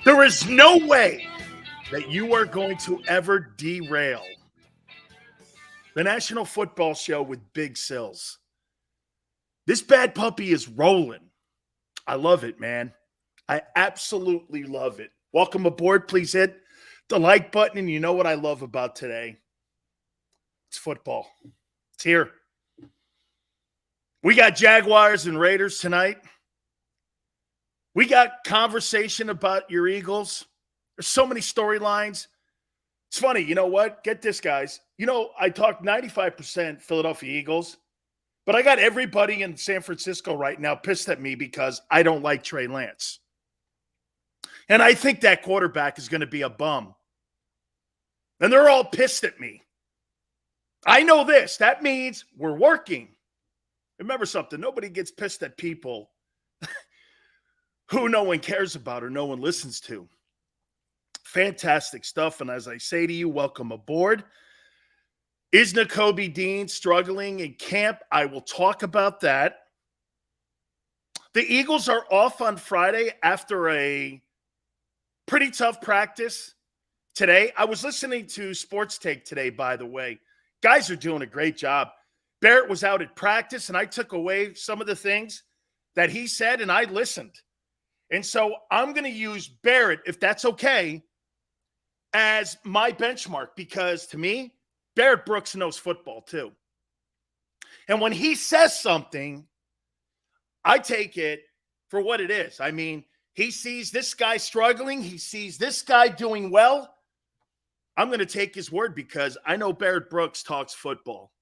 There is no way that you are going to ever derail the National Football Show with Big Sills. This bad puppy is rolling. I love it, man. I absolutely love it. Welcome aboard. Please hit the like button. And you know what I love about today? It's football. It's here. We got Jaguars and Raiders tonight. We got conversation about your Eagles. There's so many storylines. It's funny. You know what? Get this, guys. You know, I talked 95% Philadelphia Eagles, but I got everybody in San Francisco right now pissed at me because I don't like Trey Lance. And I think that quarterback is going to be a bum. And they're all pissed at me. I know this. That means we're working. Remember something. Nobody gets pissed at people who no one cares about or no one listens to. Fantastic stuff. And as I say to you, welcome aboard. Is Nakobe Dean struggling in camp? I will talk about that. The Eagles are off on Friday after a pretty tough practice today. I was listening to Sports Take today, by the way. Guys are doing a great job. Barrett was out at practice, and I took away some of the things that he said, and I listened. And so I'm going to use Barrett, if that's okay, as my benchmark, because to me, Barrett Brooks knows football too. And when he says something, I take it for what it is. I mean, he sees this guy struggling. He sees this guy doing well. I'm going to take his word because I know Barrett Brooks talks football.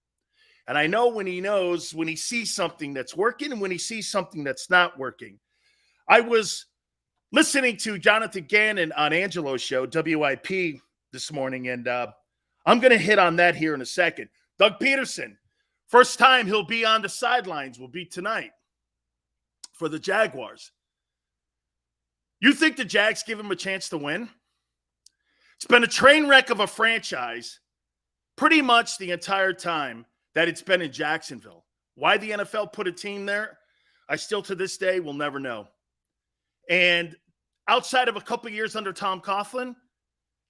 And I know when he sees something that's working and when he sees something that's not working. I was listening to Jonathan Gannon on Angelo's show, WIP, this morning, and I'm going to hit on that here in a second. Doug Peterson, first time he'll be on the sidelines will be tonight for the Jaguars. You think the Jags give him a chance to win? It's been a train wreck of a franchise pretty much the entire time that it's been in Jacksonville. Why the NFL put a team there, I still to this day will never know. And outside of a couple years under Tom Coughlin,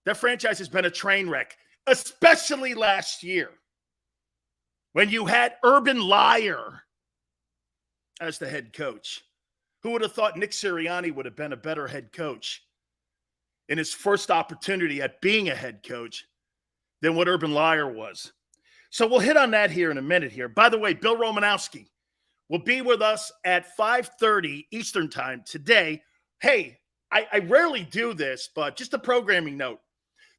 that franchise has been a train wreck, especially last year when you had Urban Meyer as the head coach. Who would have thought Nick Sirianni would have been a better head coach in his first opportunity at being a head coach than what Urban Meyer was? So we'll hit on that here in a minute here. By the way, Bill Romanowski will be with us at 5:30 Eastern time today. Hey, I rarely do this, but just a programming note.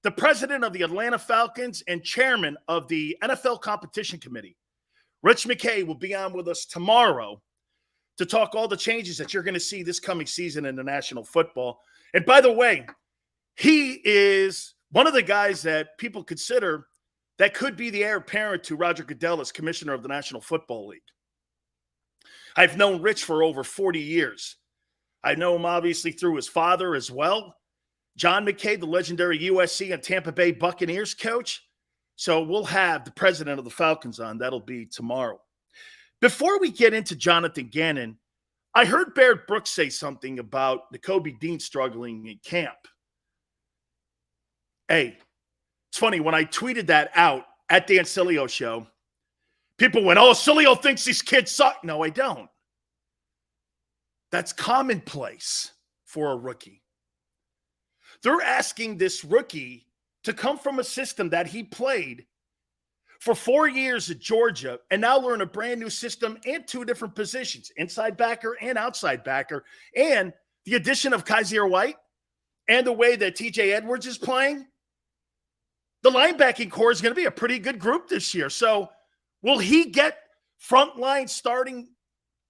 The president of the Atlanta Falcons and chairman of the NFL Competition Committee, Rich McKay, will be on with us tomorrow to talk all the changes that you're going to see this coming season in the National Football. And by the way, he is one of the guys that people consider that could be the heir apparent to Roger Goodell as commissioner of the National Football League. I've known Rich for over 40 years. I know him obviously through his father as well. John McKay, the legendary USC and Tampa Bay Buccaneers coach. So we'll have the president of the Falcons on. That'll be tomorrow. Before we get into Jonathan Gannon, I heard Barrett Brooks say something about Nakobe Dean struggling in camp. Hey, it's funny, when I tweeted that out at Dan Sileo show, people went, oh, Sileo thinks these kids suck. No, I don't. That's commonplace for a rookie. They're asking this rookie to come from a system that he played for 4 years at Georgia and now learn a brand new system and two different positions, inside backer and outside backer, and the addition of Kaiser White and the way that TJ Edwards is playing. The linebacking core is going to be a pretty good group this year. So will he get frontline starting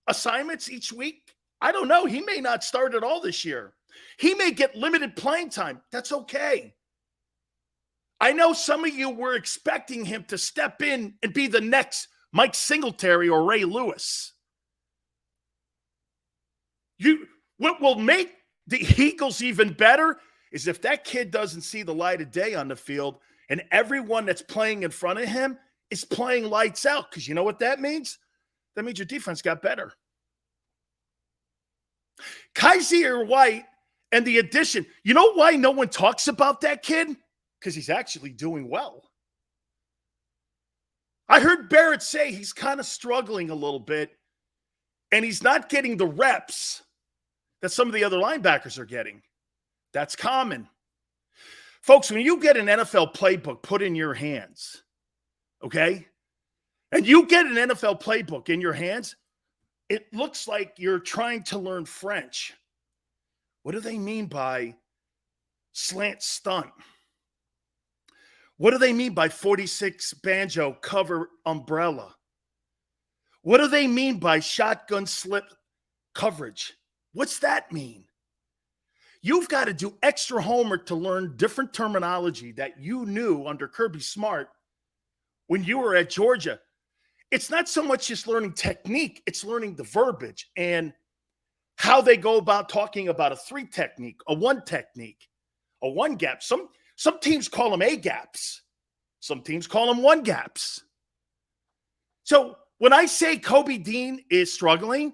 assignments each week? I don't know. He may not start at all this year. He may get limited playing time. That's okay. I know some of you were expecting him to step in and be the next Mike Singletary or Ray Lewis. What will make the Eagles even better is if that kid doesn't see the light of day on the field and everyone that's playing in front of him is playing lights out. Because you know what that means? That means your defense got better. Kaiser White And the addition, you know why no one talks about that kid? Because he's actually doing well. I heard Barrett say he's kind of struggling a little bit, and he's not getting the reps that some of the other linebackers are getting. That's common. Folks, when you get an NFL playbook put in your hands, okay, and you get an NFL playbook in your hands, it looks like you're trying to learn French. What do they mean by slant stunt? What do they mean by 46 banjo cover umbrella? What do they mean by shotgun slip coverage? What's that mean? You've got to do extra homework to learn different terminology that you knew under Kirby Smart when you were at Georgia. It's not so much just learning technique, it's learning the verbiage and how they go about talking about a 3 technique, a 1 technique, a 1 gap. Some teams call them A gaps. Some teams call them 1 gaps. So when I say Kobe Dean is struggling,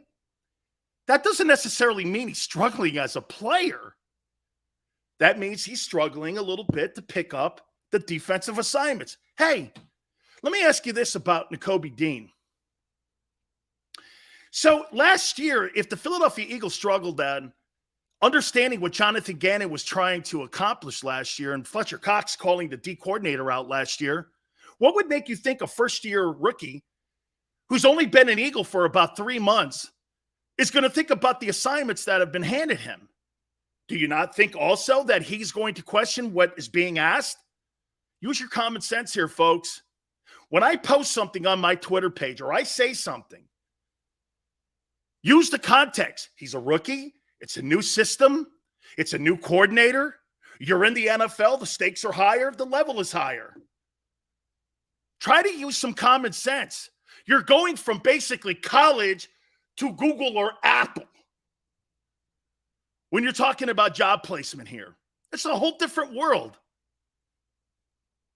that doesn't necessarily mean he's struggling as a player. That means he's struggling a little bit to pick up the defensive assignments. Hey, let me ask you this about Nakobe Dean. So last year, if the Philadelphia Eagles struggled on understanding what Jonathan Gannon was trying to accomplish last year and Fletcher Cox calling the D coordinator out last year, what would make you think a first-year rookie who's only been an Eagle for about 3 months is going to think about the assignments that have been handed him? Do you not think also that he's going to question what is being asked? Use your common sense here, folks. When I post something on my Twitter page or I say something, use the context. He's a rookie. It's a new system. It's a new coordinator. You're in the NFL. The stakes are higher. The level is higher. Try to use some common sense. You're going from basically college to Google or Apple when you're talking about job placement here. It's a whole different world.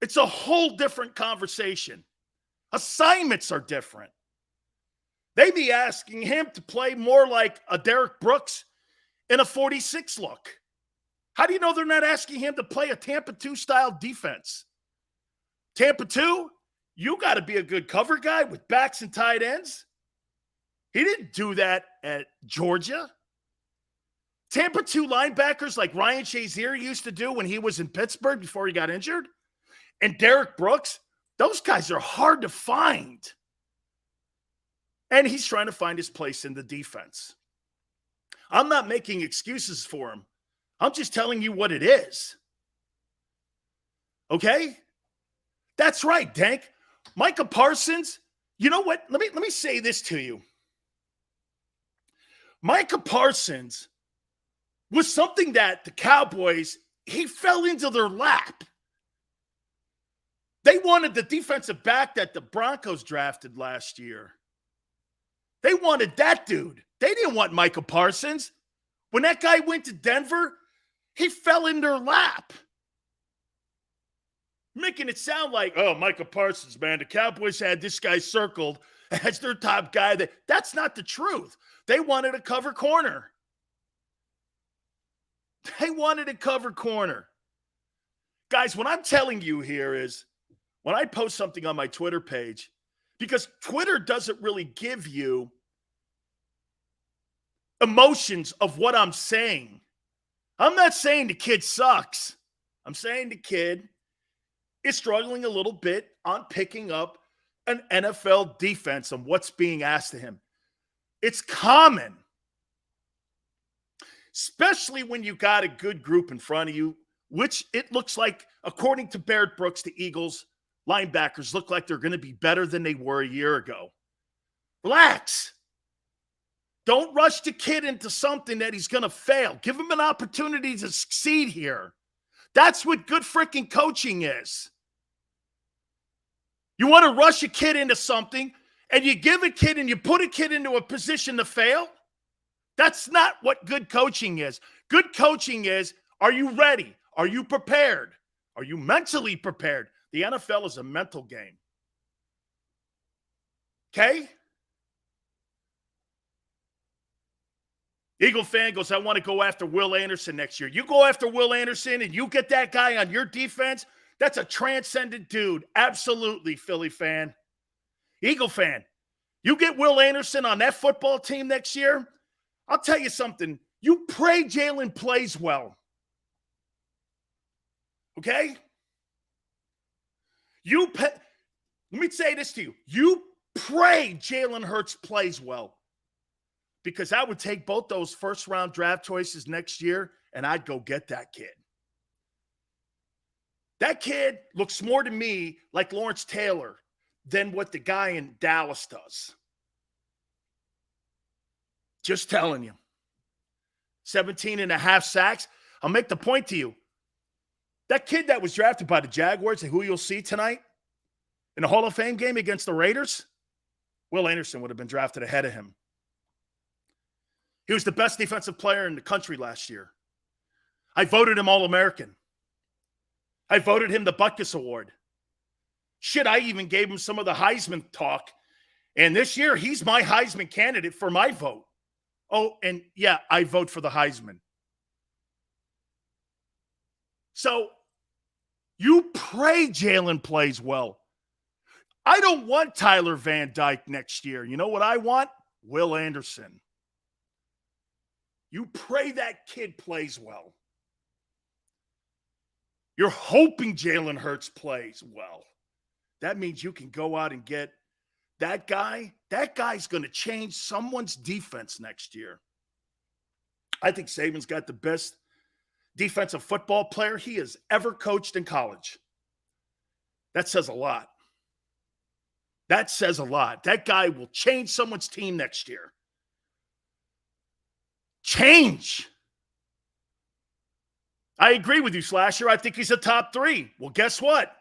It's a whole different conversation. Assignments are different. They be asking him to play more like a Derek Brooks in a 46 look. How do you know they're not asking him to play a Tampa 2 style defense? Tampa 2, you got to be a good cover guy with backs and tight ends. He didn't do that at Georgia. Tampa 2 linebackers like Ryan Shazier used to do when he was in Pittsburgh before he got injured. And Derek Brooks, those guys are hard to find. And he's trying to find his place in the defense. I'm not making excuses for him. I'm just telling you what it is. Okay? That's right, Dank. Micah Parsons, you know what? Let me say this to you. Micah Parsons was something that the Cowboys, he fell into their lap. They wanted the defensive back that the Broncos drafted last year. They wanted that dude. They didn't want Micah Parsons. When that guy went to Denver, he fell in their lap. Making it sound like, oh, Micah Parsons, man, the Cowboys had this guy circled as their top guy. That's not the truth. They wanted a cover corner. They wanted a cover corner. Guys, what I'm telling you here is when I post something on my Twitter page, because Twitter doesn't really give you emotions of what I'm saying. I'm not saying the kid sucks. I'm saying the kid is struggling a little bit on picking up an NFL defense and what's being asked of him. It's common, especially when you got a good group in front of you, which it looks like, according to Barrett Brooks, the Eagles linebackers look like they're going to be better than they were a year ago. Relax. Don't rush the kid into something that he's going to fail. Give him an opportunity to succeed here. That's what good freaking coaching is. You want to rush a kid into something and you give a kid and you put a kid into a position to fail? That's not what good coaching is. Good coaching is, are you ready? Are you prepared? Are you mentally prepared? The NFL is a mental game. Okay? Eagle fan goes, I want to go after Will Anderson next year. You go after Will Anderson and you get that guy on your defense, that's a transcendent dude. Absolutely, Philly fan. Eagle fan, you get Will Anderson on that football team next year, I'll tell you something. You pray Jalen plays well. Okay? Let me say this to you. You pray Jalen Hurts plays well. Because I would take both those first-round draft choices next year, and I'd go get that kid. That kid looks more to me like Lawrence Taylor than what the guy in Dallas does. Just telling you. 17 and a half sacks. I'll make the point to you. That kid that was drafted by the Jaguars and who you'll see tonight in the Hall of Fame game against the Raiders, Will Anderson would have been drafted ahead of him. He was the best defensive player in the country last year. I voted him All-American. I voted him the Butkus Award. Shit, I even gave him some of the Heisman talk. And this year, he's my Heisman candidate for my vote. Oh, and yeah, I vote for the Heisman. So, you pray Jalen plays well. I don't want Tyler Van Dyke next year. You know what I want? Will Anderson. You pray that kid plays well. You're hoping Jalen Hurts plays well. That means you can go out and get that guy. That guy's going to change someone's defense next year. I think Saban's got the best defensive football player he has ever coached in college. That says a lot. That says a lot. That guy will change someone's team next year. Change. I agree with you, Slasher. I think he's a top 3. Well, guess what?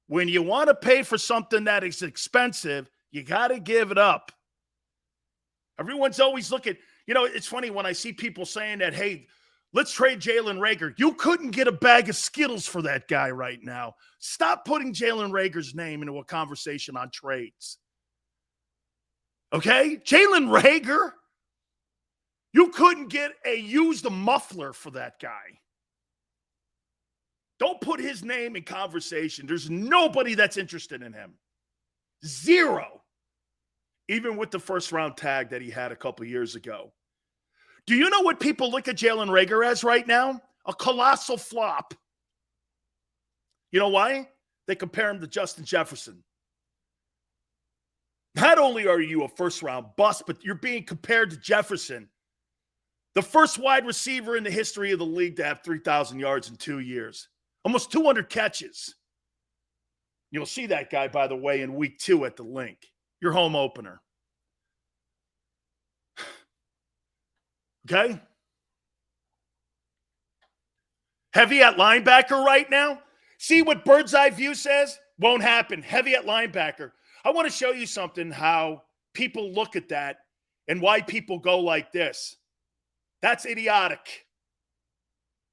When you want to pay for something that is expensive, you got to give it up. Everyone's always looking. You know, it's funny when I see people saying that, hey, let's trade Jalen Reagor. You couldn't get a bag of Skittles for that guy right now. Stop putting Jalen Reagor's name into a conversation on trades. Okay? Jalen Reagor? You couldn't get a used muffler for that guy. Don't put his name in conversation. There's nobody that's interested in him. Zero. Even with the first-round tag that he had a couple years ago. Do you know what people look at Jalen Reagor as right now? A colossal flop. You know why? They compare him to Justin Jefferson. Not only are you a first-round bust, but you're being compared to Jefferson. The first wide receiver in the history of the league to have 3,000 yards in 2 years. Almost 200 catches. You'll see that guy, by the way, in week 2 at the link. Your home opener. Okay? Heavy at linebacker right now. See what Bird's Eye View says? Won't happen. Heavy at linebacker. I want to show you something, how people look at that and why people go like this. That's idiotic.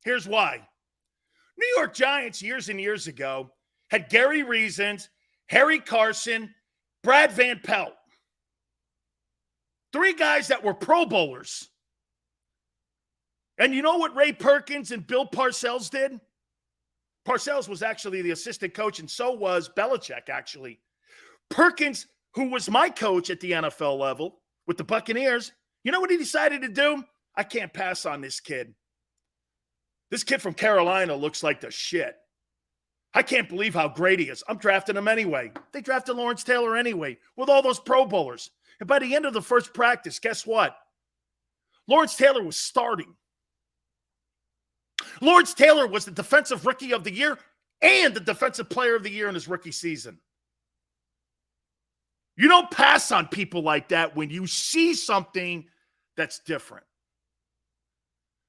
Here's why. New York Giants years and years ago had Gary Reasons, Harry Carson, Brad Van Pelt. 3 guys that were Pro Bowlers. And you know what Ray Perkins and Bill Parcells did? Parcells was actually the assistant coach, and so was Belichick, actually. Perkins, who was my coach at the NFL level with the Buccaneers, you know what he decided to do? I can't pass on this kid. This kid from Carolina looks like the shit. I can't believe how great he is. I'm drafting him anyway. They drafted Lawrence Taylor anyway with all those Pro Bowlers. And by the end of the first practice, guess what? Lawrence Taylor was starting. Lawrence Taylor was the Defensive Rookie of the Year and the Defensive Player of the Year in his rookie season. You don't pass on people like that when you see something that's different.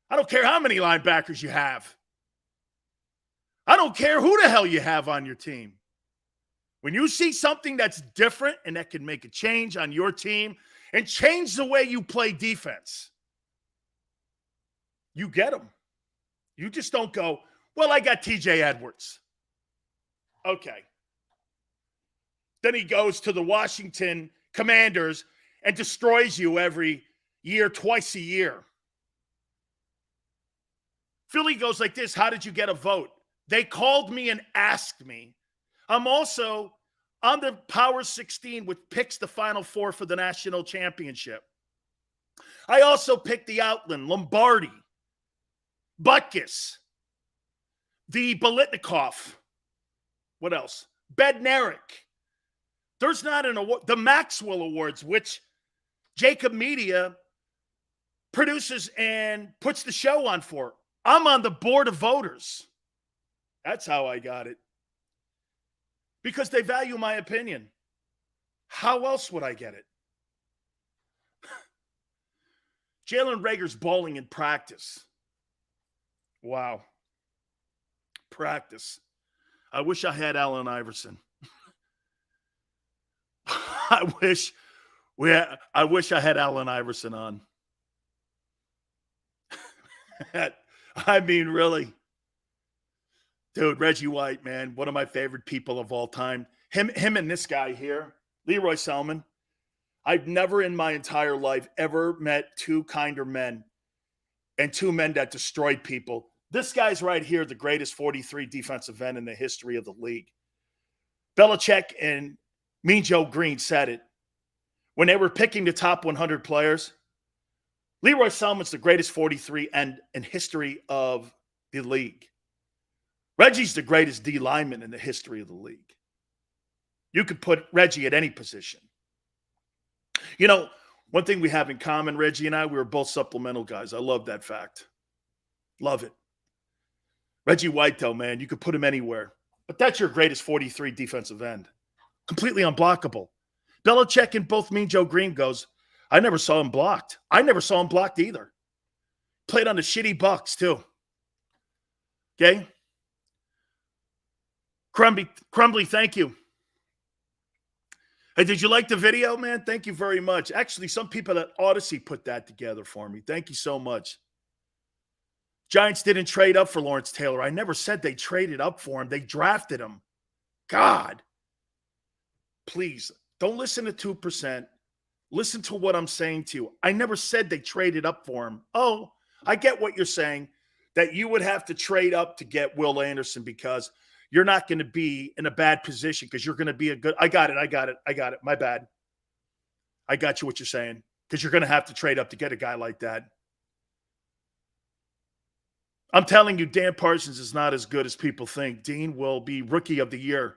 I don't care how many linebackers you have. I don't care who the hell you have on your team. When you see something that's different and that can make a change on your team and change the way you play defense, you get them. You just don't go, well, I got TJ Edwards. Okay. Then he goes to the Washington Commanders and destroys you every year, twice a year. Philly goes like this. How did you get a vote? They called me and asked me. I'm also on the Power 16, which picks the Final Four for the national championship. I also picked the Outland, Lombardi, Butkus, the Bolitnikoff. What else? Bednarik. There's not an award. The Maxwell Awards, which JAKIB Media produces and puts the show on for. I'm on the board of voters. That's how I got it. Because they value my opinion. How else would I get it? Jalen Reagor's bowling in practice. Wow. Practice. I wish I had Allen Iverson. I wish I had Allen Iverson on. I mean, really. Dude, Reggie White, man, one of my favorite people of all time. Him and this guy here, Leroy Selman. I've never in my entire life ever met two kinder men and two men that destroyed people. This guy's right here, the greatest 43 defensive end in the history of the league. Belichick and Mean Joe Green said it. When they were picking the top 100 players, Leroy Selman's the greatest 43 end in history of the league. Reggie's the greatest D lineman in the history of the league. You could put Reggie at any position. You know, one thing we have in common, Reggie and I, we were both supplemental guys. I love that fact. Love it. Reggie White, though, man, you could put him anywhere. But that's your greatest 43 defensive end. Completely unblockable. Belichick and both Mean Joe Green goes, I never saw him blocked. I never saw him blocked either. Played on the shitty Bucks, too. Okay? Crumbly, thank you. Hey, did you like the video, man? Thank you very much. Actually, some people at Odyssey put that together for me. Thank you so much. Giants didn't trade up for Lawrence Taylor. I never said they traded up for him. They drafted him. God. Please, don't listen to 2%. Listen to what I'm saying to you. I never said they traded up for him. Oh, I get what you're saying, that you would have to trade up to get Will Anderson because you're not going to be in a bad position because you're going to be a good – I got it. My bad. I got you what you're saying because you're going to have to trade up to get a guy like that. I'm telling you, Dan Parsons is not as good as people think. Dean will be Rookie of the Year.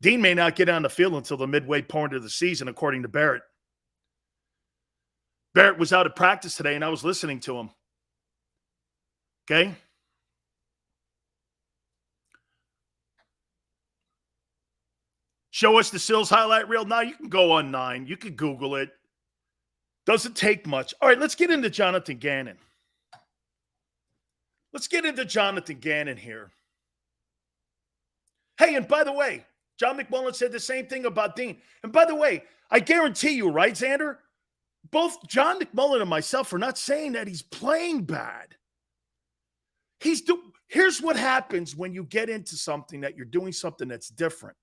Dean may not get on the field until the midway point of the season, according to Barrett. Barrett was out of practice today, and I was listening to him. Okay? Show us the Sills highlight reel. Now you can go on 9. You can Google it. Doesn't take much. All right, let's get into Jonathan Gannon. Let's get into Jonathan Gannon here. Hey, and by the way, John McMullen said the same thing about Dean. And by the way, I guarantee you, right, Xander? Both John McMullen and myself are not saying that he's playing bad. Here's what happens when you get into something that you're doing something that's different.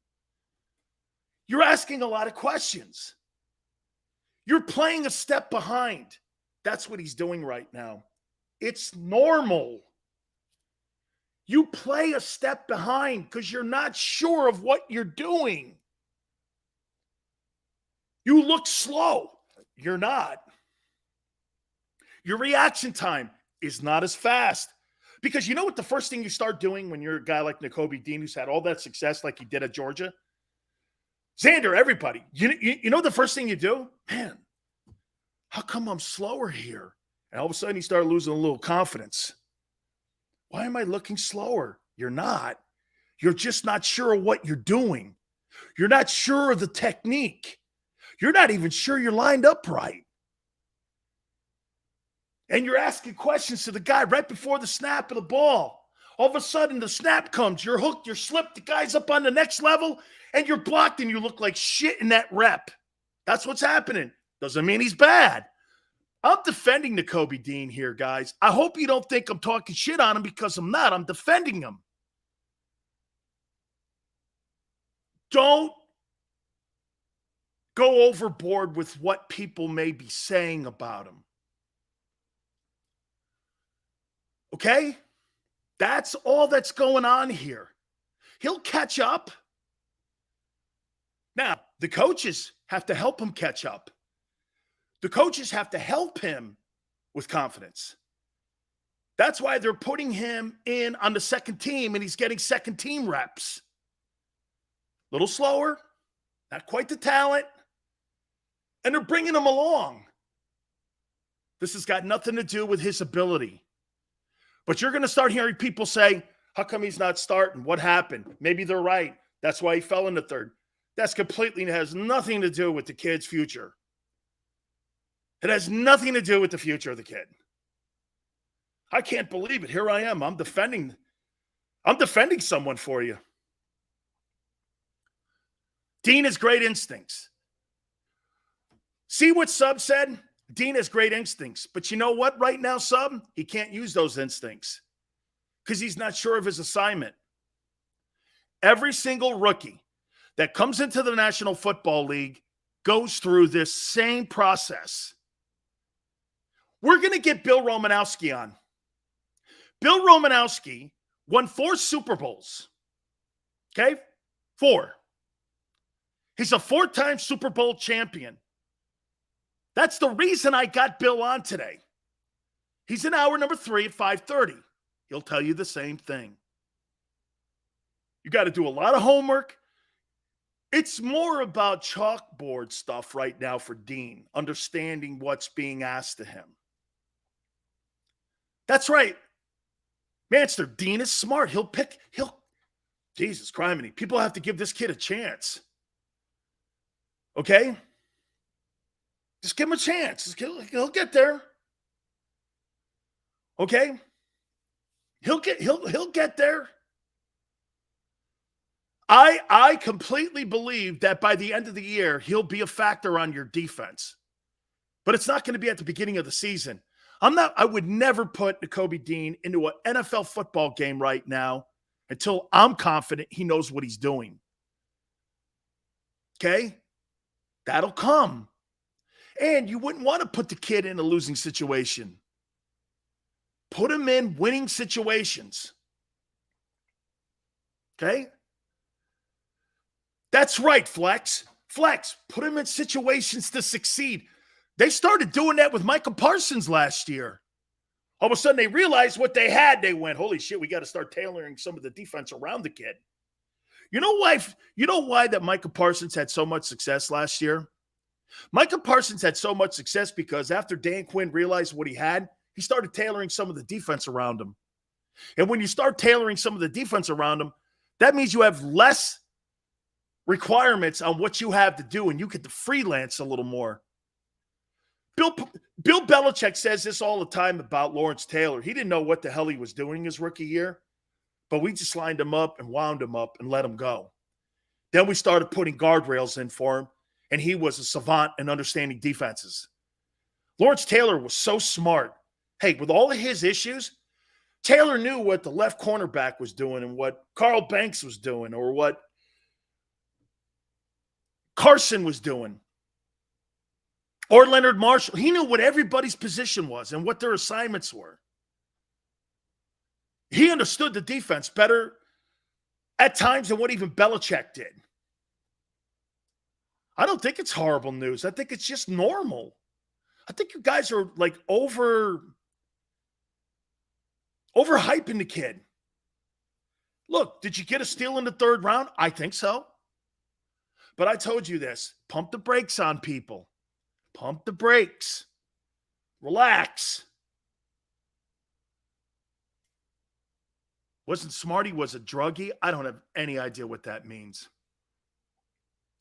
You're asking a lot of questions. You're playing a step behind. That's what he's doing right now. It's normal. You play a step behind because you're not sure of what you're doing. You look slow. You're not. Your reaction time is not as fast. Because you know what the first thing you start doing when you're a guy like Nakobe Dean who's had all that success like he did at Georgia? Xander, everybody, you know the first thing you do? Man, how come I'm slower here? And all of a sudden you start losing a little confidence. Why am I looking slower? You're not. You're just not sure of what you're doing. You're not sure of the technique. You're not even sure you're lined up right. And you're asking questions to the guy right before the snap of the ball. All of a sudden, the snap comes. You're hooked. You're slipped. The guy's up on the next level, and you're blocked, and you look like shit in that rep. That's what's happening. Doesn't mean he's bad. I'm defending Nakobe Dean here, guys. I hope you don't think I'm talking shit on him because I'm not. I'm defending him. Don't go overboard with what people may be saying about him. Okay? That's all that's going on here. He'll catch up. Now, the coaches have to help him catch up. The coaches have to help him with confidence. That's why they're putting him in on the second team, and he's getting second team reps. A little slower, not quite the talent, and they're bringing him along. This has got nothing to do with his ability. But you're going to start hearing people say, how come he's not starting? What happened? Maybe they're right. That's why he fell in the third. That's completely has nothing to do with the kid's future. It has nothing to do with the future of the kid. I can't believe it. Here I am. I'm defending someone for you. Dean has great instincts. See what Sub said? Dean has great instincts. But you know what right now, Sub? He can't use those instincts because he's not sure of his assignment. Every single rookie that comes into the National Football League goes through this same process. We're going to get Bill Romanowski on. Bill Romanowski won 4 Super Bowls. Okay? 4. He's a 4-time Super Bowl champion. That's the reason I got Bill on today. He's in hour number 3 at 5:30. He'll tell you the same thing. You got to do a lot of homework. It's more about chalkboard stuff right now for Dean, understanding what's being asked of him. That's right. Manster, Dean is smart. Jesus criminy. People have to give this kid a chance. Okay? Just give him a chance. He'll get there. Okay? He'll get there. I completely believe that by the end of the year, he'll be a factor on your defense. But it's not going to be at the beginning of the season. I would never put Nakobe Dean into an NFL football game right now until I'm confident he knows what he's doing. Okay? That'll come. And you wouldn't want to put the kid in a losing situation. Put him in winning situations. Okay? That's right, Flex. Flex, put him in situations to succeed. They started doing that with Micah Parsons last year. All of a sudden, they realized what they had. They went, holy shit, we got to start tailoring some of the defense around the kid. You know why that Micah Parsons had so much success last year? Micah Parsons had so much success because after Dan Quinn realized what he had, he started tailoring some of the defense around him. And when you start tailoring some of the defense around him, that means you have less requirements on what you have to do, and you get to freelance a little more. Bill Belichick says this all the time about Lawrence Taylor. He didn't know what the hell he was doing his rookie year, but we just lined him up and wound him up and let him go. Then we started putting guardrails in for him, and he was a savant in understanding defenses. Lawrence Taylor was so smart. Hey, with all of his issues, Taylor knew what the left cornerback was doing and what Carl Banks was doing or what Carson was doing. Or Leonard Marshall. He knew what everybody's position was and what their assignments were. He understood the defense better at times than what even Belichick did. I don't think it's horrible news. I think it's just normal. I think you guys are like overhyping the kid. Look, did you get a steal in the 3rd round? I think so. But I told you this. Pump the brakes on people. Pump the brakes. Relax. Wasn't smart, he was a druggie. I don't have any idea what that means.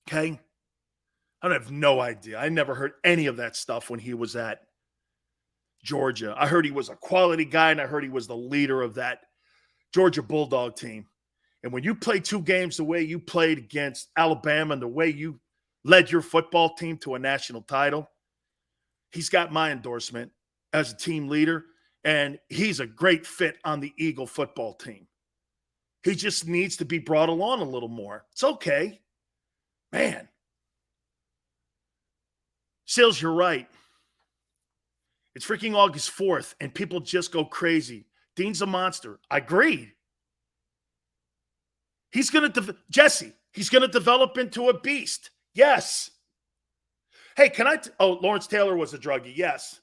Okay? I have no idea. I never heard any of that stuff when he was at Georgia. I heard he was a quality guy, and I heard he was the leader of that Georgia Bulldog team. And when you play 2 games the way you played against Alabama and the way you led your football team to a national title, he's got my endorsement as a team leader, and he's a great fit on the Eagle football team. He just needs to be brought along a little more. It's okay. Man. Sills, you're right. It's freaking August 4th, and people just go crazy. Dean's a monster. I agreed. He's going to, Jesse, he's going to develop into a beast. Yes. Hey, Lawrence Taylor was a druggie. Yes.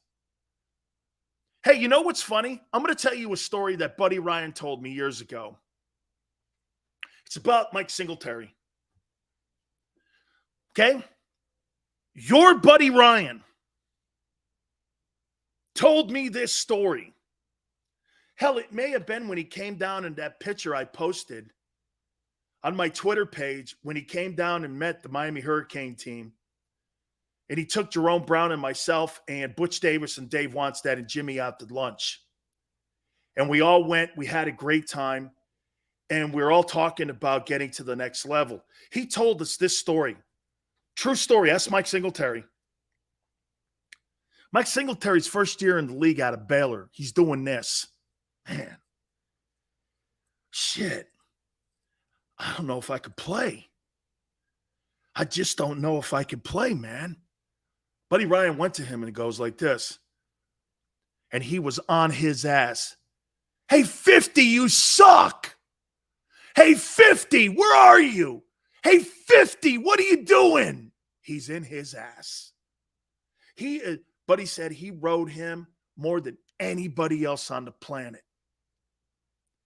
Hey, you know what's funny? I'm going to tell you a story that Buddy Ryan told me years ago. It's about Mike Singletary. Okay? Your Buddy Ryan told me this story. Hell, it may have been when he came down in that picture I posted on my Twitter page when he came down and met the Miami Hurricane team. And he took Jerome Brown and myself and Butch Davis and Dave Wanstead and Jimmy out to lunch. And we all went. We had a great time. And we're all talking about getting to the next level. He told us this story. True story. That's Mike Singletary. Mike Singletary's first year in the league out of Baylor. He's doing this. Man. Shit. I don't know if I could play. I just don't know if I could play, man. Buddy Ryan went to him and goes like this. And he was on his ass. Hey, 50, you suck. Hey, 50, where are you? Hey, 50, what are you doing? He's in his ass. Buddy said he rode him more than anybody else on the planet.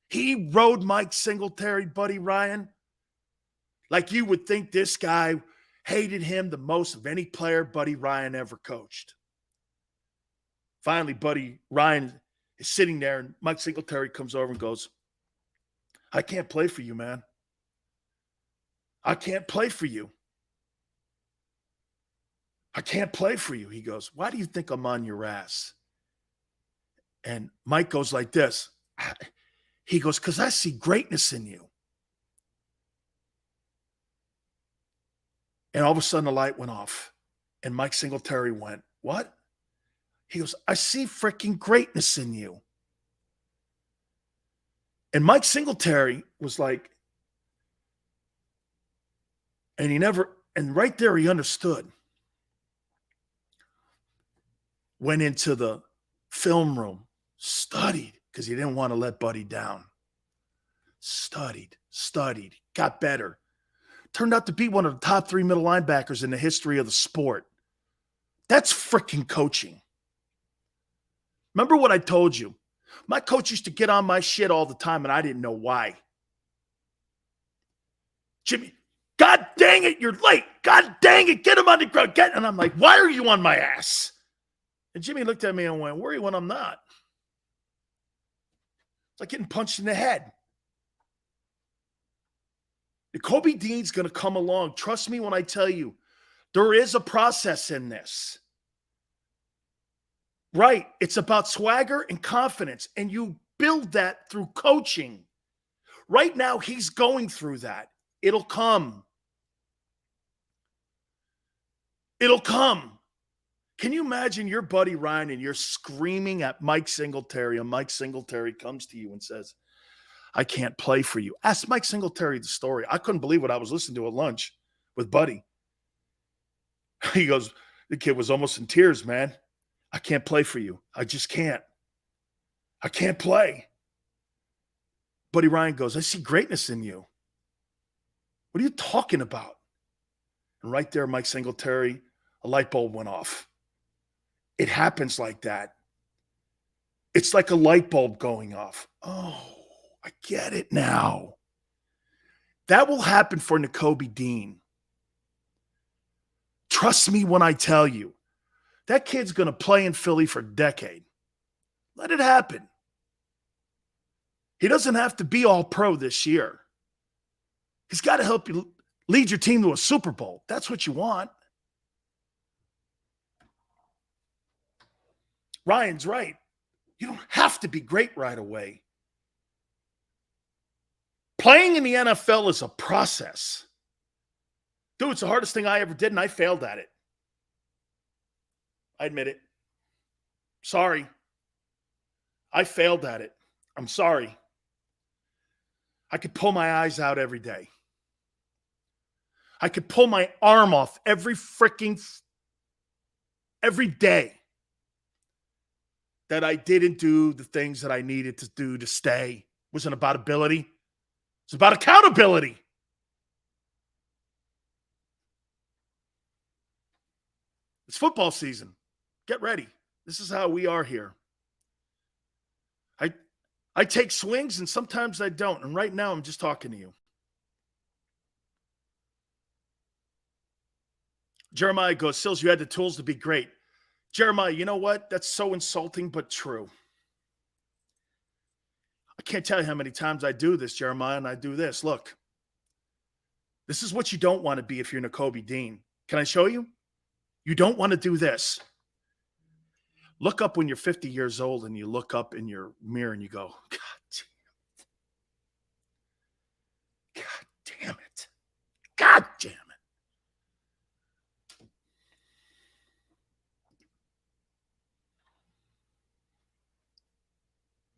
He rode Mike Singletary, Buddy Ryan, like you would think this guy hated him the most of any player Buddy Ryan ever coached. Finally, Buddy Ryan is sitting there, and Mike Singletary comes over and goes, I can't play for you, man. I can't play for you. I can't play for you. He goes, why do you think I'm on your ass? And Mike goes like this. He goes, because I see greatness in you. And all of a sudden the light went off. And Mike Singletary went, what? He goes, I see freaking greatness in you. And Mike Singletary was like, and right there he understood. Went into the film room, studied, because he didn't want to let Buddy down. Studied, got better. Turned out to be one of the top 3 middle linebackers in the history of the sport. That's freaking coaching. Remember what I told you? My coach used to get on my shit all the time, and I didn't know why. Jimmy, God dang it, you're late. God dang it, get him on the ground. And I'm like, why are you on my ass? And Jimmy looked at me and went, worry when I'm not. It's like getting punched in the head. Kobe Dean's going to come along. Trust me when I tell you, there is a process in this. Right. It's about swagger and confidence, and you build that through coaching. Right now, he's going through that. It'll come. It'll come. Can you imagine your Buddy Ryan and you're screaming at Mike Singletary, and Mike Singletary comes to you and says, I can't play for you. Ask Mike Singletary the story. I couldn't believe what I was listening to at lunch with Buddy. He goes, the kid was almost in tears, man. I can't play for you. I just can't. I can't play. Buddy Ryan goes, I see greatness in you. What are you talking about? And right there, Mike Singletary, a light bulb went off. It happens like that. It's like a light bulb going off. Oh, I get it now. That will happen for Nakobe Dean. Trust me when I tell you, that kid's going to play in Philly for a decade. Let it happen. He doesn't have to be all pro this year. He's got to help you lead your team to a Super Bowl. That's what you want. Ryan's right. You don't have to be great right away. Playing in the NFL is a process. Dude, it's the hardest thing I ever did, and I failed at it. I admit it. Sorry. I failed at it. I'm sorry. I could pull my eyes out every day. I could pull my arm off every day. that I didn't do the things that I needed to do to stay. It wasn't about ability. It's about accountability. It's football season. Get ready. This is how we are here. I take swings and sometimes I don't. And right now I'm just talking to you. Jeremiah goes, Sills, you had the tools to be great. Jeremiah, you know what? That's so insulting, but true. I can't tell you how many times I do this, Jeremiah, and I do this. Look, this is what you don't want to be if you're Nakobe Dean. Can I show you? You don't want to do this. Look up when you're 50 years old and you look up in your mirror and you go, God damn it. God damn it.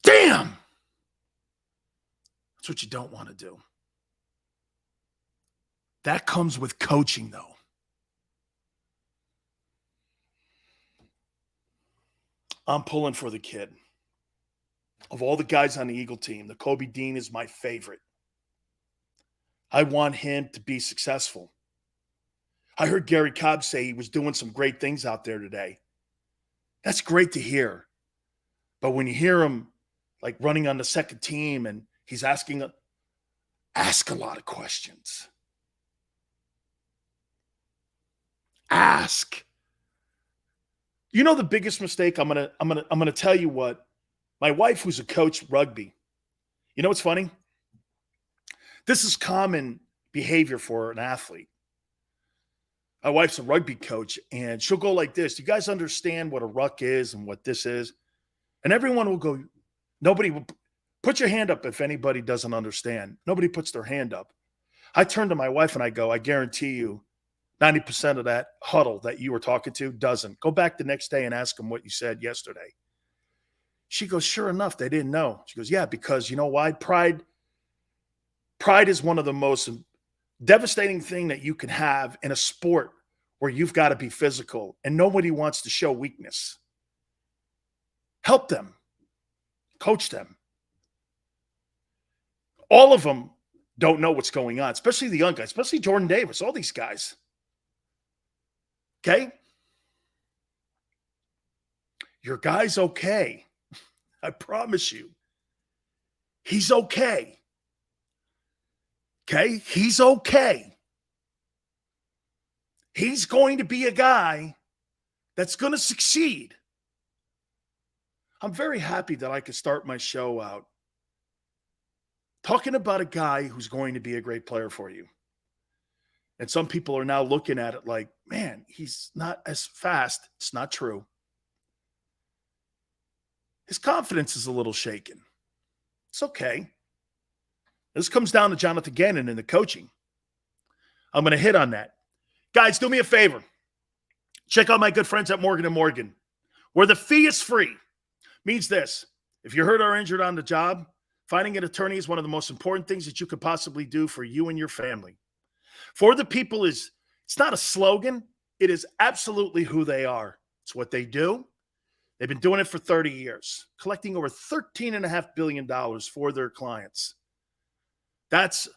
Damn. That's what you don't want to do. That comes with coaching, though. I'm pulling for the kid. Of all the guys on the Eagle team, Nakobe Dean is my favorite. I want him to be successful. I heard Gary Cobb say he was doing some great things out there today. That's great to hear. But when you hear him like running on the second team and he's ask a lot of questions. Ask. You know the biggest mistake? I'm gonna tell you what. My wife, who's a coach rugby, you know what's funny? This is common behavior for an athlete. My wife's a rugby coach, and she'll go like this. Do you guys understand what a ruck is and what this is? And everyone will go, nobody will put your hand up if anybody doesn't understand. Nobody puts their hand up. I turn to my wife and I go, I guarantee you 90% of that huddle that you were talking to doesn't. Go back the next day and ask them what you said yesterday. She goes, sure enough, they didn't know. She goes, yeah, because you know why? Pride is one of the most devastating thing that you can have in a sport where you've got to be physical and nobody wants to show weakness. Help them. Coach them. All of them don't know what's going on, especially the young guys, especially Jordan Davis, all these guys. Okay? Your guy's okay. I promise you. He's okay. Okay? He's okay. He's going to be a guy that's going to succeed. I'm very happy that I could start my show out talking about a guy who's going to be a great player for you. And some people are now looking at it like, man, he's not as fast. It's not true. His confidence is a little shaken. It's okay. This comes down to Jonathan Gannon and the coaching. I'm going to hit on that. Guys, do me a favor. Check out my good friends at Morgan & Morgan, where the fee is free. Means this. If you're hurt or injured on the job, finding an attorney is one of the most important things that you could possibly do for you and your family. For the people it's not a slogan. It is absolutely who they are. It's what they do. They've been doing it for 30 years, collecting over $13.5 billion for their clients. That's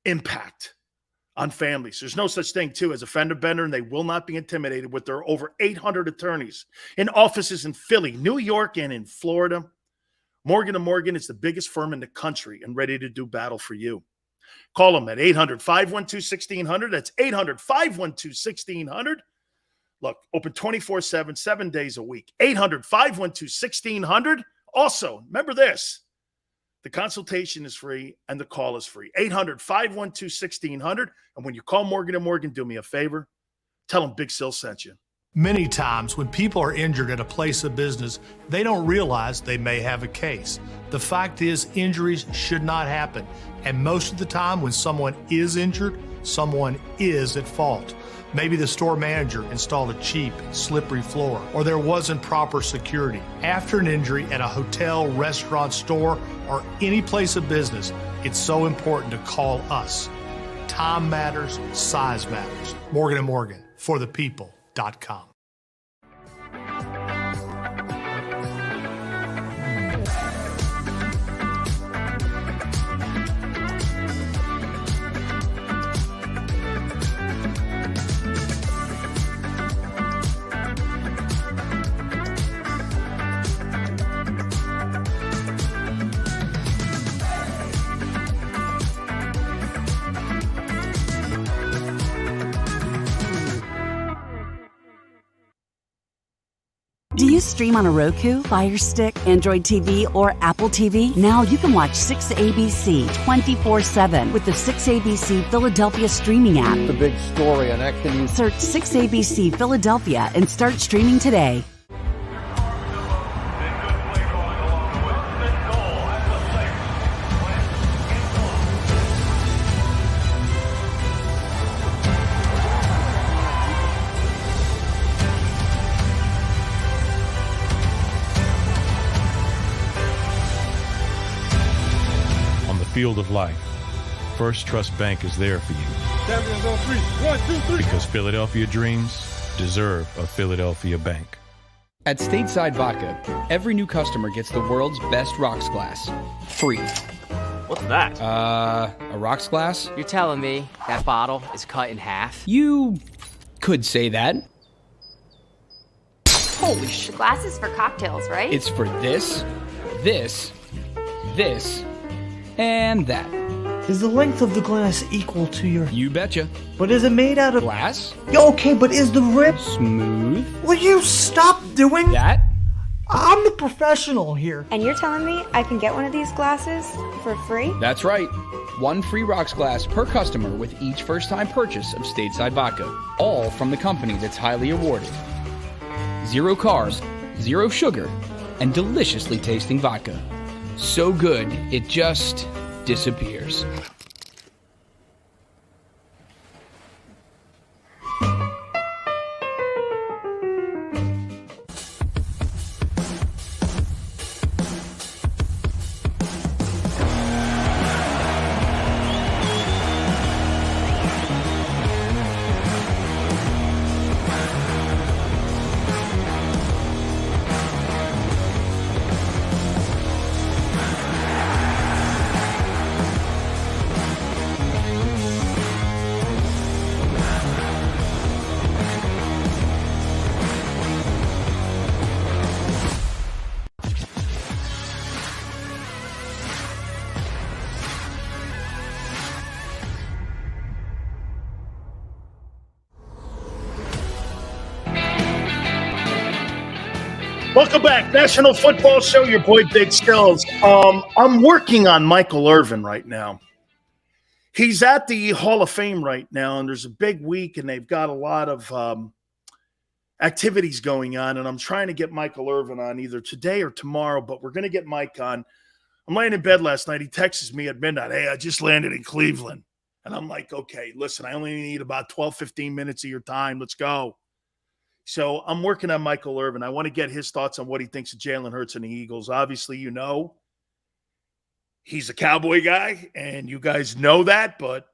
impact on families. There's no such thing, too, as a fender bender, and they will not be intimidated with their over 800 attorneys in offices in Philly, New York, and in Florida. Morgan & Morgan is the biggest firm in the country and ready to do battle for you. Call them at 800-512-1600. That's 800-512-1600. Look, open 24/7, 7 days a week. 800-512-1600. Also, remember this. The consultation is free and the call is free. 800-512-1600. And when you call Morgan & Morgan, do me a favor. Tell them Big Sil sent you. Many times when people are injured at a place of business, they don't realize they may have a case. The fact is, injuries should not happen. And most of the time when someone is injured, someone is at fault. Maybe the store manager installed a cheap, slippery floor, or there wasn't proper security. After an injury at a hotel, restaurant, store, or any place of business, it's so important to call us. Time matters, size matters. Morgan & Morgan, for the people.com. you stream on a Roku, Fire Stick, Android TV, or Apple TV? Now you can watch 6ABC 24/7 with the 6ABC Philadelphia streaming app. The big story on X News. Search 6ABC Philadelphia and start streaming today. Field of life, First Trust Bank is there for you. Champions on three. 1, 2, 3. Because Philadelphia dreams deserve a Philadelphia bank. At Stateside Vodka, every new customer gets the world's best rocks glass. Free. What's that? A rocks glass? You're telling me that bottle is cut in half? You could say that. Holy shit. The glass is for cocktails, right? It's for this, this, this, and that. Is the length of the glass equal to your... You betcha. But is it made out of... Glass? Okay, but is the rip... Smooth? Will you stop doing... That? I'm the professional here. And you're telling me I can get one of these glasses for free? That's right. One free rocks glass per customer with each first-time purchase of Stateside Vodka. All from the company that's highly awarded. 0 carbs, 0 sugar, and deliciously tasting vodka. So good, it just disappears. Welcome back, National Football Show. Your boy Big Skills. I'm working on Michael Irvin right now. He's at the Hall of Fame right now, and there's a big week, and they've got a lot of activities going on. And I'm trying to get Michael Irvin on either today or tomorrow. But we're going to get Mike on. I'm laying in bed last night. He texts me at midnight. Hey, I just landed in Cleveland, and I'm like, okay, listen, I only need about 12, 15 minutes of your time. Let's go. So I'm working on Michael Irvin. I want to get his thoughts on what he thinks of Jalen Hurts and the Eagles. Obviously, you know, he's a Cowboy guy, and you guys know that, but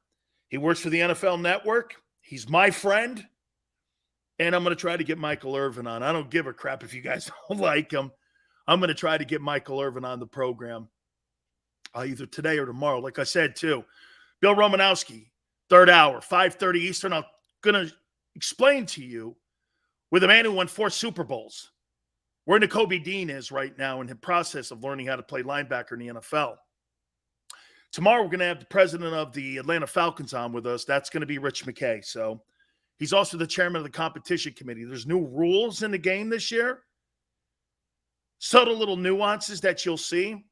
he works for the NFL Network. He's my friend, and I'm going to try to get Michael Irvin on. I don't give a crap if you guys don't like him. I'm going to try to get Michael Irvin on the program either today or tomorrow. Like I said, too, Bill Romanowski, third hour, 5:30 Eastern. I'm going to explain to you with a man who won 4 Super Bowls, where Nakobe Dean is right now in the process of learning how to play linebacker in the NFL. Tomorrow, we're going to have the president of the Atlanta Falcons on with us. That's going to be Rich McKay. So he's also the chairman of the competition committee. There's new rules in the game this year, subtle little nuances that you'll see,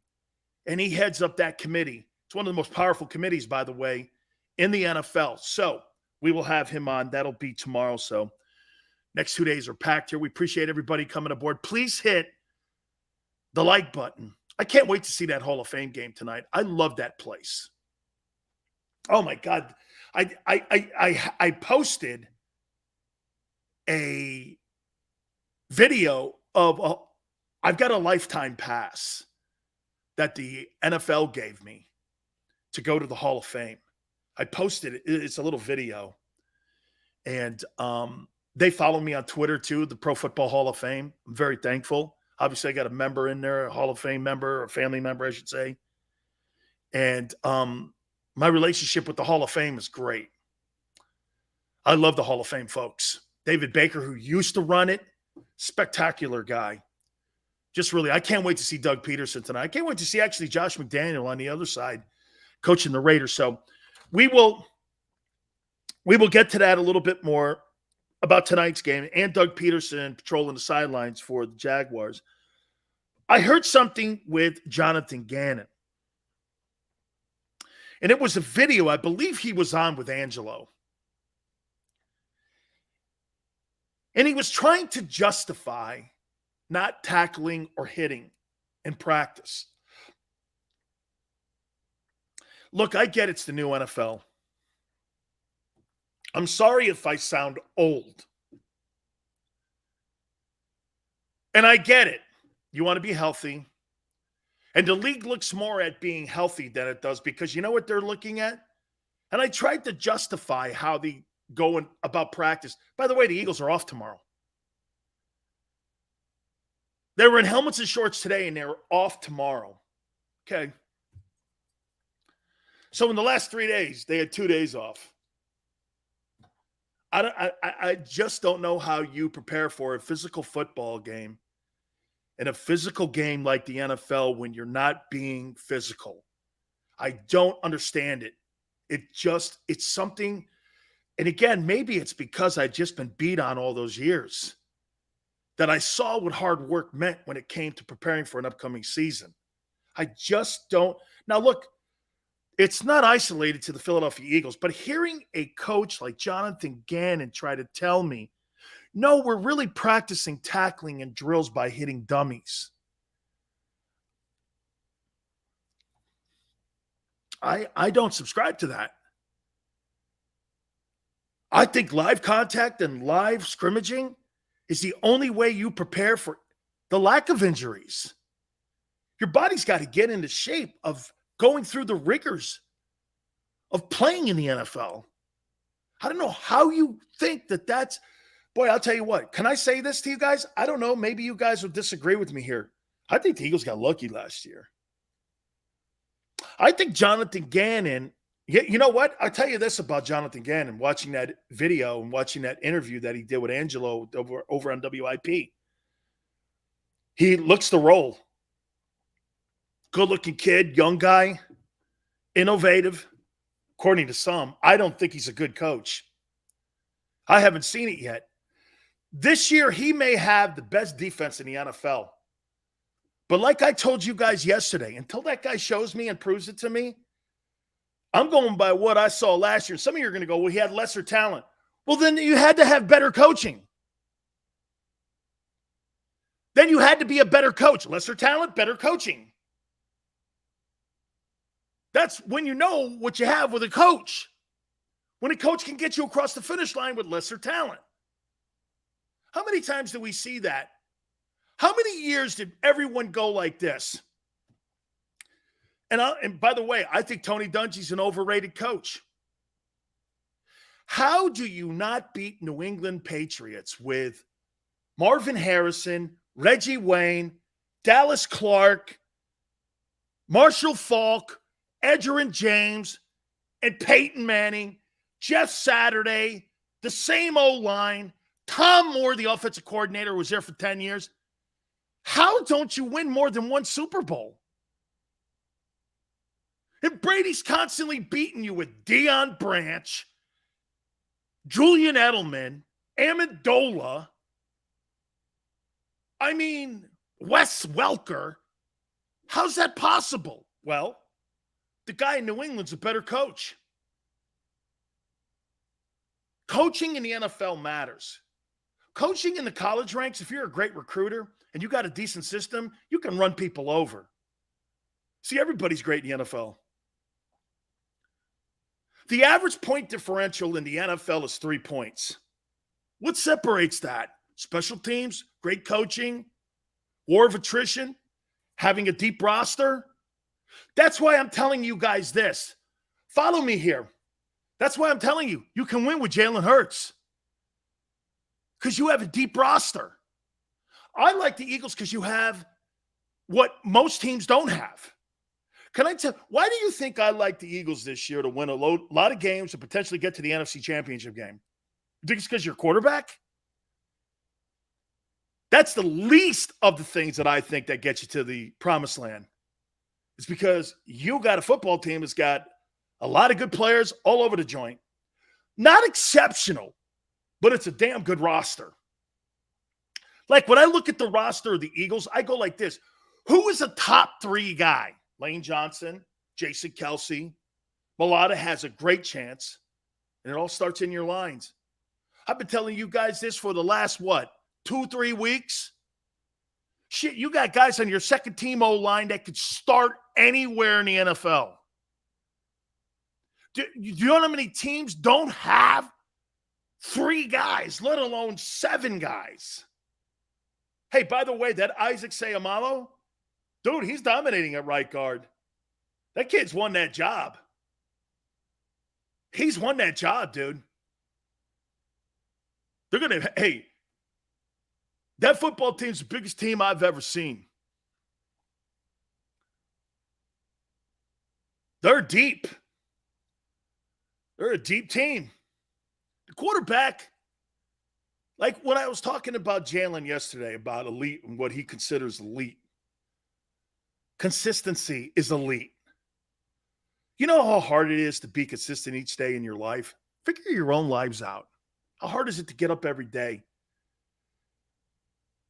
and he heads up that committee. It's one of the most powerful committees, by the way, in the NFL. So we will have him on. That'll be tomorrow. So next 2 days are packed here. We appreciate everybody coming aboard. Please hit the like button. I can't wait to see that Hall of Fame game tonight. I love that place. Oh, my God. I posted a video of I've got a lifetime pass that the NFL gave me to go to the Hall of Fame. I posted it. It's a little video. And they follow me on Twitter, too, the Pro Football Hall of Fame. I'm very thankful. Obviously, I got a member in there, a Hall of Fame member, or a family member, I should say. And my relationship with the Hall of Fame is great. I love the Hall of Fame folks. David Baker, who used to run it, spectacular guy. Just really, I can't wait to see Doug Peterson tonight. I can't wait to see actually Josh McDaniel on the other side coaching the Raiders. So we will get to that a little bit more about tonight's game and Doug Peterson patrolling the sidelines for the Jaguars, I heard something with Jonathan Gannon. And it was a video, I believe he was on with Angelo. And he was trying to justify not tackling or hitting in practice. Look, I get it's the new NFL. I'm sorry if I sound old. And I get it. You want to be healthy. And the league looks more at being healthy than it does because you know what they're looking at? And I tried to justify how they go about practice. By the way, the Eagles are off tomorrow. They were in helmets and shorts today, and they're off tomorrow. Okay. So in the last 3 days, they had 2 days off. I just don't know how you prepare for a physical football game and a physical game like the NFL when you're not being physical. I don't understand it. It's something, and again, maybe it's because I've just been beat on all those years that I saw what hard work meant when it came to preparing for an upcoming season. I just don't. Now, look, it's not isolated to the Philadelphia Eagles, but hearing a coach like Jonathan Gannon try to tell me, no, we're really practicing tackling and drills by hitting dummies. I don't subscribe to that. I think live contact and live scrimmaging is the only way you prepare for the lack of injuries. Your body's got to get into shape of going through the rigors of playing in the NFL. I don't know how you think that's – boy, I'll tell you what. Can I say this to you guys? I don't know. Maybe you guys will disagree with me here. I think the Eagles got lucky last year. I think Jonathan Gannon – you know what? I'll tell you this about Jonathan Gannon, watching that video and watching that interview that he did with Angelo over on WIP. He looks the role. Good-looking kid, young guy, innovative, according to some. I don't think he's a good coach. I haven't seen it yet. This year, he may have the best defense in the NFL. But like I told you guys yesterday, until that guy shows me and proves it to me, I'm going by what I saw last year. Some of you are going to go, well, he had lesser talent. Well, then you had to have better coaching. Then you had to be a better coach. Lesser talent, better coaching. That's when you know what you have with a coach. When a coach can get you across the finish line with lesser talent. How many times do we see that? How many years did everyone go like this? And by the way, I think Tony Dungy's an overrated coach. How do you not beat New England Patriots with Marvin Harrison, Reggie Wayne, Dallas Clark, Marshall Faulk, Edgerrin James, and Peyton Manning, Jeff Saturday, the same O-line, Tom Moore, the offensive coordinator, was there for 10 years. How don't you win more than one Super Bowl? And Brady's constantly beating you with Deion Branch, Julian Edelman, Amendola, Wes Welker. How's that possible? Well, the guy in New England's a better coach. Coaching in the NFL matters. Coaching in the college ranks, if you're a great recruiter and you got a decent system, you can run people over. See, everybody's great in the NFL. The average point differential in the NFL is 3 points. What separates that? Special teams, great coaching, war of attrition, having a deep roster. That's why I'm telling you guys this. Follow me here. That's why I'm telling you, you can win with Jalen Hurts. Because you have a deep roster. I like the Eagles because you have what most teams don't have. Can I tell, why do you think I like the Eagles this year to win a lot of games and potentially get to the NFC Championship game? You think it's because you're quarterback? That's the least of the things that I think that gets you to the promised land. It's because you got a football team that's got a lot of good players all over the joint. Not exceptional, but it's a damn good roster. Like when I look at the roster of the Eagles, I go like this. Who is a top 3 guy? Lane Johnson, Jason Kelsey. Mulata has a great chance. And it all starts in your lines. I've been telling you guys this for the last, 2-3 weeks? Shit, you got guys on your second team O-line that could start anywhere in the NFL. Do you know how many teams don't have 3 guys, let alone 7 guys? Hey, by the way, that Isaac Seumalo, dude, he's dominating at right guard. That kid's won that job. He's won that job, dude. They're going to, hey, that football team's the biggest team I've ever seen. They're deep. They're a deep team. The quarterback, like when I was talking about Jalen yesterday, about elite and what he considers elite, consistency is elite. You know how hard it is to be consistent each day in your life? Figure your own lives out. How hard is it to get up every day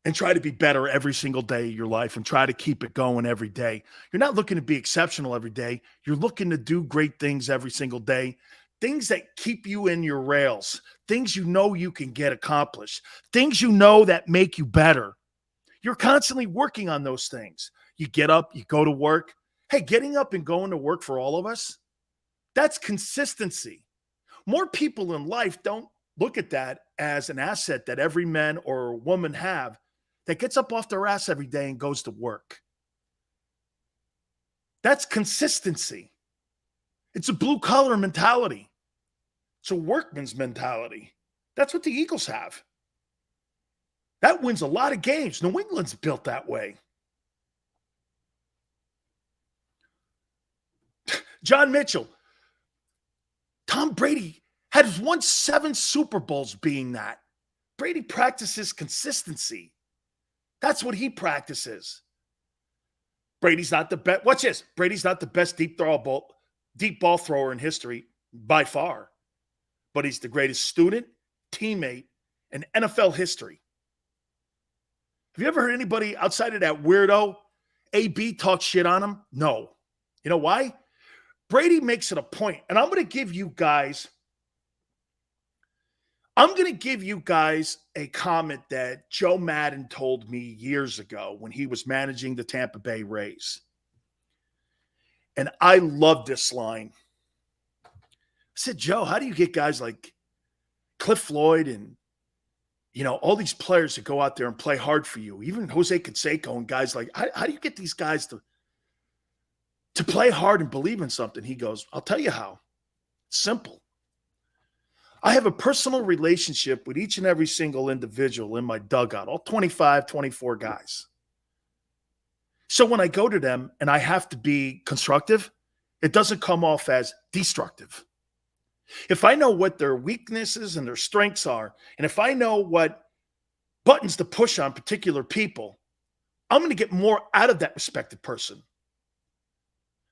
and try to be better every single day of your life and try to keep it going every day? You're not looking to be exceptional every day. You're looking to do great things every single day. Things that keep you in your rails, things you know you can get accomplished, things you know that make you better. You're constantly working on those things. You get up, you go to work. Hey, getting up and going to work for all of us, that's consistency. More people in life don't look at that as an asset that every man or woman have that gets up off their ass every day and goes to work. That's consistency. It's a blue-collar mentality. It's a workman's mentality. That's what the Eagles have. That wins a lot of games. New England's built that way. John Mitchell. Tom Brady has won 7 Super Bowls being that. Brady practices consistency. That's what he practices. Brady's not the best. Watch this. Brady's not the best deep ball thrower in history by far. But he's the greatest student, teammate, in NFL history. Have you ever heard anybody outside of that weirdo AB talk shit on him? No. You know why? Brady makes it a point, and I'm going to give you guys a comment that Joe Madden told me years ago when he was managing the Tampa Bay Rays. And I love this line. I said, Joe, how do you get guys like Cliff Floyd and, all these players that go out there and play hard for you? Even Jose Canseco and guys like, how do you get these guys to play hard and believe in something? He goes, I'll tell you how. It's simple. I have a personal relationship with each and every single individual in my dugout, all 25, 24 guys. So when I go to them and I have to be constructive, it doesn't come off as destructive. If I know what their weaknesses and their strengths are, and if I know what buttons to push on particular people, I'm going to get more out of that respected person.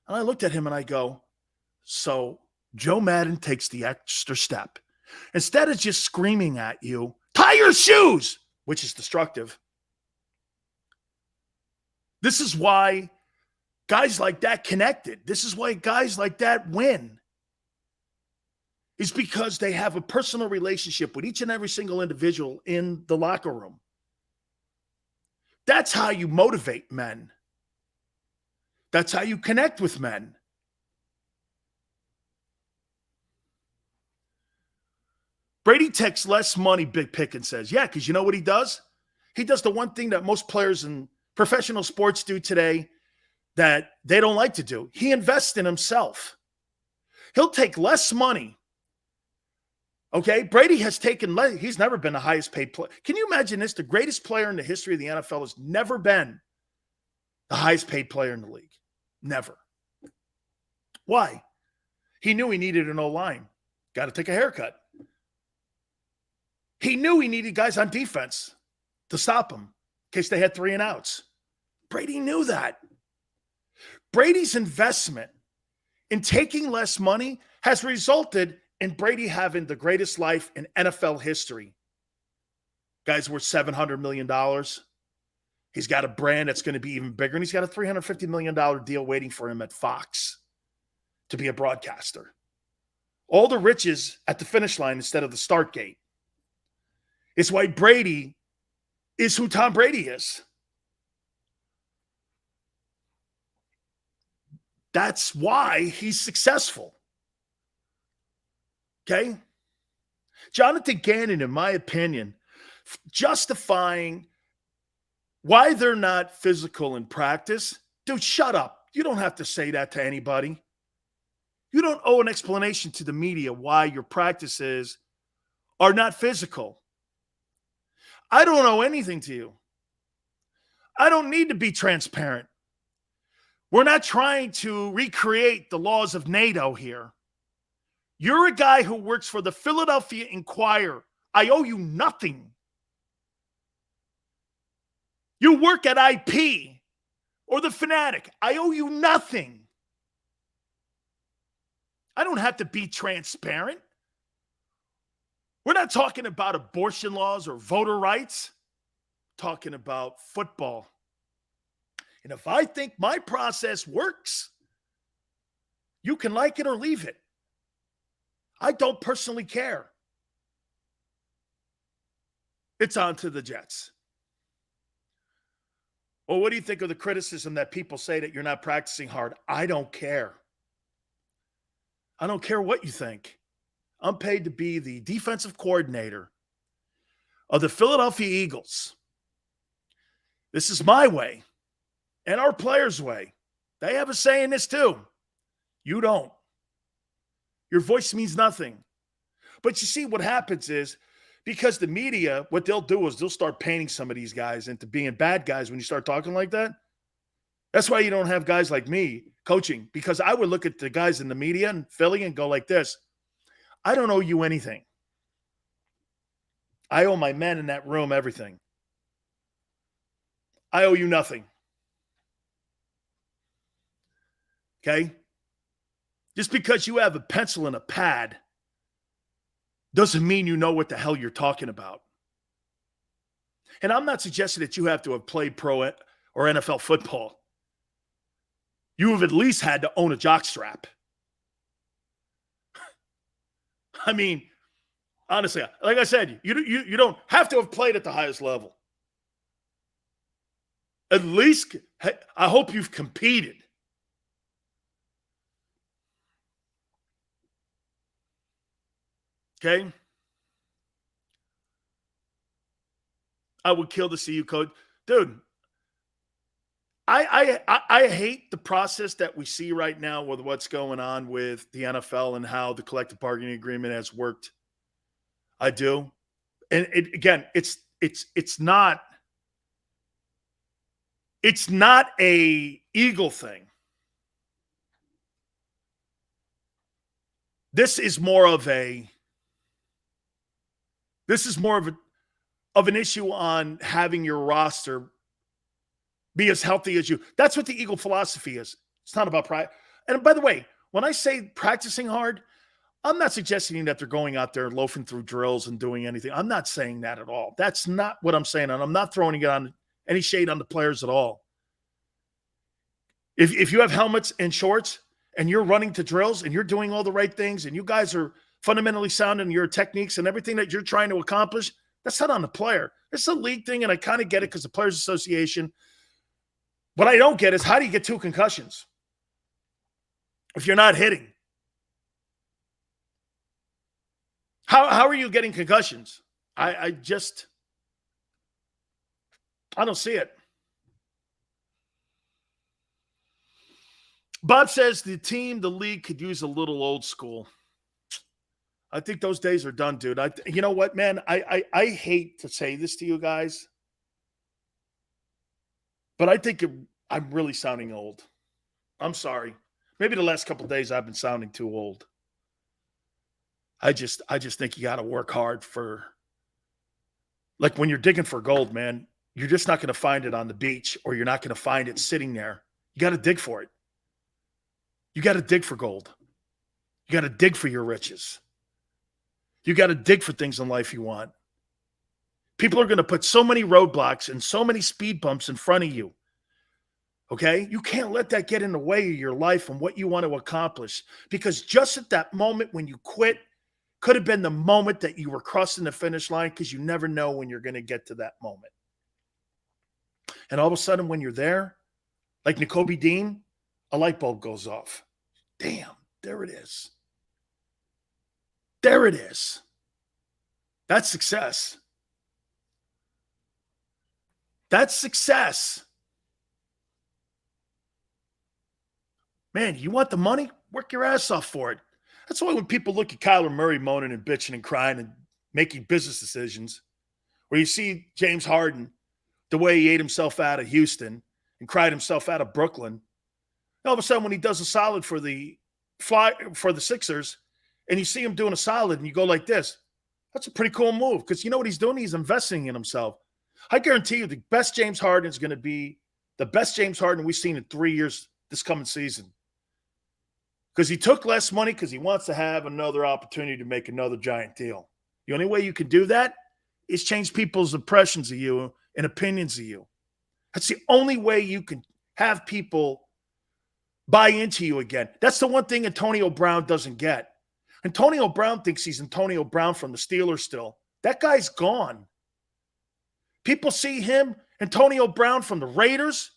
And I looked at him and I go, so Joe Madden takes the extra step. Instead of just screaming at you, tie your shoes, which is destructive. This is why guys like that connected. This is why guys like that win. It's because they have a personal relationship with each and every single individual in the locker room. That's how you motivate men. That's how you connect with men. Brady takes less money, Big Pickens says. Yeah, because you know what he does? He does the one thing that most players in professional sports do today that they don't like to do. He invests in himself. He'll take less money. Okay? Brady has taken less. He's never been the highest paid player. Can you imagine this? The greatest player in the history of the NFL has never been the highest paid player in the league. Never. Why? He knew he needed an O-line. Got to take a haircut. He knew he needed guys on defense to stop him in case they had 3 and outs. Brady knew that. Brady's investment in taking less money has resulted and Brady having the greatest life in NFL history. Guy's worth $700 million. He's got a brand that's going to be even bigger, and he's got a $350 million deal waiting for him at Fox to be a broadcaster. All the riches at the finish line instead of the start gate. It's why Brady is who Tom Brady is. That's why he's successful. Okay? Jonathan Gannon, in my opinion, justifying why they're not physical in practice. Dude, shut up. You don't have to say that to anybody. You don't owe an explanation to the media why your practices are not physical. I don't owe anything to you. I don't need to be transparent. We're not trying to recreate the laws of NATO here. You're a guy who works for the Philadelphia Inquirer. I owe you nothing. You work at IP or the Fanatic. I owe you nothing. I don't have to be transparent. We're not talking about abortion laws or voter rights. We're talking about football. And if I think my process works, you can like it or leave it. I don't personally care. It's on to the Jets. Well, what do you think of the criticism that people say that you're not practicing hard? I don't care. I don't care what you think. I'm paid to be the defensive coordinator of the Philadelphia Eagles. This is my way and our players' way. They have a say in this too. You don't. Your voice means nothing. But you see, what happens is, because the media, what they'll do is they'll start painting some of these guys into being bad guys when you start talking like that. That's why you don't have guys like me coaching, because I would look at the guys in the media in Philly and go like this: I don't owe you anything. I owe my men in that room everything. I owe you nothing. Okay? Just because you have a pencil and a pad doesn't mean you know what the hell you're talking about. And I'm not suggesting that you have to have played pro or NFL football. You have at least had to own a jockstrap. I mean, honestly, like I said, you don't have to have played at the highest level. At least, I hope you've competed. Okay? I would kill to see you, coach. Dude, I hate the process that we see right now with what's going on with the NFL and how the collective bargaining agreement has worked. I do. And it's not a Eagle thing. This is more of an issue on having your roster be as healthy as you. That's what the Eagle philosophy is. It's not about pride. And by the way, when I say practicing hard, I'm not suggesting that they're going out there loafing through drills and doing anything. I'm not saying that at all. That's not what I'm saying. And I'm not throwing it on any shade on the players at all. If you have helmets and shorts and you're running to drills and you're doing all the right things and you guys are fundamentally sound in your techniques and everything that you're trying to accomplish, that's not on the player. It's a league thing, and I kind of get it because the Players Association. What I don't get is, how do you get 2 concussions if you're not hitting? How are you getting concussions? I don't see it. Bob says the league could use a little old school. I think those days are done, dude. You know what, man? I hate to say this to you guys, but I think I'm really sounding old. I'm sorry. Maybe the last couple of days I've been sounding too old. I just think you got to work hard for, like, when you're digging for gold, man, you're just not going to find it on the beach, or you're not going to find it sitting there. You got to dig for it. You got to dig for gold. You got to dig for your riches. You got to dig for things in life you want. People are going to put so many roadblocks and so many speed bumps in front of you. Okay? You can't let that get in the way of your life and what you want to accomplish. Because just at that moment when you quit, could have been the moment that you were crossing the finish line, because you never know when you're going to get to that moment. And all of a sudden when you're there, like Nakobe Dean, a light bulb goes off. Damn, there it is. There it is. That's success. That's success. Man, you want the money? Work your ass off for it. That's why when people look at Kyler Murray moaning and bitching and crying and making business decisions, or you see James Harden, the way he ate himself out of Houston and cried himself out of Brooklyn, all of a sudden when he does a solid for the Sixers, and you see him doing a solid and you go like this, that's a pretty cool move, because you know what he's doing? He's investing in himself. I guarantee you the best James Harden is going to be the best James Harden we've seen in 3 years this coming season. Because he took less money because he wants to have another opportunity to make another giant deal. The only way you can do that is change people's impressions of you and opinions of you. That's the only way you can have people buy into you again. That's the one thing Antonio Brown doesn't get. Antonio Brown thinks he's Antonio Brown from the Steelers still. That guy's gone. People see him, Antonio Brown, from the Raiders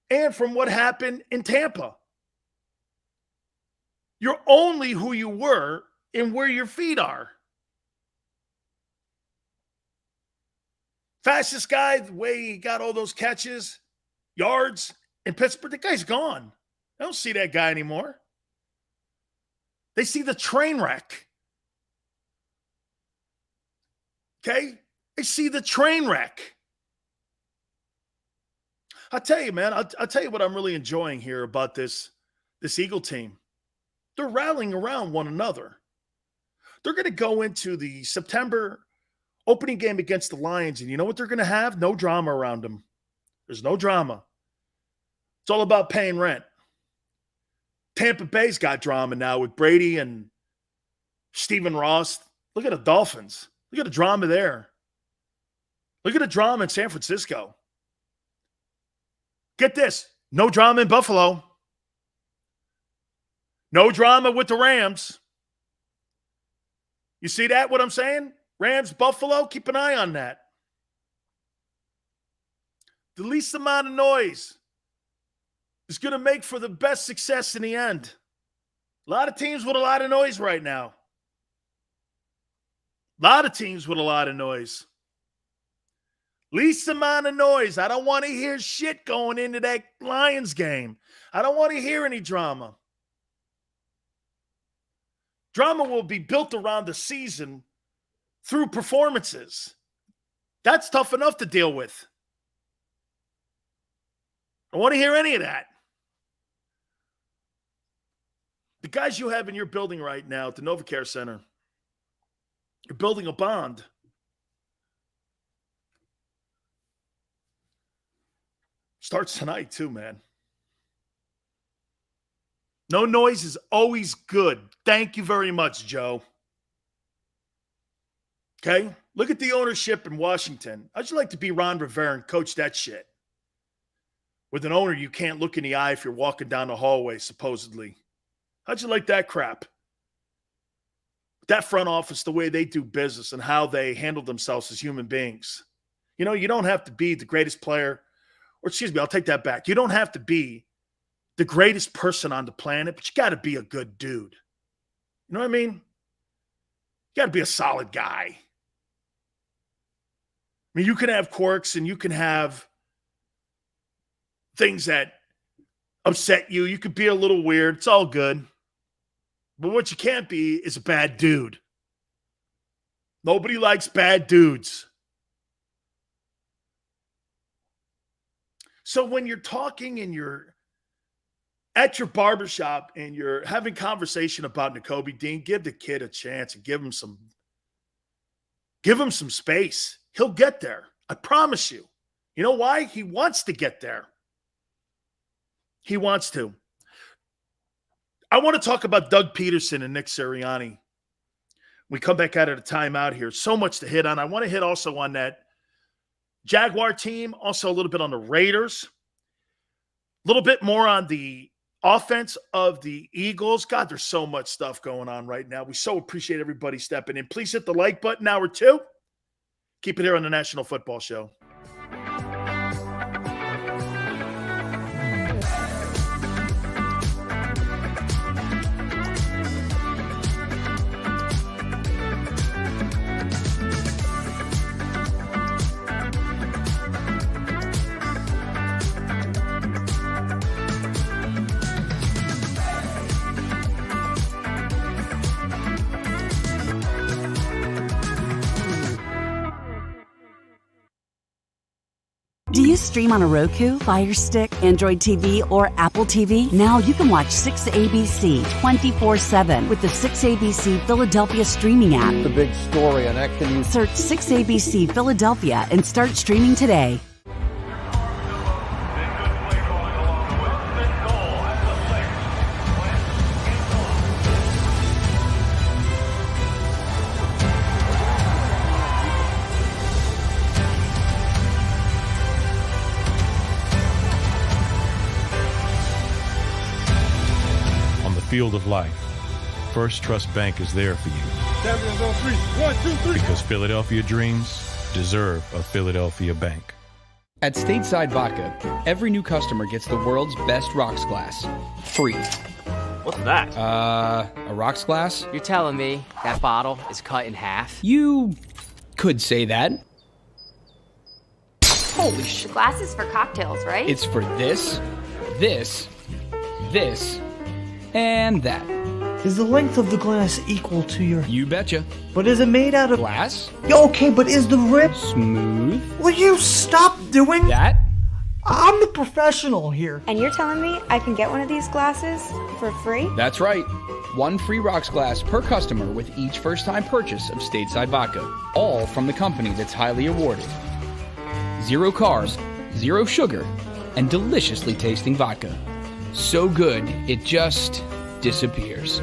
and from what happened in Tampa. You're only who you were and where your feet are. Fastest guy, the way he got all those catches, yards in Pittsburgh, the guy's gone. I don't see that guy anymore. They see the train wreck. Okay? They see the train wreck. I'll tell you, man, I'll tell you what I'm really enjoying here about this Eagle team. They're rallying around one another. They're going to go into the September opening game against the Lions, and you know what they're going to have? No drama around them. There's no drama. It's all about paying rent. Tampa Bay's got drama now with Brady and Stephen Ross. Look at the Dolphins. Look at the drama there. Look at the drama in San Francisco. Get this. No drama in Buffalo. No drama with the Rams. You see that, what I'm saying? Rams, Buffalo, keep an eye on that. The least amount of noise is going to make for the best success in the end. A lot of teams with a lot of noise right now. A lot of teams with a lot of noise. Least amount of noise. I don't want to hear shit going into that Lions game. I don't want to hear any drama. Drama will be built around the season through performances. That's tough enough to deal with. I don't want to hear any of that. The guys you have in your building right now at the NovaCare Center, you're building a bond. Starts tonight too, man. No noise is always good. Thank you very much, Joe. Okay? Look at the ownership in Washington. How'd you like to be Ron Rivera and coach that shit? With an owner you can't look in the eye if you're walking down the hallway, supposedly. How'd you like that crap? That front office, the way they do business and how they handle themselves as human beings. You know, you don't have to be the greatest player, or excuse me, I'll take that back. You don't have to be the greatest person on the planet, but you got to be a good dude. You know what I mean? You got to be a solid guy. I mean, you can have quirks and you can have things that upset you. You could be a little weird. It's all good. But what you can't be is a bad dude. Nobody likes bad dudes. So when you're talking and you're at your barbershop and you're having conversation about Nakobe Dean, give the kid a chance and give him some space. He'll get there. I promise you. You know why? He wants to get there. He wants to. I want to talk about Doug Peterson and Nick Sirianni. We come back out of the timeout here. So much to hit on. I want to hit also on that Jaguar team, also a little bit on the Raiders, a little bit more on the offense of the Eagles. God, there's so much stuff going on right now. We so appreciate everybody stepping in. Please hit the like button, hour 2. Keep it here on the National Football Show. Do you stream on a Roku, Fire Stick, Android TV, or Apple TV? Now you can watch 6ABC 24/7 with the 6ABC Philadelphia streaming app. The big story on Action News. Search 6ABC Philadelphia and start streaming today. Field of life, First Trust Bank is there for you. Champions on 3. 1, 2, 3. Because Philadelphia dreams deserve a Philadelphia bank. At Stateside Vodka, every new customer gets the world's best rocks glass. Free. What's that? A rocks glass? You're telling me that bottle is cut in half? You could say that. Holy shit. The glass is for cocktails, right? It's for this, this, this, and that. Is the length of the glass equal to your... You betcha. But is it made out of... Glass? Okay, but is the rip... Smooth? Will you stop doing... That? I'm the professional here. And you're telling me I can get one of these glasses for free? That's right. One free rocks glass per customer with each first-time purchase of Stateside Vodka. All from the company that's highly awarded. 0 carbs, 0 sugar, and deliciously tasting vodka. So good, it just disappears.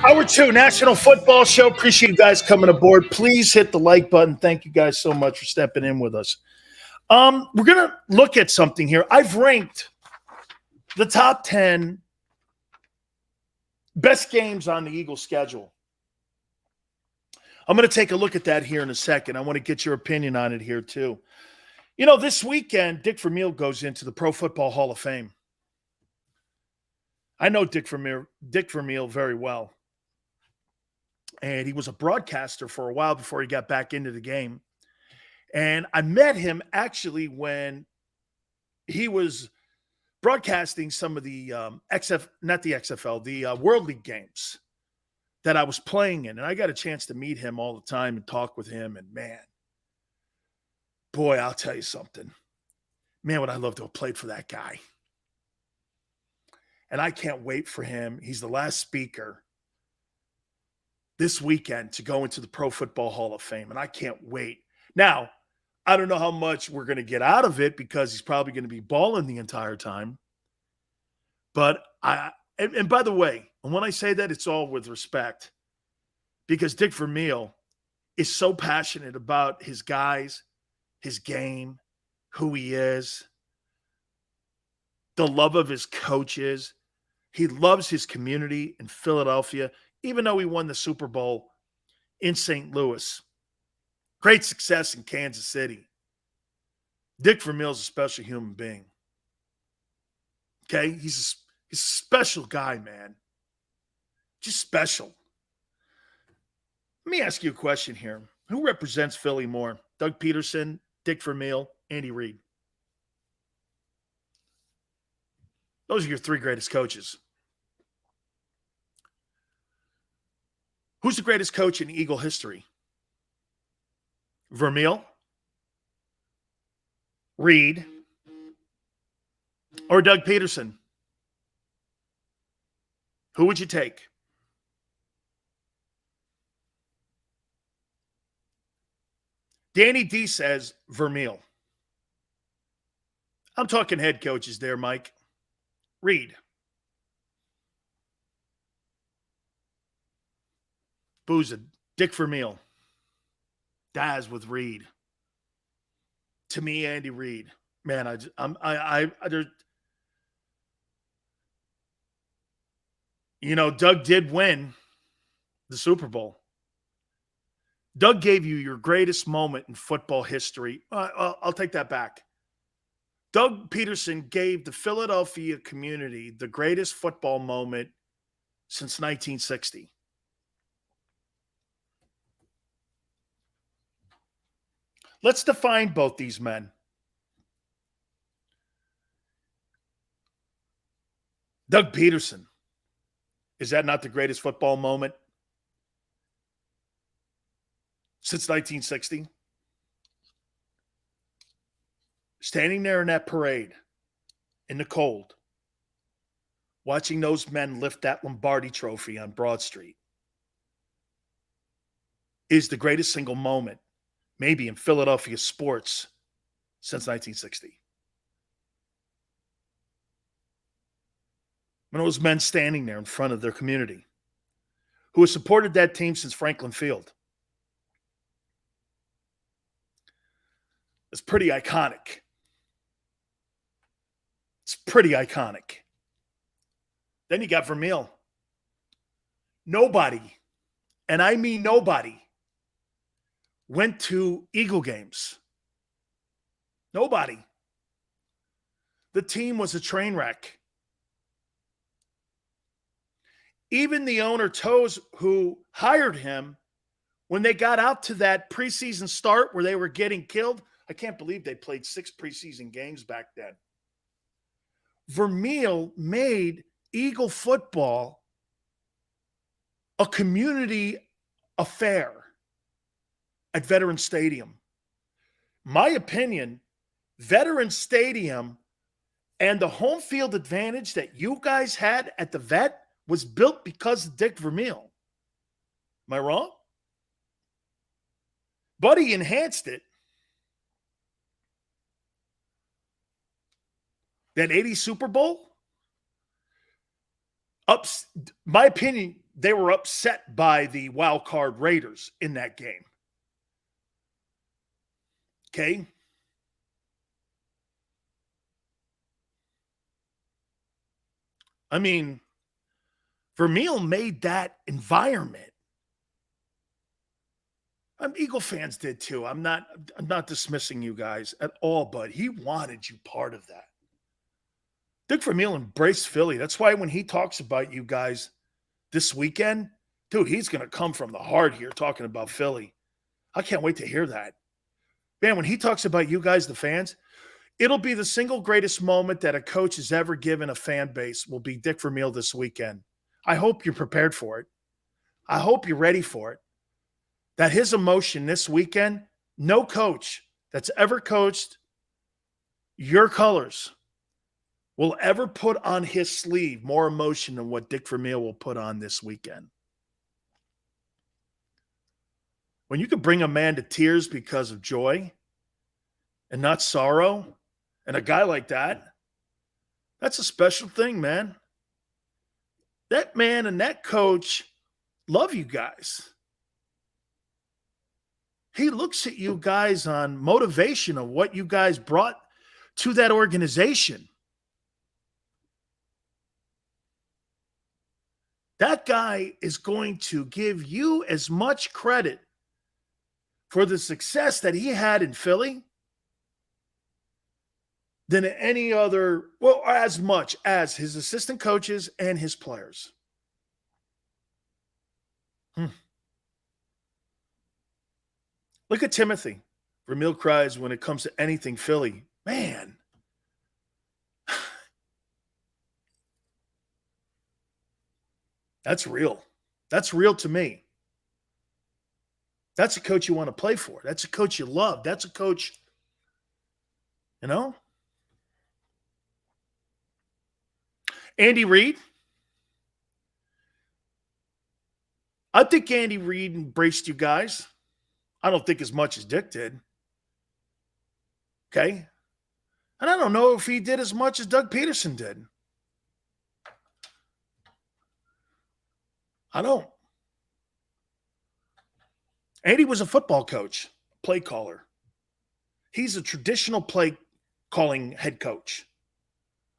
Hour 2, National Football Show. Appreciate you guys coming aboard. Please hit the like button. Thank you guys so much for stepping in with us. We're going to look at something here. I've ranked the top 10 best games on the Eagles schedule. I'm going to take a look at that here in a second. I want to get your opinion on it here too. You know, this weekend, Dick Vermeel goes into the Pro Football Hall of Fame. I know Dick Vermeel very well. And he was a broadcaster for a while before he got back into the game. And I met him actually when he was broadcasting some of the the World League games that I was playing in. And I got a chance to meet him all the time and talk with him. And man, boy, I'll tell you something. Man, would I love to have played for that guy. And I can't wait for him. He's the last speaker this weekend to go into the Pro Football Hall of Fame. And I can't wait. Now, I don't know how much we're going to get out of it because he's probably going to be balling the entire time. But and by the way, and when I say that, it's all with respect because Dick Vermeel is so passionate about his guys, his game, who he is, the love of his coaches. He loves his community in Philadelphia, even though he won the Super Bowl in St. Louis. Great success in Kansas City. Dick Vermeel's a special human being. Okay? He's a special guy, man. Just special. Let me ask you a question here. Who represents Philly more? Doug Peterson, Dick Vermeel, Andy Reid. Those are your three greatest coaches. Who's the greatest coach in Eagle history? Vermeel, Reid, or Doug Peterson? Who would you take? Danny D says Vermeel. I'm talking head coaches there, Mike. Reid. Booza, Dick Vermeel. Daz with Reid. To me, Andy Reid. Man, Doug did win the Super Bowl. Doug gave you your greatest moment in football history. I'll take that back. Doug Peterson gave the Philadelphia community the greatest football moment since 1960. Let's define both these men. Doug Peterson. Is that not the greatest football moment since 1960? Standing there in that parade in the cold, watching those men lift that Lombardi trophy on Broad Street is the greatest single moment maybe in Philadelphia sports since 1960. When those men standing there in front of their community who has supported that team since Franklin Field. It's pretty iconic. It's pretty iconic. Then you got Vermeel. Nobody, and I mean nobody, went to Eagle games. Nobody. The team was a train wreck. Even the owner, Toes, who hired him, when they got out to that preseason start where they were getting killed, I can't believe they played 6 preseason games back then. Vermeel made Eagle football a community affair at Veterans Stadium. My opinion, Veterans Stadium and the home field advantage that you guys had at the Vet was built because of Dick Vermeel. Am I wrong? Buddy enhanced it. That 80 Super Bowl, my opinion, they were upset by the wild card Raiders in that game. Okay? I mean, Vermeel made that environment. Eagle fans did too. I'm not dismissing you guys at all, but he wanted you part of that. Dick Vermeel embraced Philly. That's why when he talks about you guys this weekend, dude, he's going to come from the heart here talking about Philly. I can't wait to hear that. Man, when he talks about you guys, the fans, it'll be the single greatest moment that a coach has ever given a fan base will be Dick Vermeel this weekend. I hope you're prepared for it. I hope you're ready for it. That his emotion this weekend, no coach that's ever coached your colors will ever put on his sleeve more emotion than what Dick Vermeel will put on this weekend. When you can bring a man to tears because of joy and not sorrow, and a guy like that, that's a special thing, man. That man and that coach love you guys. He looks at you guys on motivation of what you guys brought to that organization. That guy is going to give you as much credit for the success that he had in Philly than any other, well, as much as his assistant coaches and his players. Look at Timothy. Vermeel cries when it comes to anything Philly. Man. That's real. That's real to me. That's a coach you want to play for. That's a coach you love. That's a coach, you know? Andy Reid. I think Andy Reid embraced you guys. I don't think as much as Dick did. Okay? And I don't know if he did as much as Doug Peterson did. I don't. Andy was a football coach, play caller. He's a traditional play calling head coach.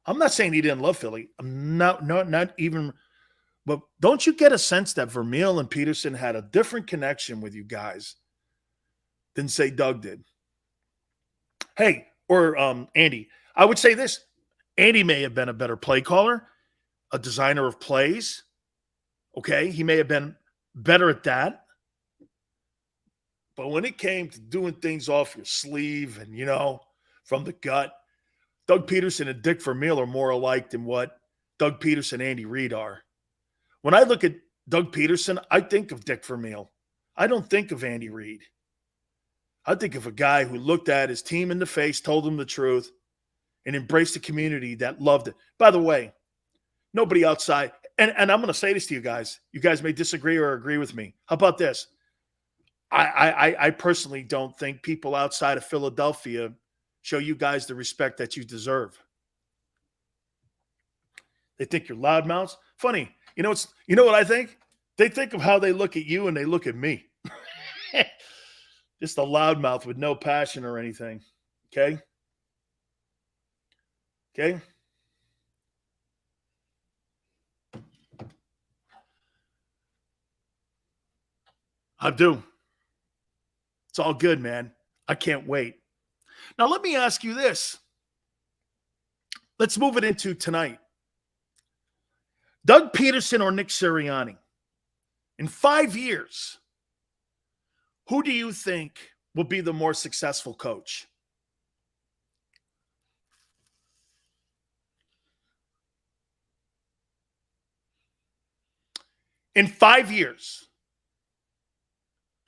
I'm not saying he didn't love Philly. I'm not even. But don't you get a sense that Vermeel and Peterson had a different connection with you guys than, say, Doug did? Hey, or Andy. I would say this. Andy may have been a better play caller, a designer of plays. Okay? He may have been better at that. But when it came to doing things off your sleeve and, from the gut, Doug Peterson and Dick Vermeel are more alike than what Doug Peterson and Andy Reid are. When I look at Doug Peterson, I think of Dick Vermeel. I don't think of Andy Reid. I think of a guy who looked at his team in the face, told them the truth, and embraced the community that loved it. By the way, nobody outside, and I'm going to say this to you guys. You guys may disagree or agree with me. How about this? I personally don't think people outside of Philadelphia show you guys the respect that you deserve. They think you're loudmouths. Funny. You know what I think? They think of how they look at you and they look at me. Just a loudmouth with no passion or anything. Okay? Okay? I do. It's all good, man. I can't wait. Now, let me ask you this. Let's move it into tonight. Doug Peterson or Nick Sirianni? In 5 years, who do you think will be the more successful coach? In 5 years,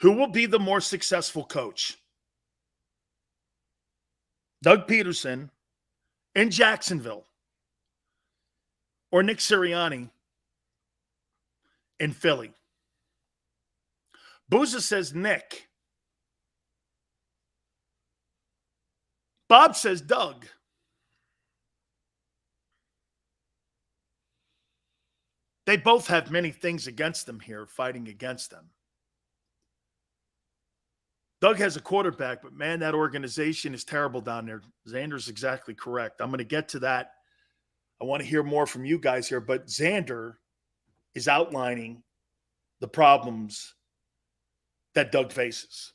who will be the more successful coach? Doug Peterson in Jacksonville or Nick Sirianni in Philly? Booza says Nick. Bob says Doug. They both have many things against them here, fighting against them. Doug has a quarterback, but man, that organization is terrible down there. Xander's exactly correct. I'm going to get to that. I want to hear more from you guys here, but Xander is outlining the problems that Doug faces.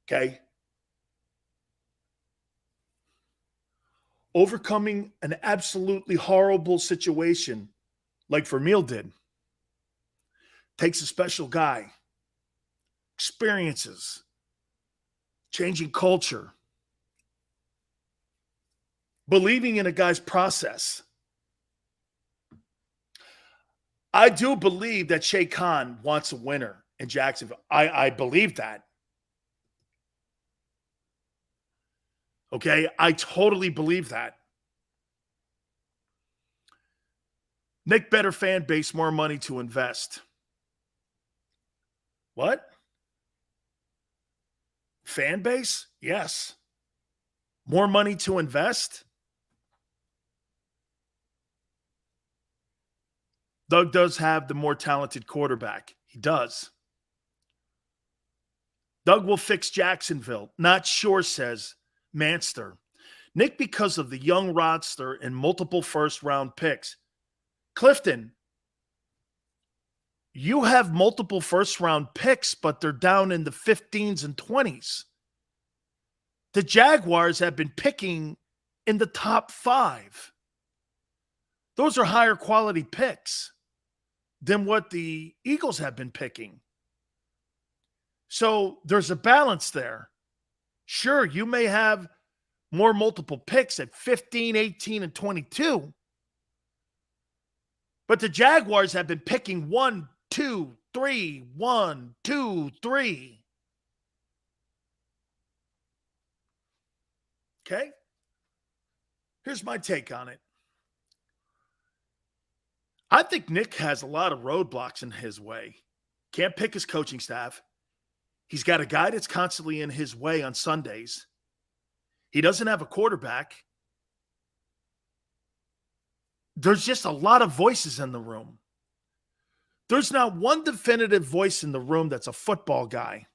Okay? Overcoming an absolutely horrible situation like Vermeel did takes a special guy. Experiences, changing culture, believing in a guy's process. I do believe that Shea Khan wants a winner in Jacksonville. I believe that. Okay, I totally believe that. Nick, better fan base, more money to invest. What? Fan base? Yes. More money to invest? Doug does have the more talented quarterback. He does. Doug will fix Jacksonville. Not sure, says Manster. Nick, because of the young roster and multiple first-round picks. Clifton, you have multiple first-round picks, but they're down in the 15s and 20s. the Jaguars have been picking in the top 5. Those are higher quality picks than what the Eagles have been picking. So there's a balance there. Sure, you may have more multiple picks at 15, 18, and 22. But the Jaguars have been picking 1, 2, 3, 1, 2, 3. Okay? Here's my take on it. I think Nick has a lot of roadblocks in his way. Can't pick his coaching staff. He's got a guy that's constantly in his way on Sundays. He doesn't have a quarterback. There's just a lot of voices in the room. There's not one definitive voice in the room that's a football guy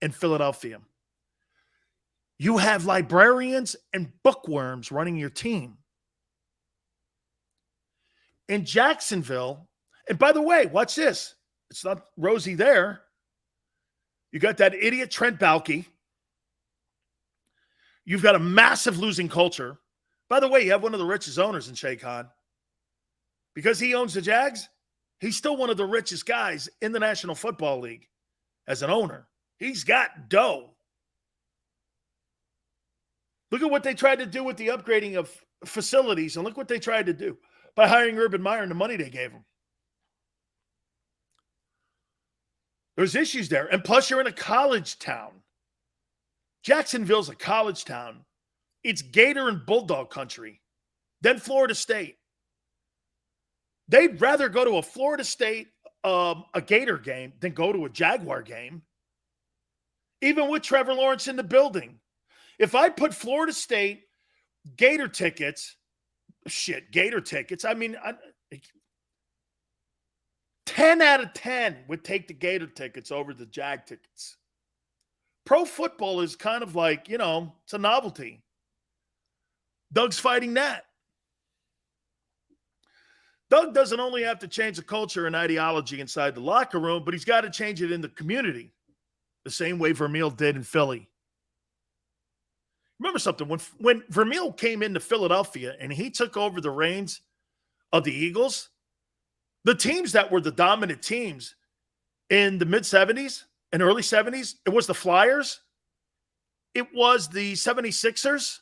in Philadelphia. You have librarians and bookworms running your team. In Jacksonville, and by the way, watch this. It's not rosy there. You got that idiot Trent Baalke. You've got a massive losing culture. By the way, you have one of the richest owners in Shea Khan. Because he owns the Jags, he's still one of the richest guys in the National Football League as an owner. He's got dough. Look at what they tried to do with the upgrading of facilities, and look what they tried to do by hiring Urban Meyer and the money they gave him. There's issues there. And plus, you're in a college town. Jacksonville's a college town. It's Gator and Bulldog country. Then Florida State. They'd rather go to a Florida State, a Gator game than go to a Jaguar game. Even with Trevor Lawrence in the building. If I put Florida State Gator tickets, Gator tickets, 10 out of 10 would take the Gator tickets over the Jag tickets. Pro football is kind of like, it's a novelty. Doug's fighting that. Doug doesn't only have to change the culture and ideology inside the locker room, but he's got to change it in the community, the same way Vermeel did in Philly. Remember something, when Vermeel came into Philadelphia and he took over the reins of the Eagles, the teams that were the dominant teams in the mid-'70s and early 70s, it was the Flyers. It was the 76ers.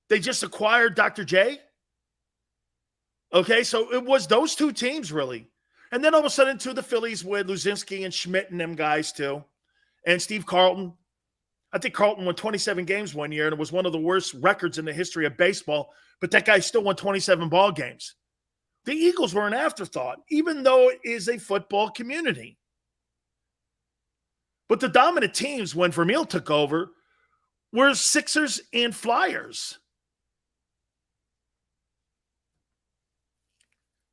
They just acquired Dr. J. Okay, so it was those two teams, really. And then all of a sudden, to the Phillies with Luzinski and Schmidt and them guys, too. And Steve Carlton. I think Carlton won 27 games one year, and it was one of the worst records in the history of baseball. But that guy still won 27 ball games. The Eagles were an afterthought, even though it is a football community. But the dominant teams, when Vermeel took over, were Sixers and Flyers.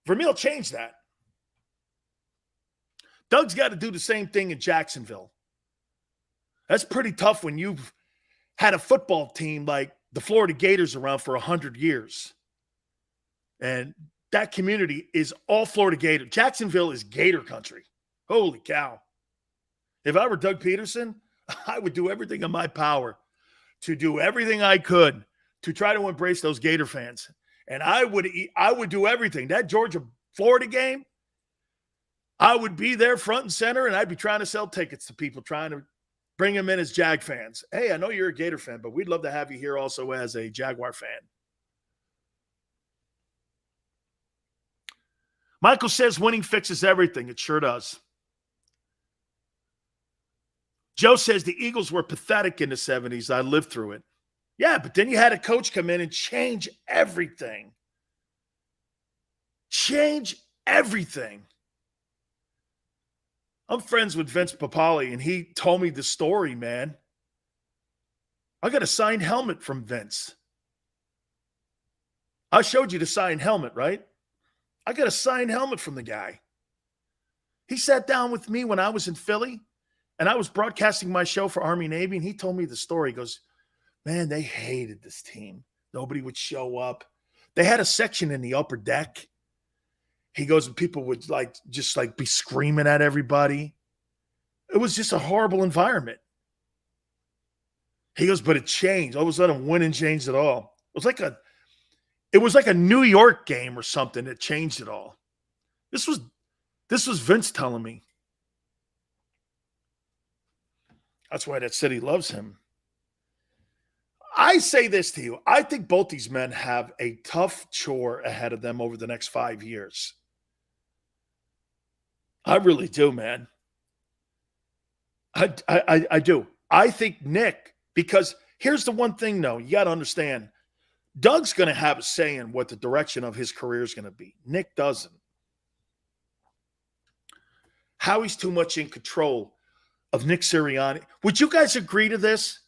Vermeel changed that. Doug's got to do the same thing in Jacksonville. That's pretty tough when you've had a football team like the Florida Gators around for 100 years. And that community is all Florida Gator. Jacksonville is Gator country. Holy cow. If I were Doug Peterson, I would do everything in my power to do everything I could to try to embrace those Gator fans. And I would do everything. That Georgia-Florida game, I would be there front and center, and I'd be trying to sell tickets to people, trying to bring them in as Jag fans. Hey, I know you're a Gator fan, but we'd love to have you here also as a Jaguar fan. Michael says winning fixes everything. It sure does. Joe says the Eagles were pathetic in the 70s. I lived through it. Yeah, but then you had a coach come in and change everything. Change everything. I'm friends with Vince Papale, and he told me the story, man. I got a signed helmet from Vince. I showed you the signed helmet, right? I got a signed helmet from the guy. He sat down with me when I was in Philly, and I was broadcasting my show for Army Navy, and he told me the story. He goes, man, they hated this team. Nobody would show up. They had a section in the upper deck. He goes, and people would just be screaming at everybody. It was just a horrible environment. He goes, but it changed. All of a sudden, winning changed it all. It was like a New York game or something that changed it all. This was Vince telling me. That's why that city loves him. I say this to you. I think both these men have a tough chore ahead of them over the next 5 years. I really do, man. I do. I think Nick, because here's the one thing, though, you got to understand. Doug's going to have a say in what the direction of his career is going to be. Nick doesn't. Howie's too much in control of Nick Sirianni. Would you guys agree to this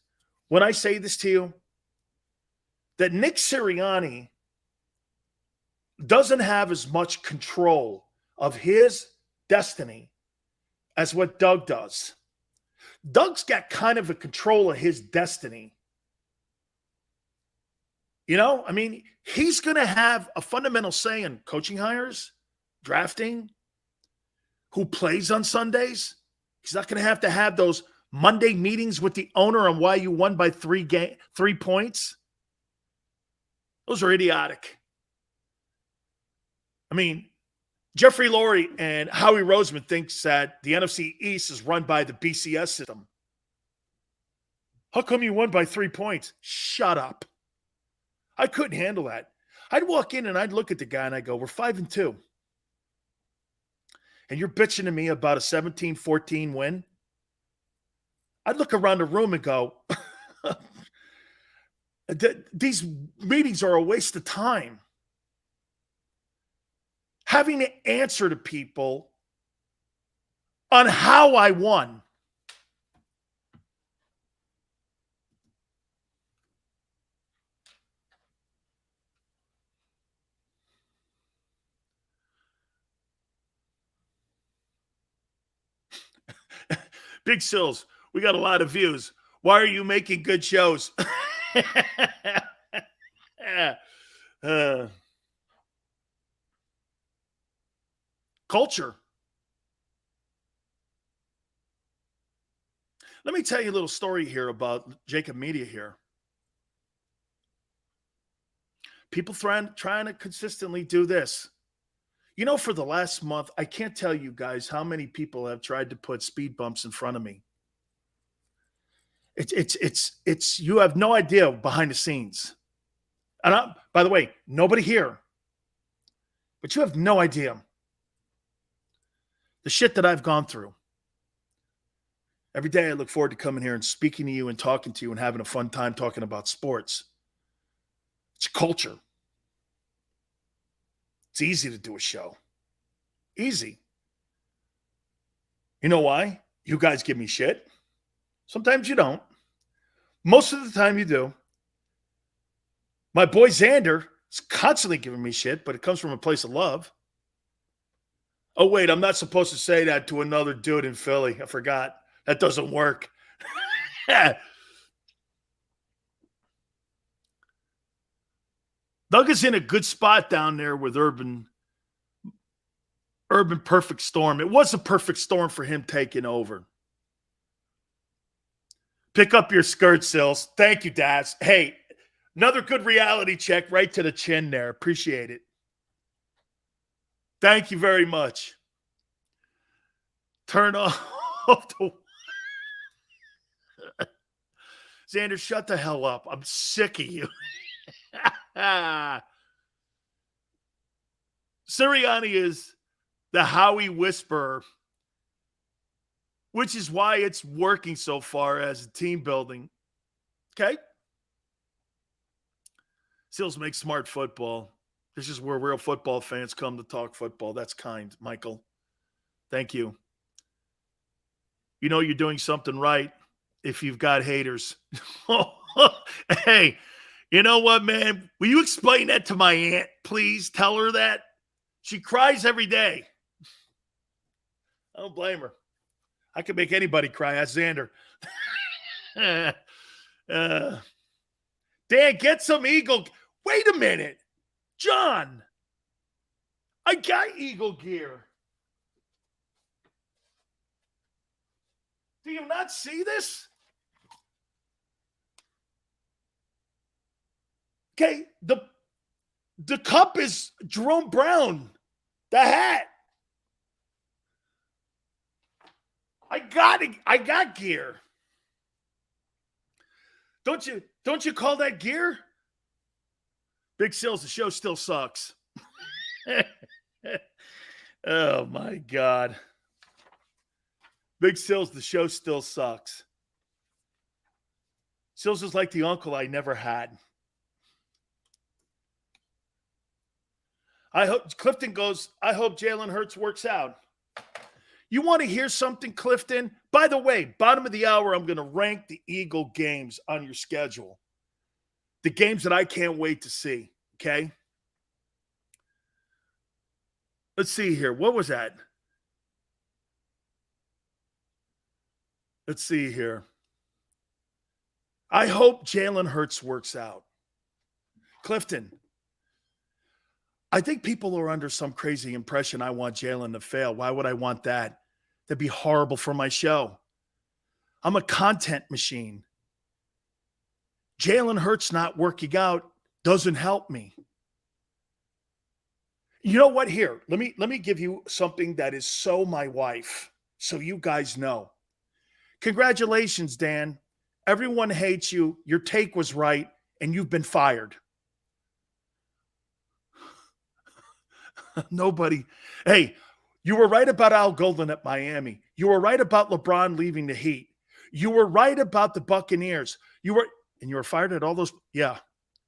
when I say this to you? That Nick Sirianni doesn't have as much control of his destiny as what Doug does. Doug's got kind of a control of his destiny. You know, I mean, he's going to have a fundamental say in coaching hires, drafting, who plays on Sundays. He's not going to have those Monday meetings with the owner on why you won by 3 points. Those are idiotic. I mean, Jeffrey Lurie and Howie Roseman thinks that the NFC East is run by the BCS system. How come you won by 3 points? Shut up. I couldn't handle that. I'd walk in and I'd look at the guy and I'd go, we're 5-2. And you're bitching to me about a 17-14 win? I'd look around the room and go, these meetings are a waste of time. Having to answer to people on how I won. Big Sills, we got a lot of views. Why are you making good shows? Culture. Let me tell you a little story here about JAKIB Media here. People trying to consistently do this. You know, for the last month, I can't tell you guys how many people have tried to put speed bumps in front of me. It's you have no idea behind the scenes. And by the way, nobody here, but you have no idea the shit that I've gone through. Every day I look forward to coming here and speaking to you and talking to you and having a fun time talking about sports. It's culture. It's easy to do a show. Easy. You know why? You guys give me shit. Sometimes you don't. Most of the time you do. My boy Xander is constantly giving me shit, but it comes from a place of love. Oh, wait, I'm not supposed to say that to another dude in Philly. I forgot. That doesn't work. Doug is in a good spot down there with Urban Perfect Storm. It was a perfect storm for him taking over. Pick up your skirt, Sills. Thank you, Daz. Hey, another good reality check right to the chin there. Appreciate it. Thank you very much. Turn off the... Xander, shut the hell up. I'm sick of you. Sirianni is the Howie whisperer, which is why it's working so far as a team building. Okay? Seals make smart football. This is where real football fans come to talk football. That's kind, Michael. Thank you. You know you're doing something right if you've got haters. Hey, you know what, man? Will you explain that to my aunt, please? Tell her that. She cries every day. I don't blame her. I could make anybody cry. Ask Xander. Dan, get some Eagle. Wait a minute. John, I got Eagle gear. Do you not see this? Okay, the cup is Jerome Brown. The hat. I got gear. Don't you call that gear? Big Sills, the show still sucks. Oh my God. Big Sills, the show still sucks. Sills is like the uncle I never had. Clifton goes, I hope Jalen Hurts works out. You want to hear something, Clifton? By the way, bottom of the hour, I'm going to rank the Eagle games on your schedule. The games that I can't wait to see, okay? Let's see here. What was that? Let's see here. I hope Jalen Hurts works out. Clifton, I think people are under some crazy impression I want Jalen to fail. Why would I want that? That'd be horrible for my show. I'm a content machine. Jalen Hurts not working out doesn't help me. You know what? Here, let me give you something that is so my wife, so you guys know. Congratulations, Dan. Everyone hates you. Your take was right, and you've been fired. Nobody. Hey, you were right about Al Golden at Miami. You were right about LeBron leaving the Heat. You were right about the Buccaneers. You were fired at all those. Yeah.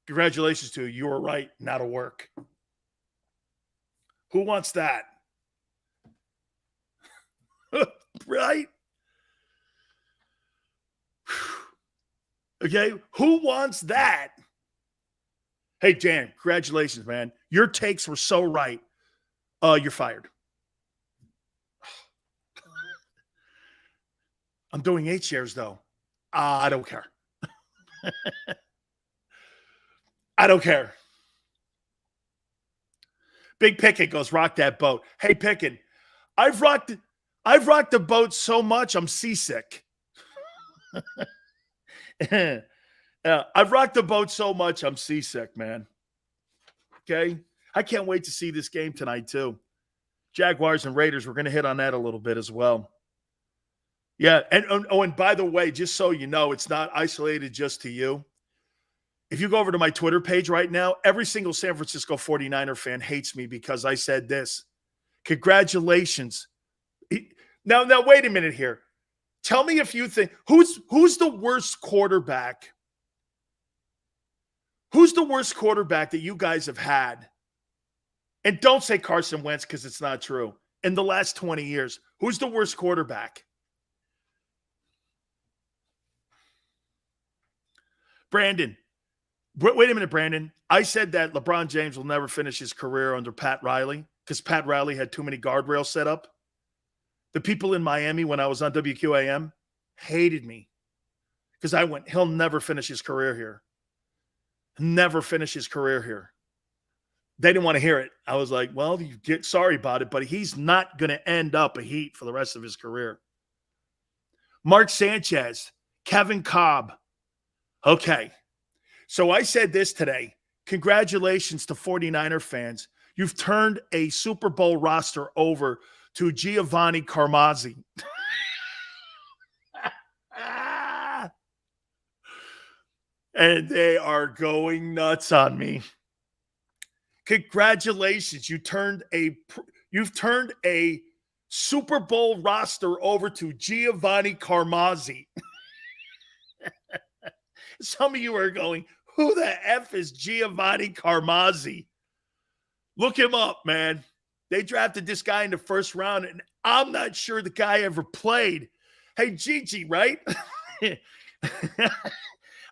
Congratulations to you. You were right. Not to work. Who wants that? Right? Okay. Who wants that? Hey, Dan, congratulations, man. Your takes were so right. You're fired. I'm doing 8 shares, though. I don't care. I don't care. Big Pickett goes, rock that boat. Hey, Pickett, I've rocked the boat so much, I'm seasick. I've rocked the boat so much, I'm seasick, man. Okay? I can't wait to see this game tonight, too. Jaguars and Raiders, we're going to hit on that a little bit as well. Yeah, and by the way, just so you know, it's not isolated just to you. If you go over to my Twitter page right now, every single San Francisco 49er fan hates me because I said this. Congratulations. Now, wait a minute here. Tell me if you think, who's the worst quarterback? Who's the worst quarterback that you guys have had? And don't say Carson Wentz because it's not true. In the last 20 years, who's the worst quarterback? Brandon. Wait a minute, Brandon. I said that LeBron James will never finish his career under Pat Riley because Pat Riley had too many guardrails set up. The people in Miami when I was on WQAM hated me because I went, he'll never finish his career here. Never finish his career here. They didn't want to hear it. I was like, well, you get sorry about it, but he's not going to end up a Heat for the rest of his career. Mark Sanchez, Kevin Cobb. Okay. So I said this today. Congratulations to 49er fans. You've turned a Super Bowl roster over to Giovanni Carmazzi. And they are going nuts on me. Congratulations. You've turned a Super Bowl roster over to Giovanni Carmazzi. Some of you are going, who the F is Giovanni Carmazzi? Look him up, man. They drafted this guy in the first round, and I'm not sure the guy ever played. Hey, Gigi, right?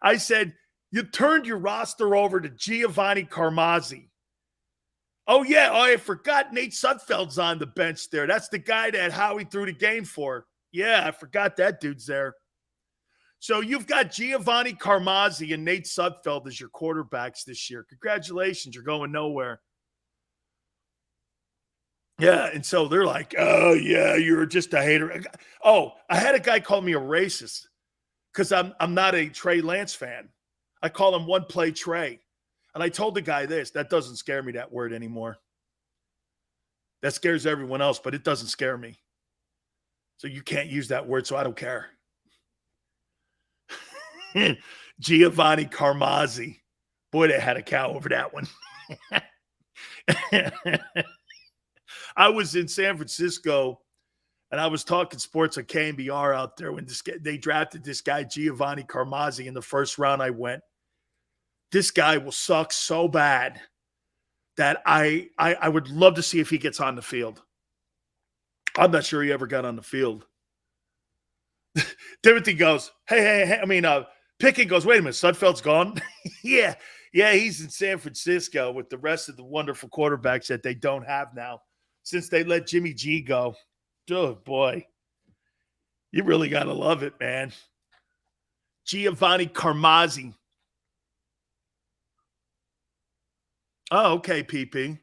I said, you turned your roster over to Giovanni Carmazzi. Oh, yeah. Oh, I forgot Nate Sudfeld's on the bench there. That's the guy that Howie threw the game for. Yeah, I forgot that dude's there. So you've got Giovanni Carmazzi and Nate Sudfeld as your quarterbacks this year. Congratulations. You're going nowhere. Yeah, and so they're like, oh, yeah, you're just a hater. Oh, I had a guy call me a racist because I'm not a Trey Lance fan. I call him one play Trey. And I told the guy this, that doesn't scare me, that word anymore. That scares everyone else, but it doesn't scare me. So you can't use that word, so I don't care. Giovanni Carmazzi. Boy, they had a cow over that one. I was in San Francisco, and I was talking sports on KNBR out there when they drafted this guy, Giovanni Carmazzi, in the first round. I went, this guy will suck so bad that I would love to see if he gets on the field. I'm not sure he ever got on the field. Timothy goes, hey. Pickett goes, wait a minute, Sudfeld's gone? Yeah, he's in San Francisco with the rest of the wonderful quarterbacks that they don't have now since they let Jimmy G go. Oh, boy. You really got to love it, man. Giovanni Carmazzi. Oh, okay, PP.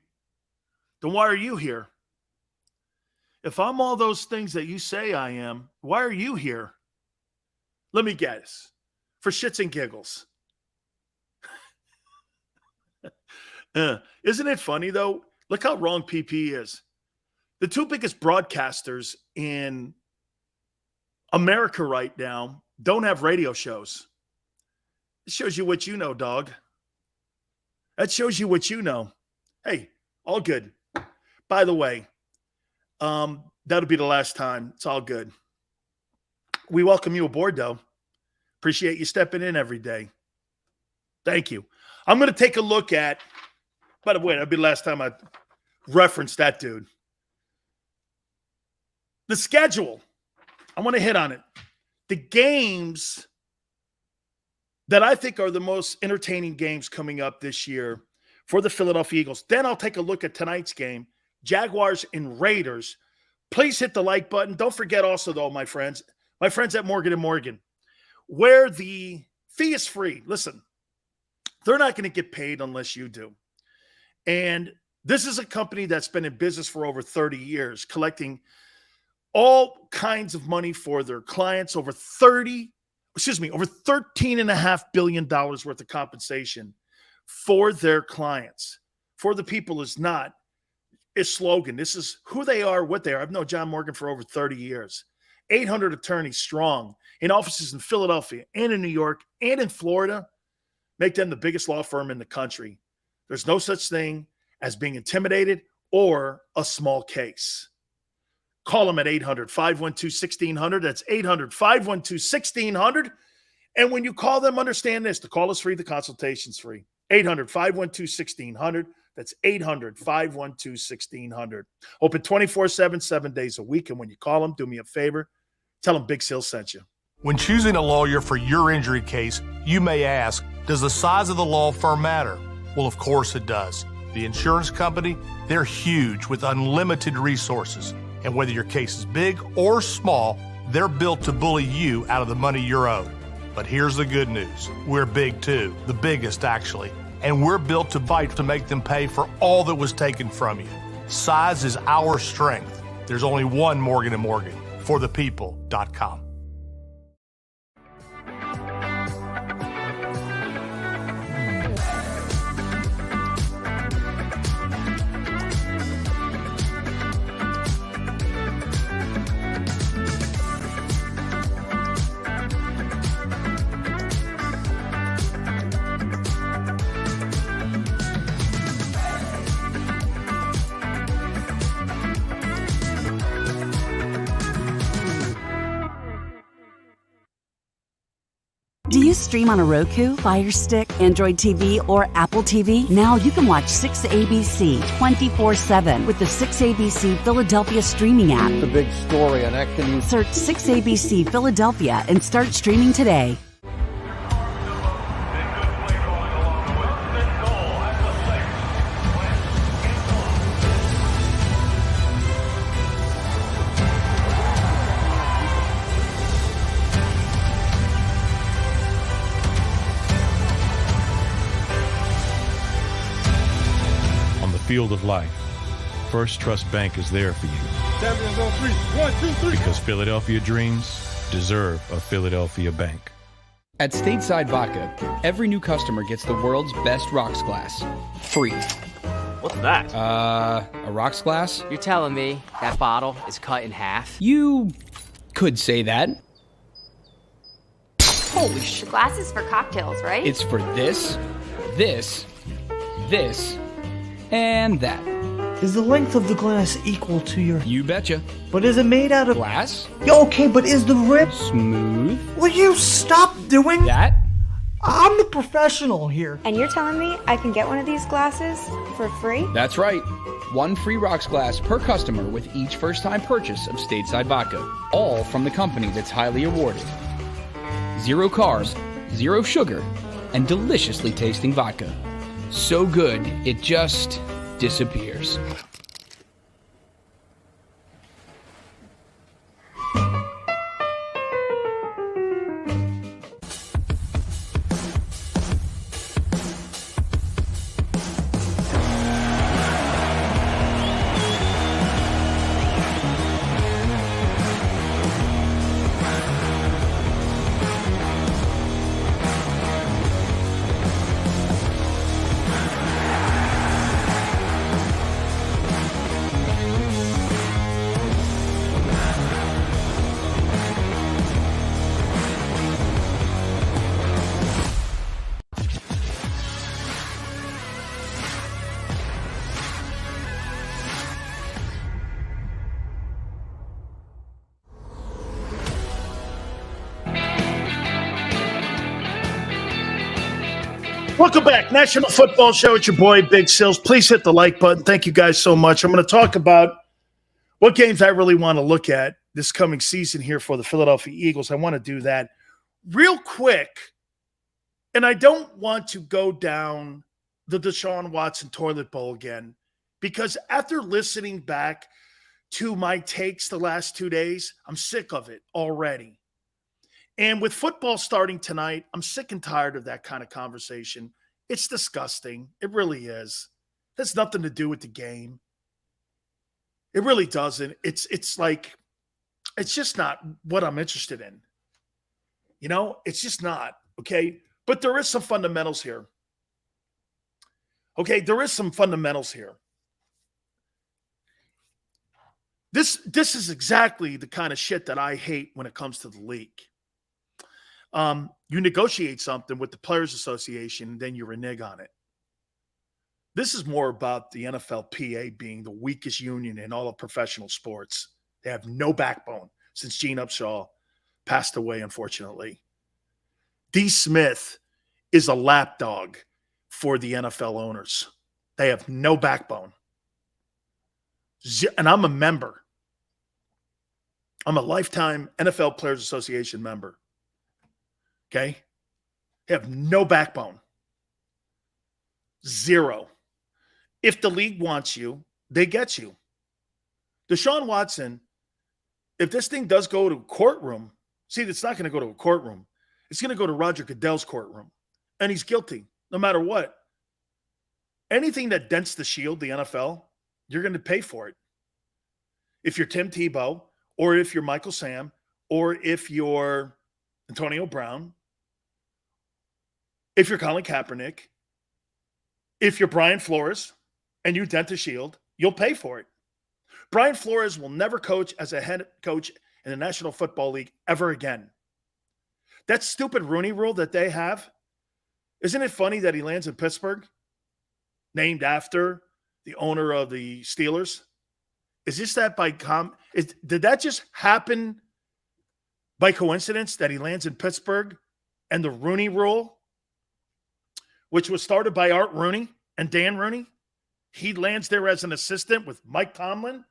Then why are you here? If I'm all those things that you say I am, why are you here? Let me guess. For shits and giggles. Isn't it funny, though? Look how wrong PP is. The two biggest broadcasters in America right now don't have radio shows. It shows you what you know, dog. That shows you what you know. Hey, all good. By the way, that'll be the last time. It's all good. We welcome you aboard, though. Appreciate you stepping in every day. Thank you. I'm going to take a look at, by the way, that'll be the last time I reference that dude. The schedule. I want to hit on it. The games that I think are the most entertaining games coming up this year for the Philadelphia Eagles. Then I'll take a look at tonight's game, Jaguars and Raiders. Please hit the like button. Don't forget also, though, my friends at Morgan & Morgan, where the fee is free. Listen, they're not going to get paid unless you do. And this is a company that's been in business for over 30 years, collecting all kinds of money for their clients, over $13.5 billion worth of compensation for their clients. For the people is not a slogan. This is who they are, what they are. I've known John Morgan for over 30 years. 800 attorneys strong in offices in Philadelphia and in New York and in Florida, make them the biggest law firm in the country. There's no such thing as being intimidated or a small case. Call them at 800-512-1600. That's 800-512-1600. And when you call them, understand this. The call is free. The consultation's free. 800-512-1600. That's 800-512-1600. Open 24/7, 7 days a week. And when you call them, do me a favor. Tell them Big Sil sent you. When choosing a lawyer for your injury case, you may ask, does the size of the law firm matter? Well, of course it does. The insurance company, they're huge with unlimited resources. And whether your case is big or small, they're built to bully you out of the money you're owed. But here's the good news. We're big too, the biggest actually. And we're built to fight to make them pay for all that was taken from you. Size is our strength. There's only one Morgan & Morgan, forthepeople.com. Do you stream on a Roku, Fire Stick, Android TV, or Apple TV? Now you can watch 6ABC 24/7 with the 6ABC Philadelphia streaming app. The big story on Action News. Search 6ABC Philadelphia and start streaming today. Field of life, First Trust Bank is there for you. Champions on 3. 1, 2, 3. Because Philadelphia dreams deserve a Philadelphia bank. At Stateside Vodka, every new customer gets the world's best rocks glass. Free. What's that? A rocks glass? You're telling me that bottle is cut in half? You could say that. Holy shit. The glass is for cocktails, right? It's for this, this, and that. Is the length of the glass equal to your... You betcha. But is it made out of... Glass? Yeah, okay, but is the rip... Smooth? Will you stop doing... That? I'm the professional here. And you're telling me I can get one of these glasses for free? That's right. One free rocks glass per customer with each first-time purchase of Stateside Vodka. All from the company that's highly awarded. 0 carbs, 0 sugar, and deliciously tasting vodka. So good, it just disappears. Welcome back. National Football Show. It's your boy, Big Sills. Please hit the like button. Thank you guys so much. I'm going to talk about what games I really want to look at this coming season here for the Philadelphia Eagles. I want to do that real quick. And I don't want to go down the Deshaun Watson toilet bowl again, because after listening back to my takes the last 2 days, I'm sick of it already. And with football starting tonight, I'm sick and tired of that kind of conversation. It's disgusting. It really is. It has nothing to do with the game. It really doesn't. It's like, it's just not what I'm interested in. You know, it's just not, okay? But there is some fundamentals here. Okay, there is some fundamentals here. This is exactly the kind of shit that I hate when it comes to the league. You negotiate something with the Players Association, and then you renege on it. This is more about the NFLPA being the weakest union in all of professional sports. They have no backbone since Gene Upshaw passed away, unfortunately. D. Smith is a lapdog for the NFL owners. They have no backbone. And I'm a member. I'm a lifetime NFL Players Association member. Okay? They have no backbone. Zero. If the league wants you, they get you. Deshaun Watson, if this thing does go to a courtroom, see, it's not going to go to a courtroom. It's going to go to Roger Goodell's courtroom. And he's guilty, no matter what. Anything that dents the shield, the NFL, you're going to pay for it. If you're Tim Tebow, or if you're Michael Sam, or if you're Antonio Brown, if you're Colin Kaepernick, if you're Brian Flores, and you dent the shield, you'll pay for it. Brian Flores will never coach as a head coach in the National Football League ever again. That stupid Rooney Rule that they have, isn't it funny that he lands in Pittsburgh, named after the owner of the Steelers? Is this that by did that just happen by coincidence that he lands in Pittsburgh and the Rooney Rule, which was started by Art Rooney and Dan Rooney, he lands there as an assistant with Mike Tomlin?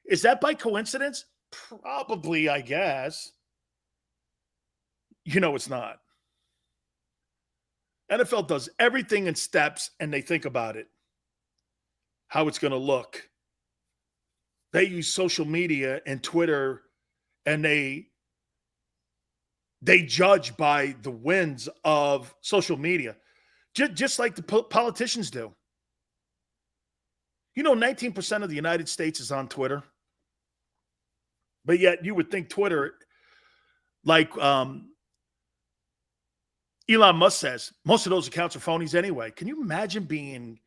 Is that by coincidence? Probably, I guess. You know it's not. NFL does everything in steps, and they think about it, how it's going to look. They use social media and Twitter, and they judge by the wins of social media, just like the politicians do. You know, 19% of the United States is on Twitter, but yet you would think Twitter, like Elon Musk says most of those accounts are phonies anyway. Can you imagine being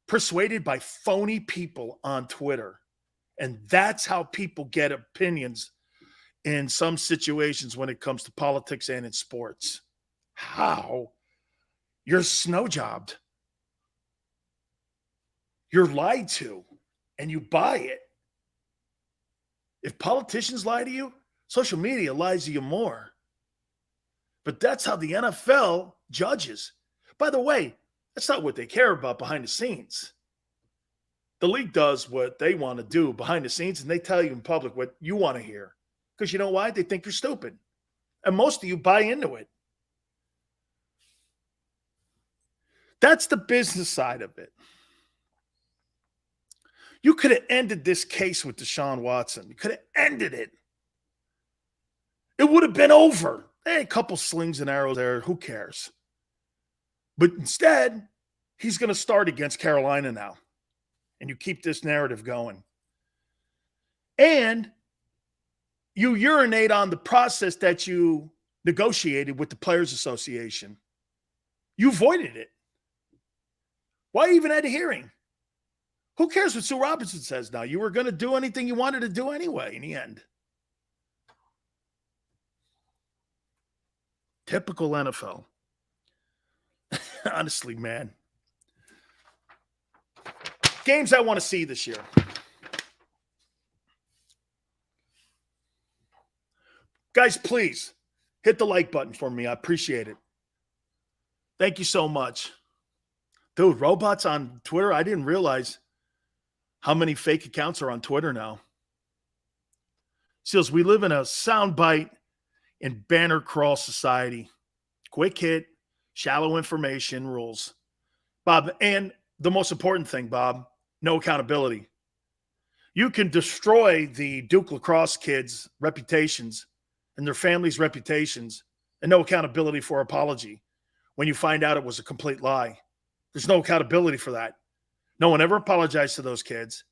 persuaded by phony people on Twitter? And that's how people get opinions in some situations when it comes to politics and in sports. How? You're snow jobbed. You're lied to, and you buy it. If politicians lie to you, social media lies to you more. But that's how the NFL judges. By the way, that's not what they care about behind the scenes. The league does what they want to do behind the scenes, and they tell you in public what you want to hear. Because you know why? They think you're stupid. And most of you buy into it. That's the business side of it. You could have ended this case with Deshaun Watson. You could have ended it. It would have been over. Hey, a couple slings and arrows there. Who cares? But instead, he's going to start against Carolina now. And you keep this narrative going. And you urinate on the process that you negotiated with the Players Association. You voided it. Why even had a hearing? Who cares what Sue Robinson says now? You were going to do anything you wanted to do anyway in the end. Typical NFL. Honestly, man. Games I want to see this year. Guys, please hit the like button for me. I appreciate it. Thank you so much. Dude, robots on Twitter, I didn't realize how many fake accounts are on Twitter now. Seals, we live in a soundbite and banner crawl society. Quick hit, shallow information rules. Bob, and the most important thing, Bob, no accountability. You can destroy the Duke lacrosse kids' reputations and their families' reputations and no accountability for apology when you find out it was a complete lie. There's no accountability for that. No one ever apologized to those kids.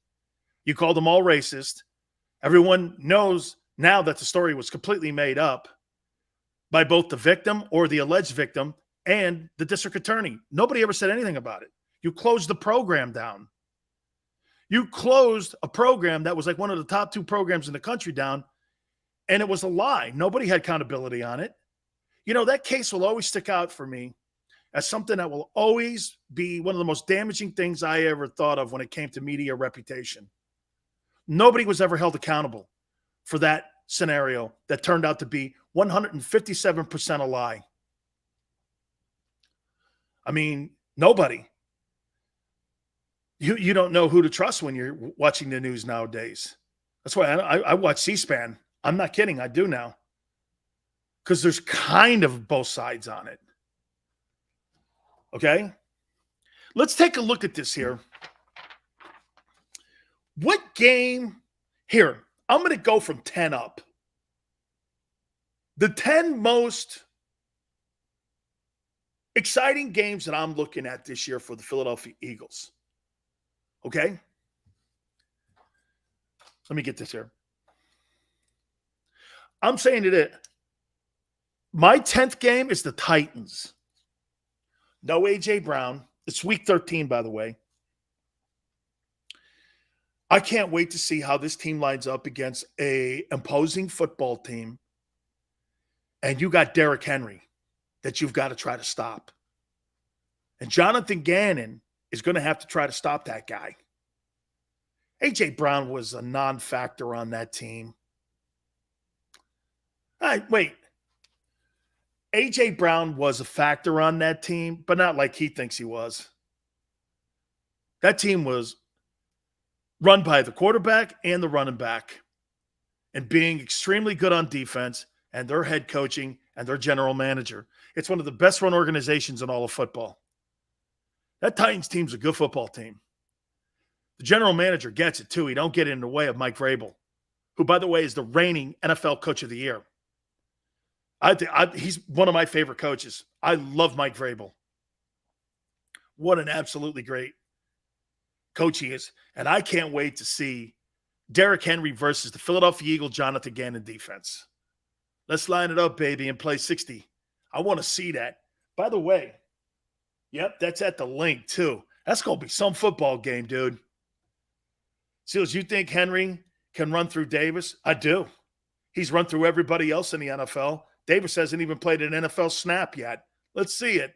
You called them all racist. Everyone knows now that the story was completely made up by both the victim or the alleged victim and the district attorney. Nobody ever said anything about it. You closed the program down. You closed a program that was like one of the top 2 programs in the country down, and it was a lie. Nobody had accountability on it. You know, that case will always stick out for me as something that will always be one of the most damaging things I ever thought of when it came to media reputation. Nobody was ever held accountable for that scenario that turned out to be 157% a lie. I mean, nobody. You don't know who to trust when you're watching the news nowadays. That's why I watch C-SPAN. I'm not kidding. I do now. Because there's kind of both sides on it. Okay? Let's take a look at this here. What game? Here, I'm going to go from 10 up. The 10 most exciting games that I'm looking at this year for the Philadelphia Eagles. Okay? Let me get this here. I'm saying it. My 10th game is the Titans. No A.J. Brown. It's week 13, by the way. I can't wait to see how this team lines up against an imposing football team. And you got Derrick Henry that you've got to try to stop. And Jonathan Gannon is going to have to try to stop that guy. A.J. Brown was a non-factor on that team. All right, wait. A.J. Brown was a factor on that team, but not like he thinks he was. That team was run by the quarterback and the running back and being extremely good on defense and their head coaching and their general manager. It's one of the best run organizations in all of football. That Titans team's a good football team. The general manager gets it too. He don't get in the way of Mike Vrabel, who, by the way, is the reigning NFL Coach of the Year. He's one of my favorite coaches. I love Mike Vrabel. What an absolutely great coach he is. And I can't wait to see Derrick Henry versus the Philadelphia Eagles Jonathan Gannon defense. Let's line it up, baby, and play 60. I want to see that. By the way, yep, that's at the link too. That's going to be some football game, dude. Seals, you think Henry can run through Davis? I do. He's run through everybody else in the NFL. Davis hasn't even played an NFL snap yet. Let's see it.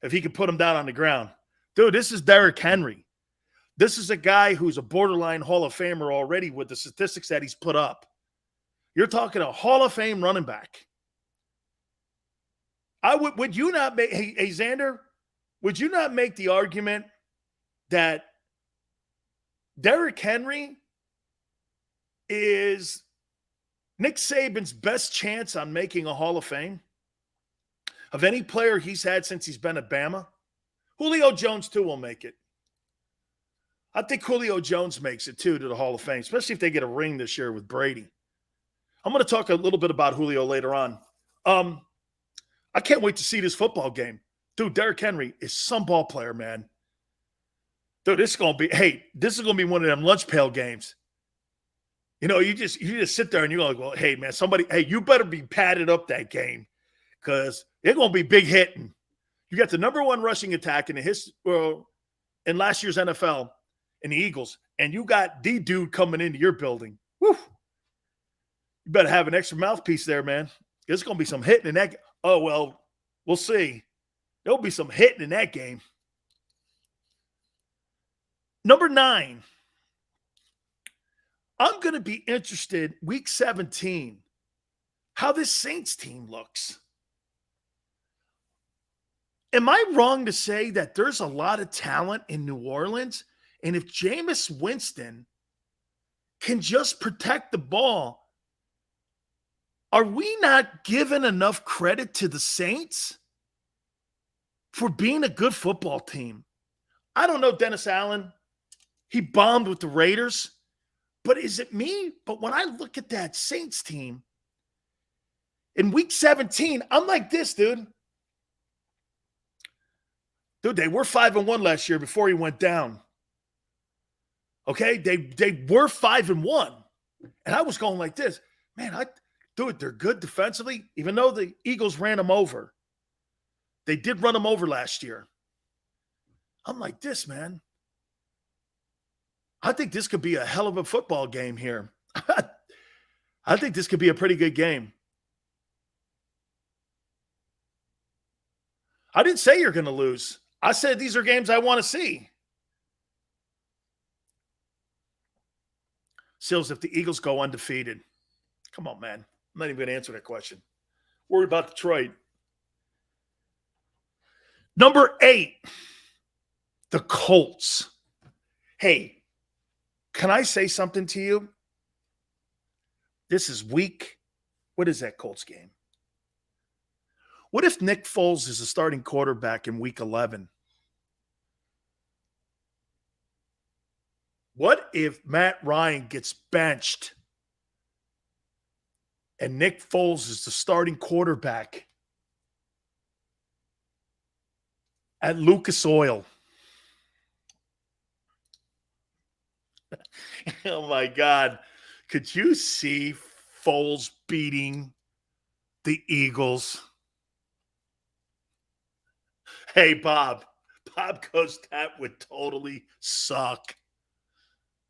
If he can put him down on the ground. Dude, this is Derrick Henry. This is a guy who's a borderline Hall of Famer already with the statistics that he's put up. You're talking a Hall of Fame running back. Would you not make, hey, Xander, would you not make the argument that Derrick Henry is Nick Saban's best chance on making a Hall of Fame of any player he's had since he's been at Bama? Julio Jones, too, will make it. I think Julio Jones makes it, too, to the Hall of Fame, especially if they get a ring this year with Brady. I'm going to talk a little bit about Julio later on. I can't wait to see this football game. Dude, Derrick Henry is some ball player, man. Dude, this is going to be one of them lunch pail games. You know, you just sit there and you're like, well, hey, man, you better be padded up that game because they're going to be big hitting. You got the number one rushing attack in last year's NFL in the Eagles, and you got the dude coming into your building. Woo! You better have an extra mouthpiece there, man. There's going to be some hitting in that. Oh, well, we'll see. There'll be some hitting in that game. Number 9. I'm going to be interested, week 17, how this Saints team looks. Am I wrong to say that there's a lot of talent in New Orleans? And if Jameis Winston can just protect the ball, are we not giving enough credit to the Saints for being a good football team? I don't know, Dennis Allen. He bombed with the Raiders. But is it me? But when I look at that Saints team in week 17, I'm like this, dude. Dude, they were 5-1 last year before he went down. Okay? They were 5-1. And I was going like this. Man, dude, they're good defensively, even though the Eagles ran them over. They did run them over last year. I'm like this, man. I think this could be a hell of a football game here. I think this could be a pretty good game. I didn't say you're going to lose. I said these are games I want to see. Sills, if the Eagles go undefeated, come on, man. I'm not even going to answer that question. Worry about Detroit. Number 8, the Colts. Hey, can I say something to you? This is week. What is that Colts game? What if Nick Foles is a starting quarterback in week 11? What if Matt Ryan gets benched and Nick Foles is the starting quarterback at Lucas Oil? Oh, my God. Could you see Foles beating the Eagles? Hey, Bob. Bob goes, that would totally suck.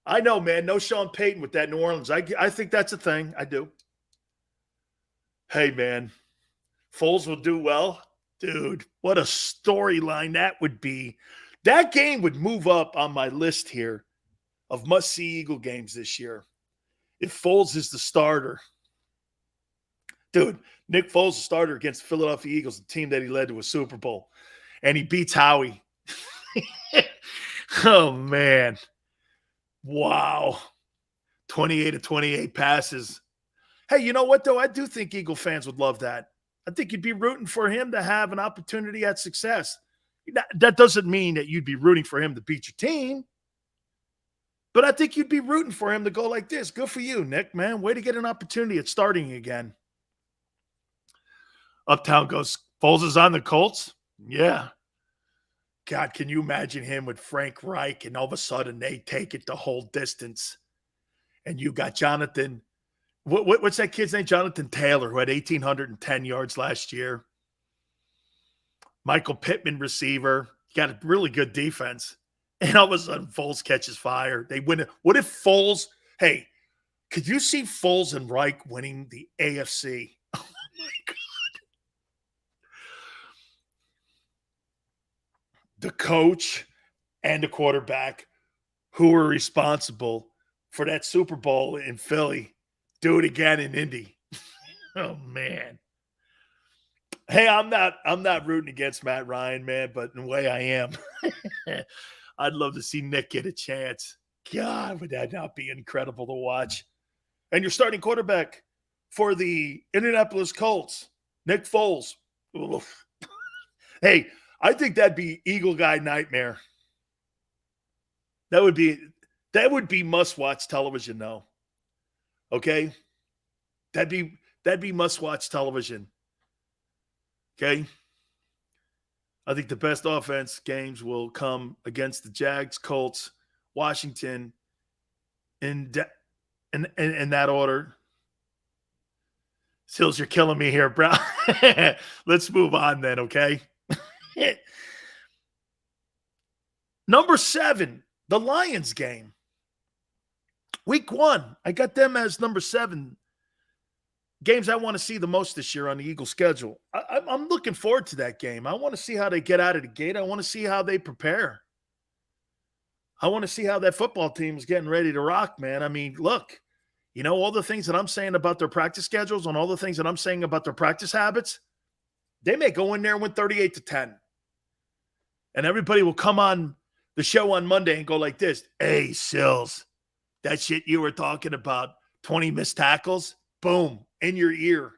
I know, man. No Sean Payton with that New Orleans. I think that's a thing. I do. Hey, man. Foles will do well. Dude, what a storyline that would be. That game would move up on my list here of must-see Eagle games this year. If Foles is the starter. Dude, Nick Foles is the starter against the Philadelphia Eagles, the team that he led to a Super Bowl. And he beats Howie. Oh, man. Wow. 28-28 passes. Hey, you know what, though? I do think Eagle fans would love that. I think you'd be rooting for him to have an opportunity at success. That doesn't mean that you'd be rooting for him to beat your team. But I think you'd be rooting for him to go like this. Good for you, Nick, man. Way to get an opportunity at starting again. Uptown goes, Foles is on the Colts? Yeah. God, can you imagine him with Frank Reich and all of a sudden they take it the whole distance? And you got Jonathan. What's that kid's name? Jonathan Taylor, who had 1,810 yards last year. Michael Pittman receiver. Got a really good defense. And all of a sudden, Foles catches fire. They win it. What if Foles, hey, could you see Foles and Reich winning the AFC? Oh, my God. The coach and the quarterback who were responsible for that Super Bowl in Philly do it again in Indy. Oh, man. Hey, I'm not rooting against Matt Ryan, man, but in a way I am. I'd love to see Nick get a chance. God, would that not be incredible to watch? And your starting quarterback for the Indianapolis Colts, Nick Foles. Oof. Hey, I think that'd be Eagle Guy nightmare. That would be must-watch television, though. Okay? That'd be must-watch television. Okay? I think the best offense games will come against the Jags, Colts, Washington, in that order. Sills, you're killing me here, bro. Let's move on then, okay? Number 7, the Lions game. Week 1, I got them as number 7. Games I want to see the most this year on the Eagles schedule. I'm looking forward to that game. I want to see how they get out of the gate. I want to see how they prepare. I want to see how that football team is getting ready to rock, man. I mean, look, you know, all the things that I'm saying about their practice schedules and all the things that I'm saying about their practice habits, they may go in there and win 38-10. And everybody will come on the show on Monday and go like this, hey, Sills, that shit you were talking about, 20 missed tackles, boom, in your ear.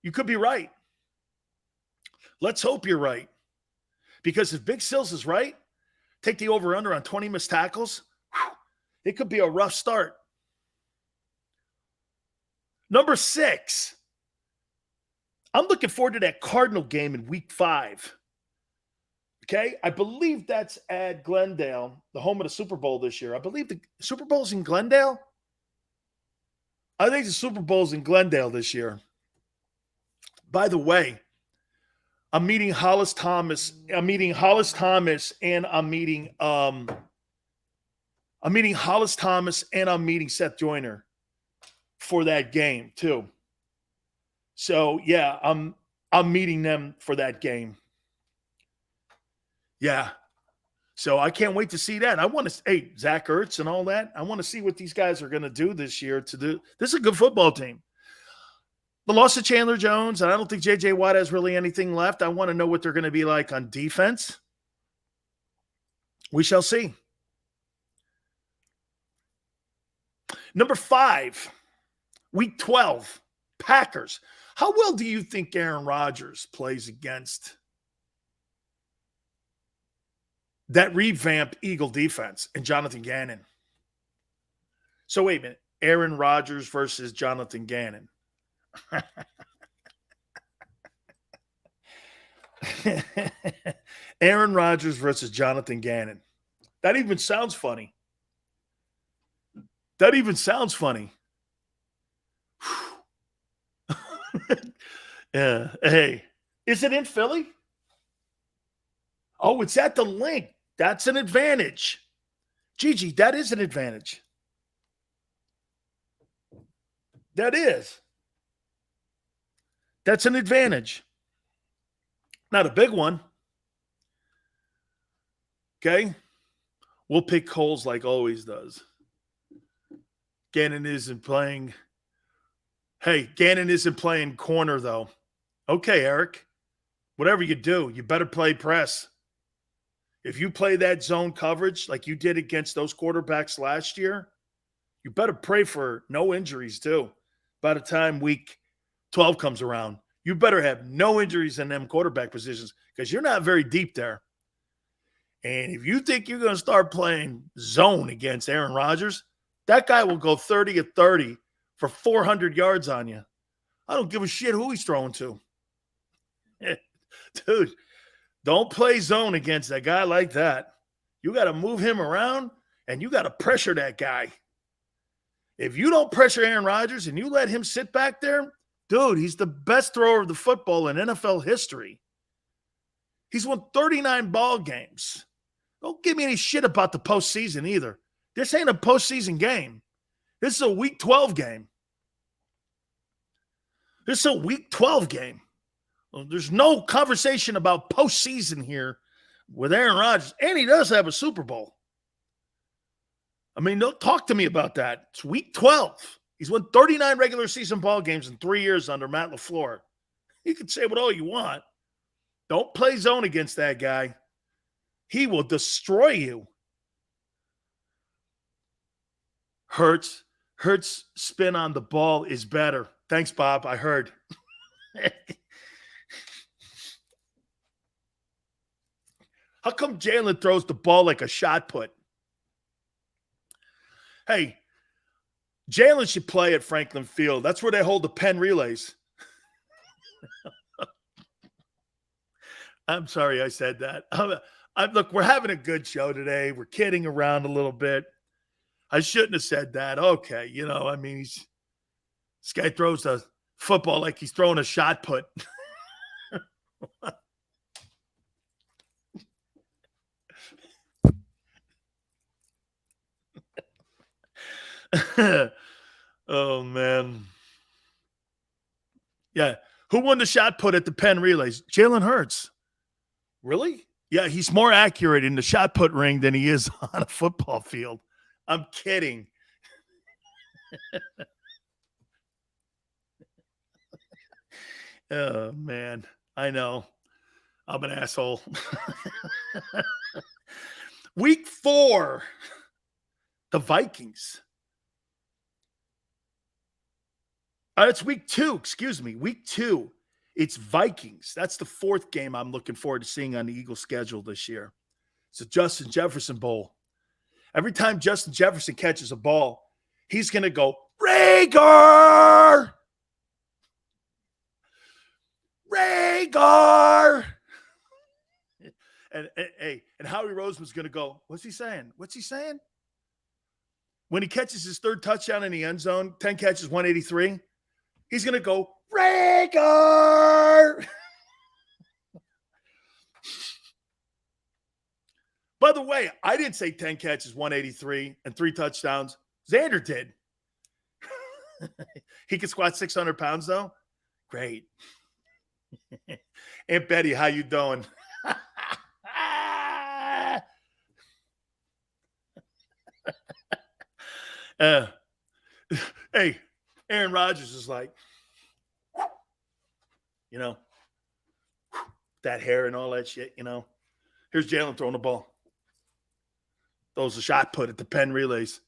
You could be right. Let's hope you're right. Because if Big Sills is right, take the over-under on 20 missed tackles, it could be a rough start. Number 6, I'm looking forward to that Cardinal game in week 5. Okay? I believe that's at Glendale, the home of the Super Bowl this year. I believe the Super Bowl's in Glendale. I think the Super Bowl's in Glendale this year. By the way, I'm meeting Hollis Thomas. And I'm meeting Hollis Thomas and I'm meeting Seth Joyner for that game too. So yeah, I'm meeting them for that game. Yeah. So I can't wait to see that. I want to, hey, Zach Ertz and all that. I want to see what these guys are going to do this year. This is a good football team. The loss of Chandler Jones, and I don't think J.J. Watt has really anything left. I want to know what they're going to be like on defense. We shall see. Number 5, week 12, Packers. How well do you think Aaron Rodgers plays against that revamped Eagle defense and Jonathan Gannon? So wait a minute. Aaron Rodgers versus Jonathan Gannon. Aaron Rodgers versus Jonathan Gannon. That even sounds funny. Yeah. Hey, is it in Philly? Oh, it's at the Link. That's an advantage. Gigi, that is an advantage. That is. That's an advantage. Not a big one. Okay? We'll pick holes like always does. Gannon isn't playing. Hey, Gannon isn't playing corner, though. Okay, Eric. Whatever you do, you better play press. If you play that zone coverage like you did against those quarterbacks last year, you better pray for no injuries, too. By the time week 12 comes around, you better have no injuries in them quarterback positions because you're not very deep there. And if you think you're going to start playing zone against Aaron Rodgers, that guy will go 30-30 for 400 yards on you. I don't give a shit who he's throwing to. Dude, don't play zone against a guy like that. You got to move him around, and you got to pressure that guy. If you don't pressure Aaron Rodgers and you let him sit back there, dude, he's the best thrower of the football in NFL history. He's won 39 ball games. Don't give me any shit about the postseason either. This ain't a postseason game. This is a Week 12 game. This is a Week 12 game. Well, there's no conversation about postseason here with Aaron Rodgers. And he does have a Super Bowl. I mean, don't talk to me about that. It's Week 12. He's won 39 regular season ball games in 3 years under Matt LaFleur. You can say what all you want. Don't play zone against that guy. He will destroy you. Hurts spin on the ball is better. Thanks, Bob. I heard. How come Jalen throws the ball like a shot put? Hey, Jalen should play at Franklin Field. That's where they hold the pen relays. I'm sorry I said that. Look, we're having a good show today. We're kidding around a little bit. I shouldn't have said that. Okay, I mean, this guy throws the football like he's throwing a shot put. Oh, man. Yeah. Who won the shot put at the pen relays? Jalen Hurts. Really? Yeah, he's more accurate in the shot put ring than he is on a football field. I'm kidding. Oh, man. I know. I'm an asshole. Week 4. The Vikings. It's week 2. Excuse me. Week 2. It's Vikings. That's the 4th game I'm looking forward to seeing on the Eagles schedule this year. It's a Justin Jefferson Bowl. Every time Justin Jefferson catches a ball, he's going to go, Rager! Rager! And Howie Roseman's going to go, what's he saying? What's he saying? When he catches his 3rd touchdown in the end zone, 10 catches, 183, he's going to go, Rager! By the way, I didn't say 10 catches, 183, and 3 touchdowns. Xander did. He can squat 600 pounds, though? Great. Aunt Betty, how you doing? Hey, Aaron Rodgers is like, that hair and all that shit, Here's Jalen throwing the ball. Throws a shot put at the pen relays.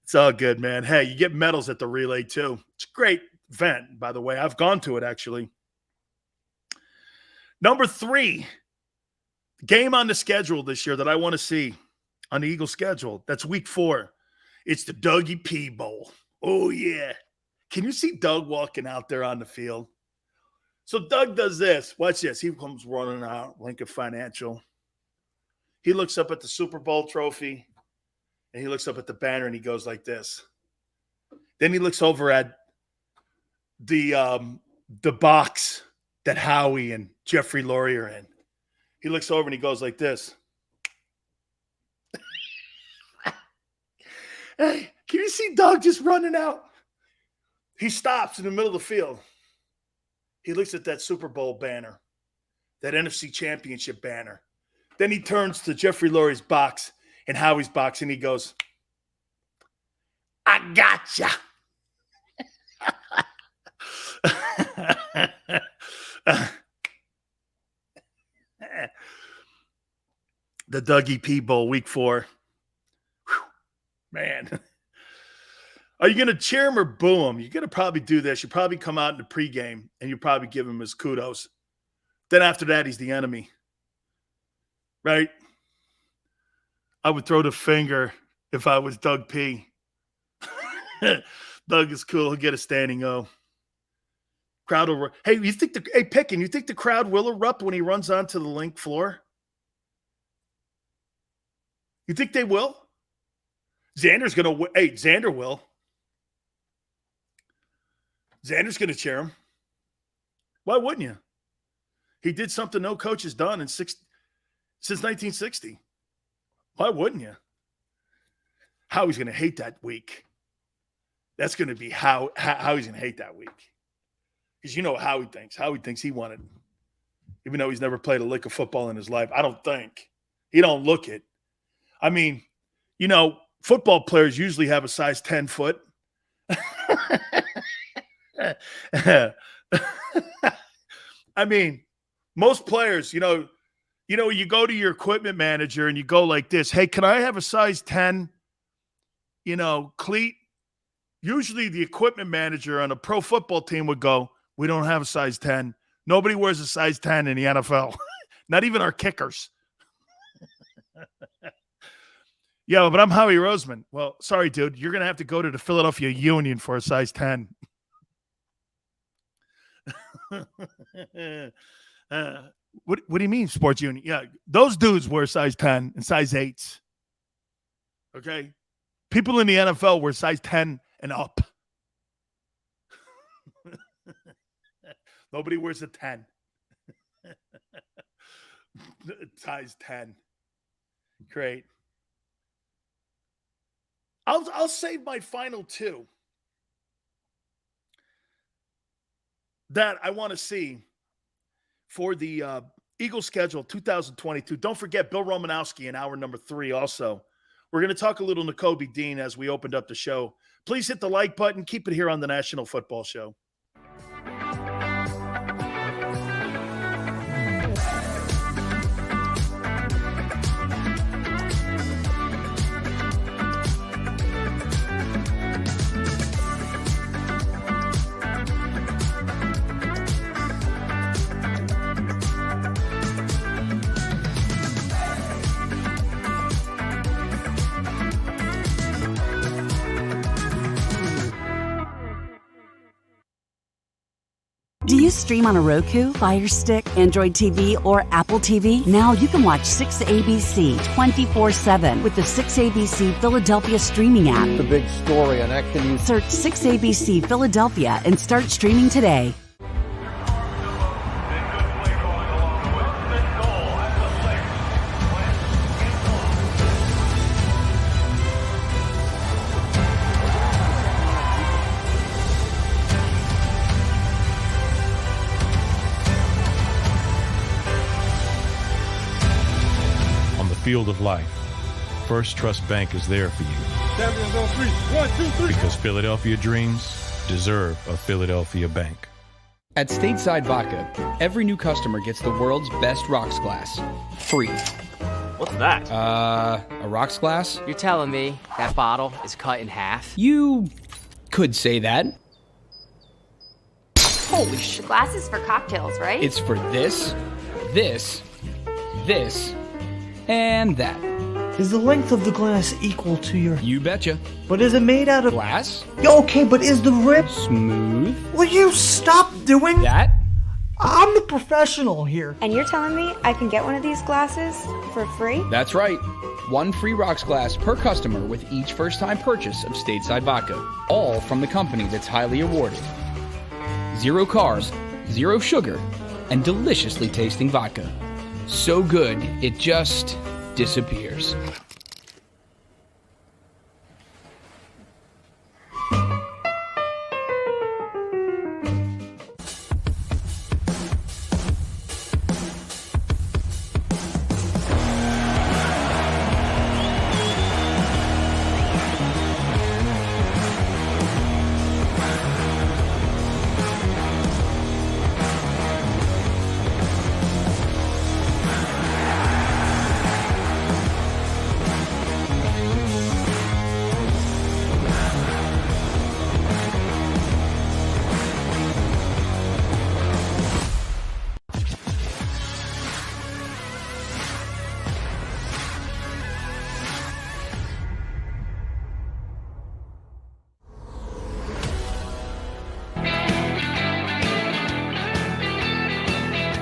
It's all good, man. Hey, you get medals at the relay, too. It's a great event, by the way. I've gone to it, actually. Number 3, game on the schedule this year that I want to see on the Eagles schedule. That's week 4. It's the Dougie P Bowl. Oh, yeah. Can you see Doug walking out there on the field? So Doug does this. Watch this. He comes running out, Lincoln Financial. He looks up at the Super Bowl trophy, and he looks up at the banner, and he goes like this. Then he looks over at the box that Howie and Jeffrey Lurie are in. He looks over, and he goes like this. Hey, can you see Doug just running out? He stops in the middle of the field. He looks at that Super Bowl banner, that NFC Championship banner. Then he turns to Jeffrey Lurie's box and Howie's box, and he goes, I gotcha. The Dougie P Bowl, week 4. Whew, man. Are you going to cheer him or boo him? You're going to probably do this. You probably come out in the pregame, and you probably give him his kudos. Then after that, he's the enemy. Right? I would throw the finger if I was Doug P. Doug is cool. He'll get a standing O. Crowd will. Hey, Pickin, you think the crowd will erupt when he runs onto the link floor? You think they will? Xander's going to. Hey, Xander will. Xander's going to cheer him. Why wouldn't you? He did something no coach has done since 1960. Why wouldn't you? Howie's going to hate that week. That's going to be how he's going to hate that week. Because you know how he thinks. Howie thinks he won it. Even though he's never played a lick of football in his life. I don't think. He don't look it. I mean, you know, football players usually have a size 10 foot. I mean, most players, you go to your equipment manager and you go like this, hey, can I have a size 10, cleat? Usually the equipment manager on a pro football team would go, we don't have a size 10. Nobody wears a size 10 in the NFL. Not even our kickers. Yeah, but I'm Howie Roseman. Well, sorry, dude. You're going to have to go to the Philadelphia Union for a size 10. What do you mean, sports union? Yeah, those dudes wear size 10 and size 8s. Okay? People in the NFL wear size 10 and up. Nobody wears a 10. Size 10. Great. I'll save my final two that I want to see for the Eagles schedule 2022. Don't forget Bill Romanowski in hour number 3 also. We're going to talk a little Nakobe Dean as we opened up the show. Please hit the like button. Keep it here on the National Football Show. Do you stream on a Roku, Fire Stick, Android TV, or Apple TV? Now you can watch 6ABC 24/7 with the 6ABC Philadelphia streaming app. The big story on Action News. Search 6ABC Philadelphia and start streaming today. Field of life, First Trust Bank is there for you. Champions on 3. 1, 2, 3. Because Philadelphia dreams deserve a Philadelphia bank. At Stateside Vodka, every new customer gets the world's best rocks glass. Free. What's that? A rocks glass? You're telling me that bottle is cut in half? You could say that. Holy shit. Glasses for cocktails, right? It's for this, and that. Is the length of the glass equal to your... You betcha. But is it made out of... Glass? Okay, but is the rib... Smooth? Will you stop doing... That? I'm the professional here. And you're telling me I can get one of these glasses for free? That's right. 1 free rocks glass per customer with each first-time purchase of Stateside Vodka. All from the company that's highly awarded. 0 carbs, 0 sugar, and deliciously tasting vodka. So good, it just disappears.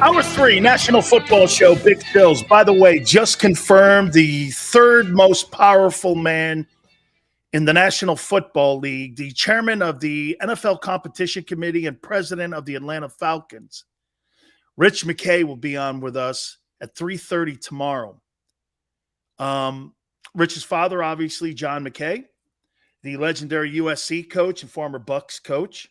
Hour 3, National Football Show, Big Sills. By the way, just confirmed the third most powerful man in the National Football League, the chairman of the NFL Competition Committee and president of the Atlanta Falcons, Rich McKay, will be on with us at 3:30 tomorrow. Rich's father, obviously, John McKay, the legendary USC coach and former Bucs coach.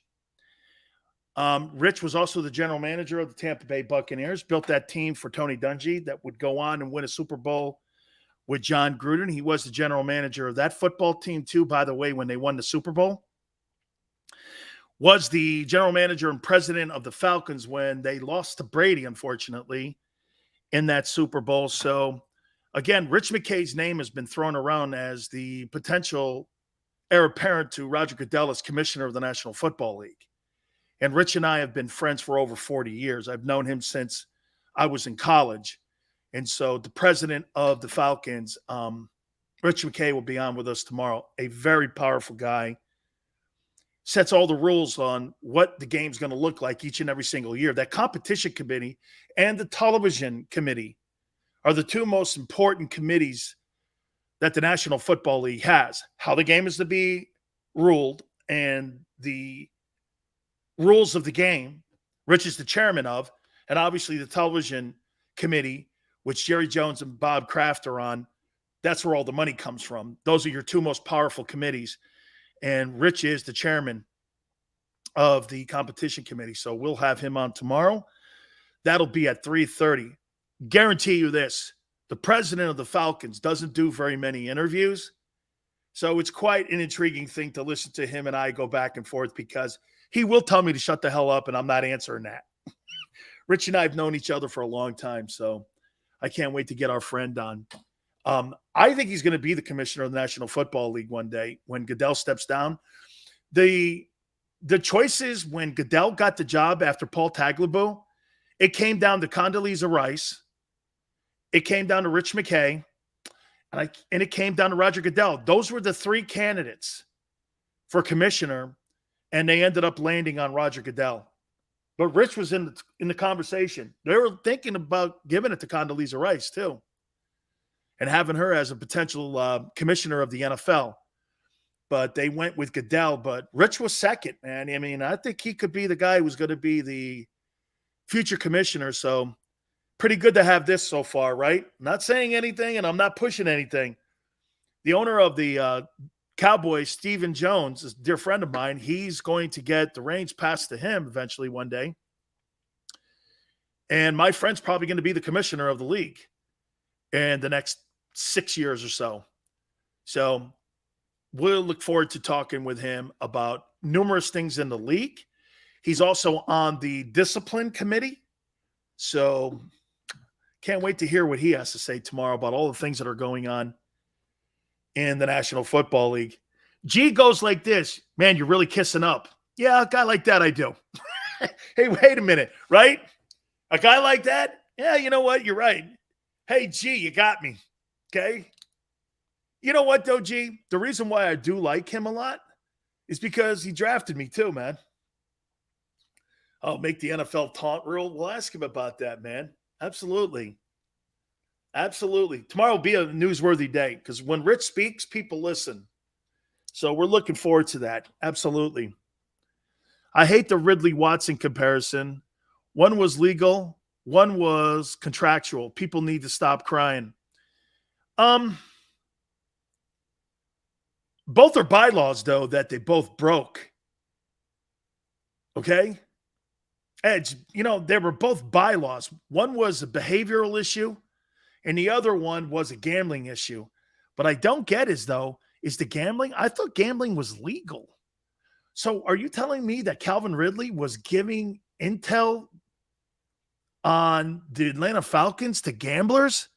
Rich was also the general manager of the Tampa Bay Buccaneers, built that team for Tony Dungy that would go on and win a Super Bowl with John Gruden. He was the general manager of that football team, too, by the way, when they won the Super Bowl. Was the general manager and president of the Falcons when they lost to Brady, unfortunately, in that Super Bowl. So, again, Rich McKay's name has been thrown around as the potential heir apparent to Roger Goodell as commissioner of the National Football League. And Rich and I have been friends for over 40 years. I've known him since I was in college. And so the president of the Falcons, Rich McKay, will be on with us tomorrow. A very powerful guy. Sets all the rules on what the game's going to look like each and every single year. That competition committee and the television committee are the two most important committees that the National Football League has. How the game is to be ruled and the rules of the game, Rich is the chairman of, and obviously the television committee, which Jerry Jones and Bob Kraft are on. That's where all the money comes from. Those are your two most powerful committees. And Rich is the chairman of the competition committee. So we'll have him on tomorrow. That'll be at 3:30. Guarantee you this, the president of the Falcons doesn't do very many interviews. So it's quite an intriguing thing to listen to him and I go back and forth because he will tell me to shut the hell up and I'm not answering that. Rich and I have known each other for a long time, so I can't wait to get our friend on. I think he's going to be the commissioner of the National Football League one day when Goodell steps down. The choices when Goodell got the job after Paul Tagliabue, it came down to Condoleezza Rice, it came down to Rich McKay, and it came down to Roger Goodell. Those were the three candidates for commissioner, and they ended up landing on Roger Goodell. But Rich was in the conversation. They were thinking about giving it to Condoleezza Rice, too, and having her as a potential commissioner of the NFL. But they went with Goodell. But Rich was second, man. I mean, I think he could be the guy who's going to be the future commissioner. So pretty good to have this so far, right? I'm not saying anything, and I'm not pushing anything. The owner of the Cowboys, Stephen Jones, is a dear friend of mine. He's going to get the reins passed to him eventually one day. And my friend's probably going to be the commissioner of the league in the next 6 years or so. So we'll look forward to talking with him about numerous things in the league. He's also on the discipline committee. So can't wait to hear what he has to say tomorrow about all the things that are going on in the National Football League. G goes like this. Man, you're really kissing up. Yeah, a guy like that I do. Hey, wait a minute, right? A guy like that? Yeah, you know what? You're right. Hey, G, you got me. Okay? You know what, though, G? The reason why I do like him a lot is because he drafted me too, man. I'll make the NFL taunt rule. We'll ask him about that, man. Absolutely. Absolutely. Tomorrow will be a newsworthy day because when Rich speaks, people listen. So we're looking forward to that. Absolutely. I hate the Ridley Watson comparison. One was legal. One was contractual. People need to stop crying. Both are bylaws, though, that they both broke. Okay? Edge, they were both bylaws. One was a behavioral issue, and the other one was a gambling issue. But I don't get is the gambling? I thought gambling was legal. So are you telling me that Calvin Ridley was giving intel on the Atlanta Falcons to gamblers?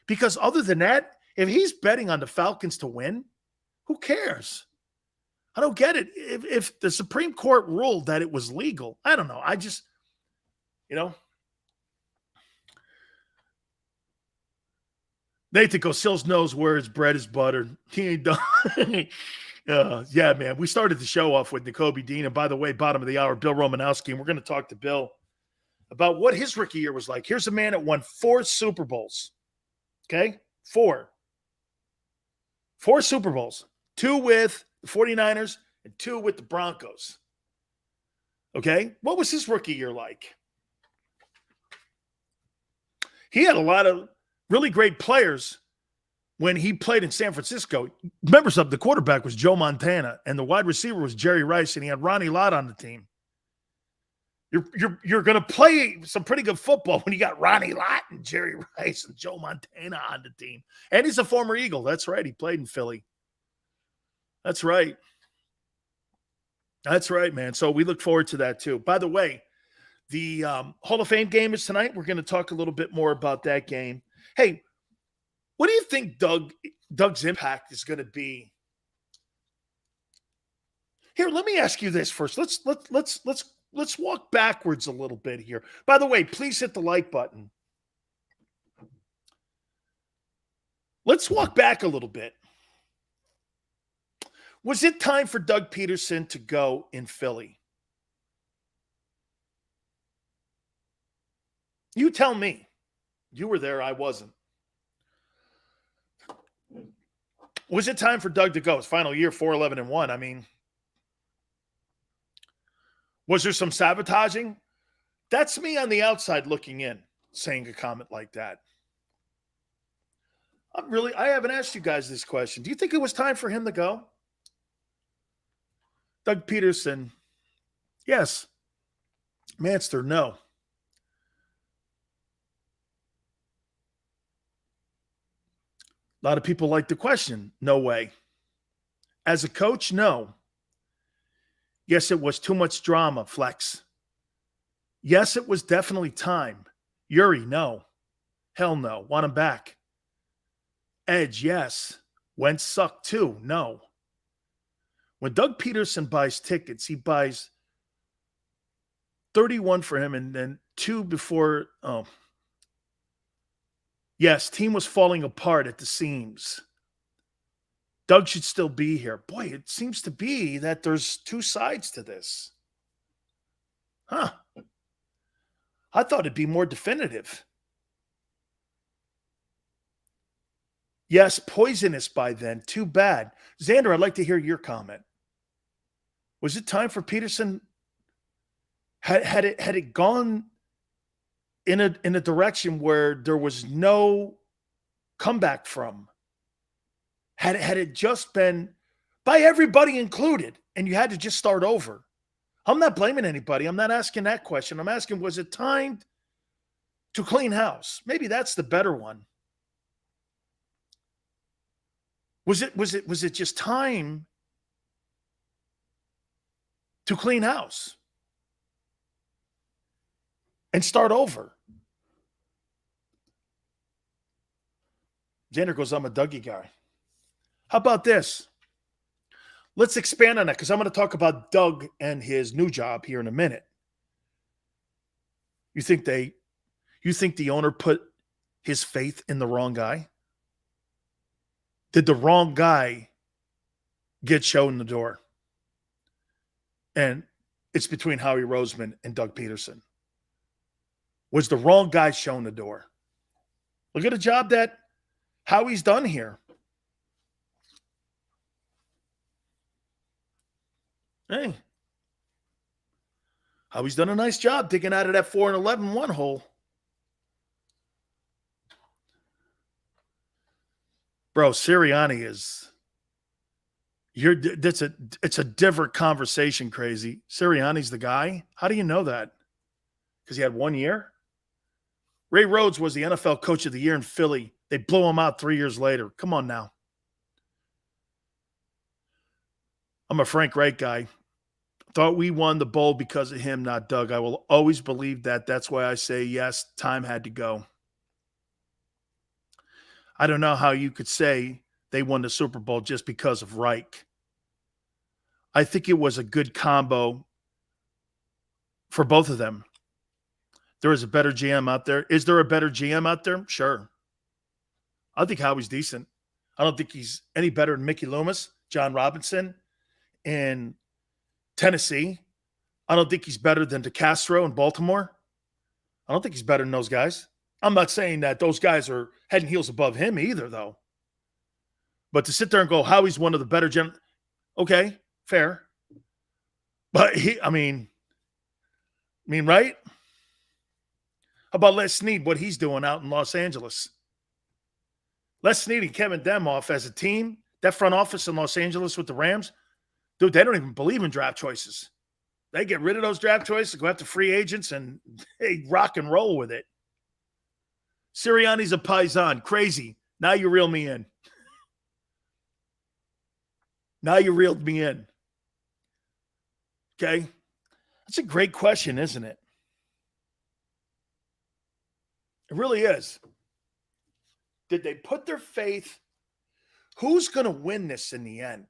Because other than that, if he's betting on the Falcons to win, who cares? I don't get it. If the Supreme Court ruled that it was legal, I don't know. I just, Nathan Gosills knows where his bread is buttered. He ain't done. Yeah, man. We started the show off with N'Kobe Dean. And by the way, bottom of the hour, Bill Romanowski. And we're going to talk to Bill about what his rookie year was like. Here's a man that won 4 Super Bowls. Okay? 4 Super Bowls. 2 with the 49ers and 2 with the Broncos. Okay? What was his rookie year like? He had a lot of really great players when he played in San Francisco. Remember something, the quarterback was Joe Montana, and the wide receiver was Jerry Rice, and he had Ronnie Lott on the team. You're going to play some pretty good football when you got Ronnie Lott and Jerry Rice and Joe Montana on the team. And he's a former Eagle. That's right. He played in Philly. That's right. That's right, man. So we look forward to that too. By the way, the Hall of Fame game is tonight. We're going to talk a little bit more about that game. Hey, what do you think Doug's impact is going to be? Here, let me ask you this first. Let's walk backwards a little bit here. By the way, please hit the like button. Let's walk back a little bit. Was it time for Doug Peterson to go in Philly? You tell me. You were there. I wasn't. Was it time for Doug to go? His final year, 4-11-1. I mean, was there some sabotaging? That's me on the outside looking in, saying a comment like that. I haven't asked you guys this question. Do you think it was time for him to go? Doug Peterson, yes. Manster, no. A lot of people like the question. No way. As a coach, no. Yes, it was too much drama, Flex. Yes, it was definitely time. Yuri, no. Hell no. Want him back. Edge, yes. Wentz sucked too. No. When Doug Peterson buys tickets, he buys 31 for him and then 2 before. Oh. Yes, team was falling apart at the seams. Doug should still be here. Boy, it seems to be that there's 2 sides to this. Huh. I thought it'd be more definitive. Yes, poisonous by then. Too bad. Xander, I'd like to hear your comment. Was it time for Peterson? Had it gone in a direction where there was no comeback from? Had it just been by everybody included, and you had to just start over? I'm not blaming anybody. I'm not asking that question. I'm asking, was it time to clean house? Maybe that's the better one. Was it just time to clean house and start over? Xander goes, I'm a Dougie guy. How about this? Let's expand on that because I'm going to talk about Doug and his new job here in a minute. You think the owner put his faith in the wrong guy? Did the wrong guy get shown the door? And it's between Howie Roseman and Doug Peterson. Was the wrong guy shown the door? Look at the job that Howie's done here. Hey, Howie's done a nice job digging out of that 4-11-1 hole. Bro, Sirianni is it's a different conversation, crazy. Sirianni's the guy. How do you know that? Because he had 1 year? Ray Rhodes was the NFL Coach of the Year in Philly. They blew him out 3 years later. Come on now. I'm a Frank Reich guy. Thought we won the bowl because of him, not Doug. I will always believe that. That's why I say yes, time had to go. I don't know how you could say they won the Super Bowl just because of Reich. I think it was a good combo for both of them. There is a better GM out there. Is there a better GM out there? Sure. I think Howie's decent. I don't think he's any better than Mickey Loomis, John Robinson in Tennessee. I don't think he's better than DeCastro in Baltimore. I don't think he's better than those guys. I'm not saying that those guys are head and heels above him either, though. But to sit there and go, Howie's one of the better okay, fair. But right? How about Les Snead, what he's doing out in Los Angeles? Les Snead and Kevin Demoff as a team, that front office in Los Angeles with the Rams, dude, they don't even believe in draft choices. They get rid of those draft choices, go after free agents, and they rock and roll with it. Sirianni's a paisan. Crazy. Now you reel me in. Now you reeled me in. Okay? That's a great question, isn't it? It really is. Did they put their faith? Who's going to win this in the end?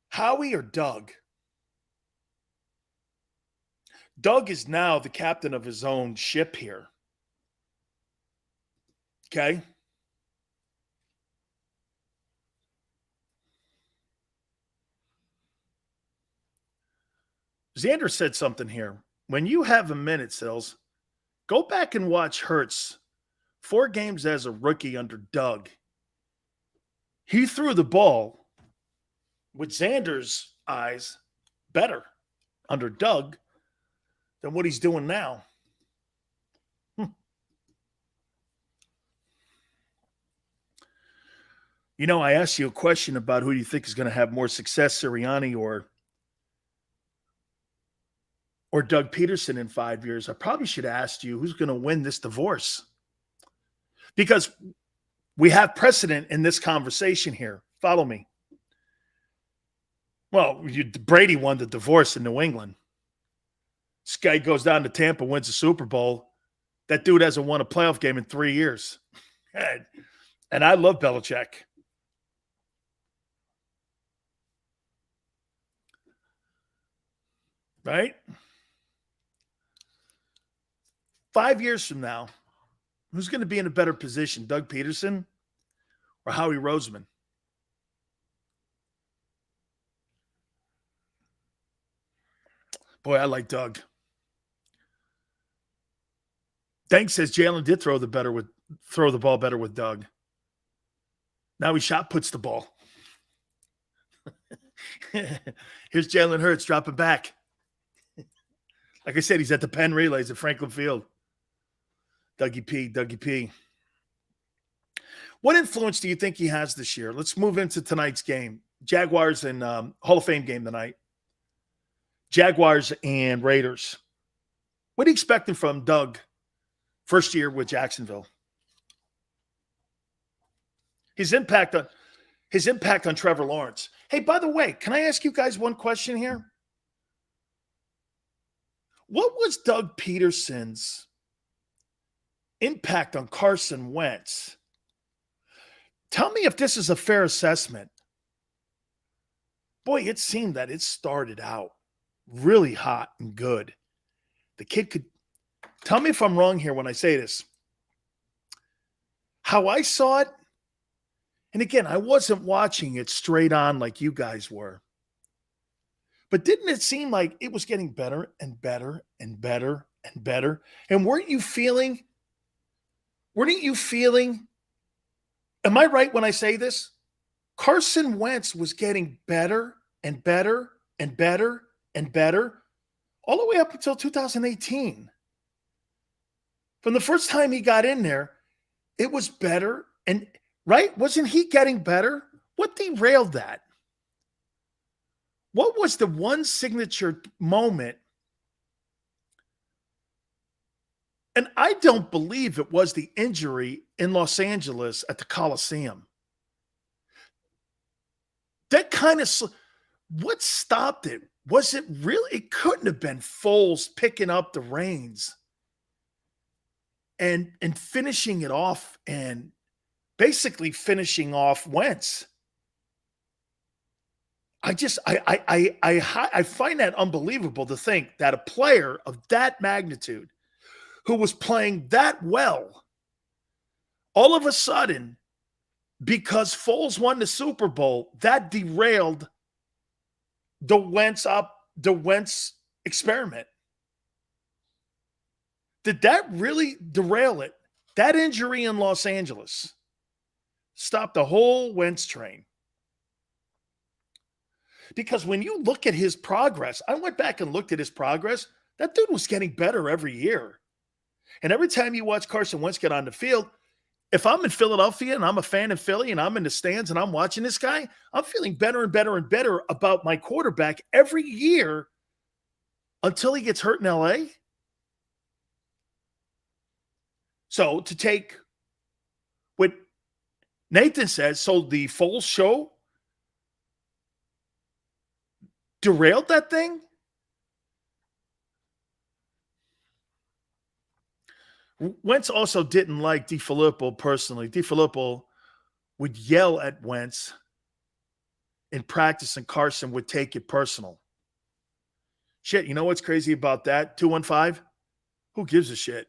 Howie or Doug? Doug is now the captain of his own ship here. Okay? Xander said something here. When you have a minute, Sills, go back and watch Hurts. 4 games as a rookie under Doug. He threw the ball, with Xander's eyes, better under Doug than what he's doing now. You know, I asked you a question about who you think is going to have more success, Sirianni or Doug Peterson in 5 years. I probably should have asked you who's going to win this divorce. Because we have precedent in this conversation here. Follow me. Well, Brady won the divorce in New England. This guy goes down to Tampa, wins the Super Bowl. That dude hasn't won a playoff game in 3 years. And I love Belichick. Right? 5 years from now, who's going to be in a better position, Doug Peterson or Howie Roseman? Boy, I like Doug. Dank says Jalen did throw the ball better with Doug. Now he shot puts the ball. Here's Jalen Hurts dropping back. Like I said, he's at the Penn Relays at Franklin Field. Dougie P. What influence do you think he has this year? Let's move into tonight's game. Jaguars and Hall of Fame game tonight. Jaguars and Raiders. What are you expecting from Doug? First year with Jacksonville. His impact on Trevor Lawrence. Hey, by the way, can I ask you guys one question here? What was Doug Peterson's impact on Carson Wentz? Tell me if this is a fair assessment. Boy, it seemed that it started out really hot and good. The kid could – tell me if I'm wrong here when I say this. How I saw it, and again, I wasn't watching it straight on like you guys were. But didn't it seem like it was getting better and better and better and better? And weren't you feeling, am I right when I say this? Carson Wentz was getting better and better and better and better all the way up until 2018. From the first time he got in there, it was better. And right? Wasn't he getting better? What derailed that? What was the one signature moment? And I don't believe it was the injury in Los Angeles at the Coliseum. That kind of, what stopped it? Was it really? It couldn't have been Foles picking up the reins and finishing it off and basically finishing off Wentz. I find that unbelievable to think that a player of that magnitude who was playing that well, all of a sudden, because Foles won the Super Bowl, that derailed the Wentz experiment. Did that really derail it? That injury in Los Angeles, stop the whole Wentz train. Because when you look at his progress, I went back and looked at his progress. That dude was getting better every year. And every time you watch Carson Wentz get on the field, if I'm in Philadelphia and I'm a fan in Philly and I'm in the stands and I'm watching this guy, I'm feeling better and better and better about my quarterback every year until he gets hurt in LA. So to take what Nathan says, so the Foles show derailed that thing? Wentz also didn't like DeFilippo personally. DeFilippo would yell at Wentz in practice, and Carson would take it personal. Shit, you know what's crazy about that? 215? Who gives a shit?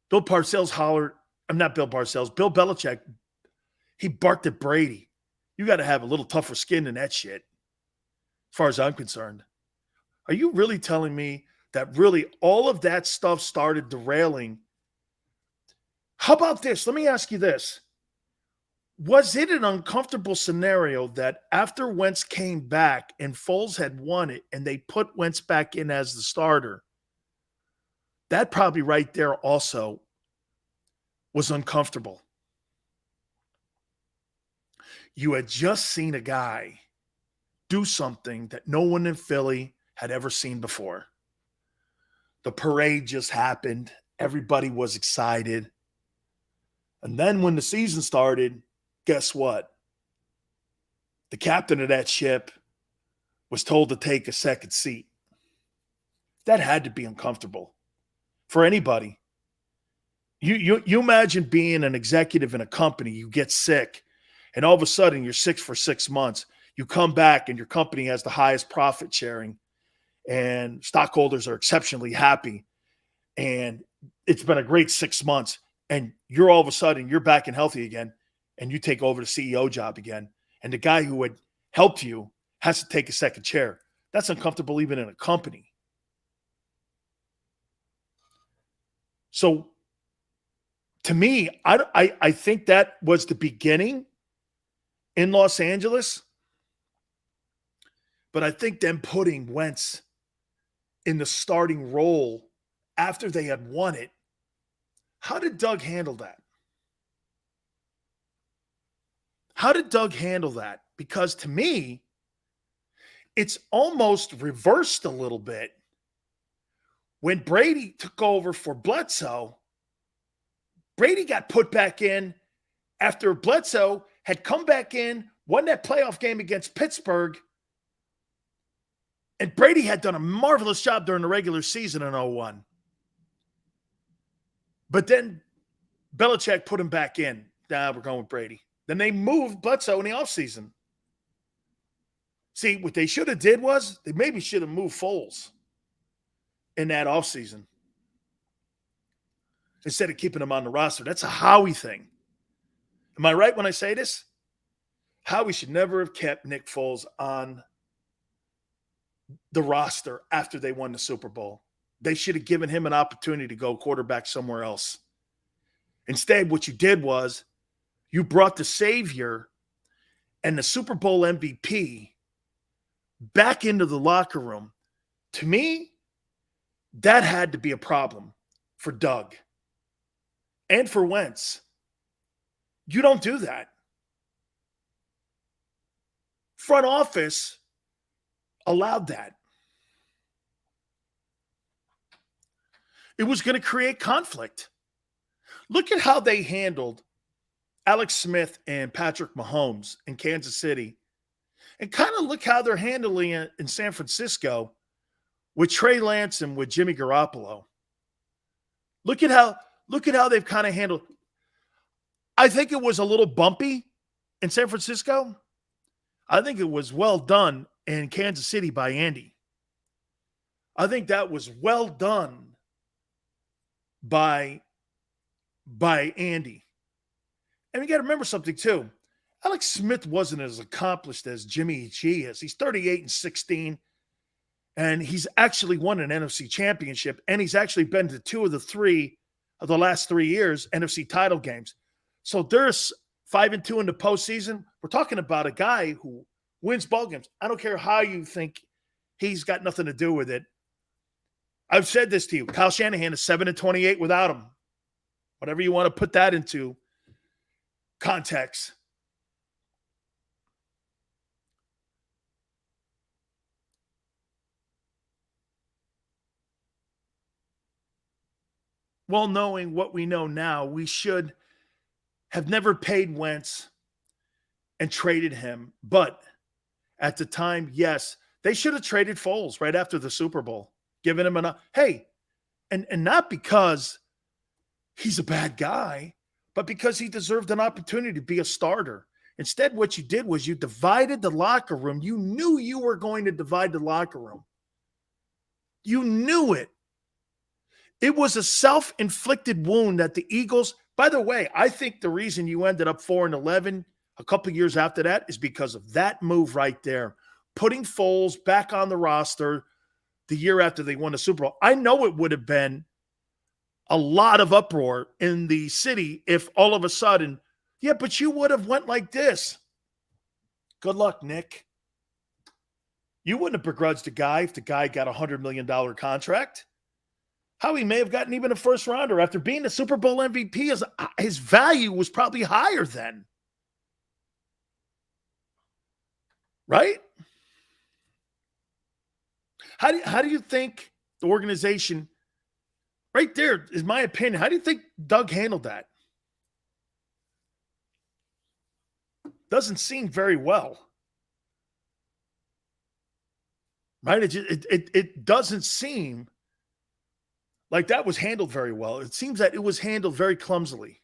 Bill Parcells hollered, I'm not Bill Parcells, Bill Belichick, he barked at Brady. You got to have a little tougher skin than that shit, as far as I'm concerned. Are you really telling me that really all of that stuff started derailing? How about this? Let me ask you this. Was it an uncomfortable scenario that after Wentz came back and Foles had won it and they put Wentz back in as the starter, that probably right there also was uncomfortable? You had just seen a guy do something that no one in Philly had ever seen before. The parade just happened. Everybody was excited. And then when the season started, guess what? The captain of that ship was told to take a second seat. That had to be uncomfortable for anybody. You imagine being an executive in a company, you get sick, and all of a sudden you're sick for 6 months. You come back and your company has the highest profit sharing, and stockholders are exceptionally happy, and it's been a great 6 months, and you're all of a sudden, you're back and healthy again, and you take over the CEO job again, and the guy who had helped you has to take a second chair. That's uncomfortable even in a company. So to me, I think that was the beginning in Los Angeles, but I think them putting Wentz in the starting role after they had won it, how did Doug handle that? How did Doug handle that? Because to me, it's almost reversed a little bit. When Brady took over for Bledsoe, Brady got put back in after Bledsoe had come back in, won that playoff game against Pittsburgh, and Brady had done a marvelous job during the regular season in 2001. But then Belichick put him back in. Nah, we're going with Brady. Then they moved Bledsoe in the offseason. See, what they should have did was they maybe should have moved Foles in that offseason instead of keeping him on the roster. That's a Howie thing. Am I right when I say this? Howie should never have kept Nick Foles on the roster after they won the Super Bowl. They should have given him an opportunity to go quarterback somewhere else. Instead, what you did was you brought the savior and the Super Bowl MVP back into the locker room. To me, that had to be a problem for Doug and for Wentz. You don't do that. Front office allowed that. It was going to create conflict. Look at how they handled Alex Smith and Patrick Mahomes in Kansas City. And kind of look how they're handling it in San Francisco with Trey Lance and with Jimmy Garoppolo. Look at how they've kind of handled. I think it was a little bumpy in San Francisco. I think it was well done in Kansas City by Andy. I think that was well done by Andy. And you got to remember something too. Alex Smith wasn't as accomplished as Jimmy G is. He's 38-16, and he's actually won an NFC championship, and he's actually been to 2 of the 3 of the last 3 years NFC title games. So there's 5-2 in the postseason. We're talking about a guy who wins ball games. I don't care how you think he's got nothing to do with it. I've said this to you. Kyle Shanahan is 7-28 without him. Whatever you want to put that into context. Well, knowing what we know now, we should have never paid Wentz and traded him. But at the time, yes, they should have traded Foles right after the Super Bowl, giving him hey, and not because he's a bad guy, but because he deserved an opportunity to be a starter. Instead, what you did was you divided the locker room. You knew you were going to divide the locker room. You knew it. It was a self-inflicted wound that the Eagles, by the way, I think the reason you ended up 4-11 a couple of years after that is because of that move right there. Putting Foles back on the roster the year after they won the Super Bowl. I know it would have been a lot of uproar in the city if all of a sudden, yeah, but you would have went like this. Good luck, Nick. You wouldn't have begrudged the guy if the guy got a $100 million contract. Howie may have gotten even a first rounder. After being the Super Bowl MVP, his value was probably higher then. Right? How do you think the organization, right there is my opinion, how do you think Doug handled that? Doesn't seem very well. Right? It doesn't seem like that was handled very well. It seems that it was handled very clumsily.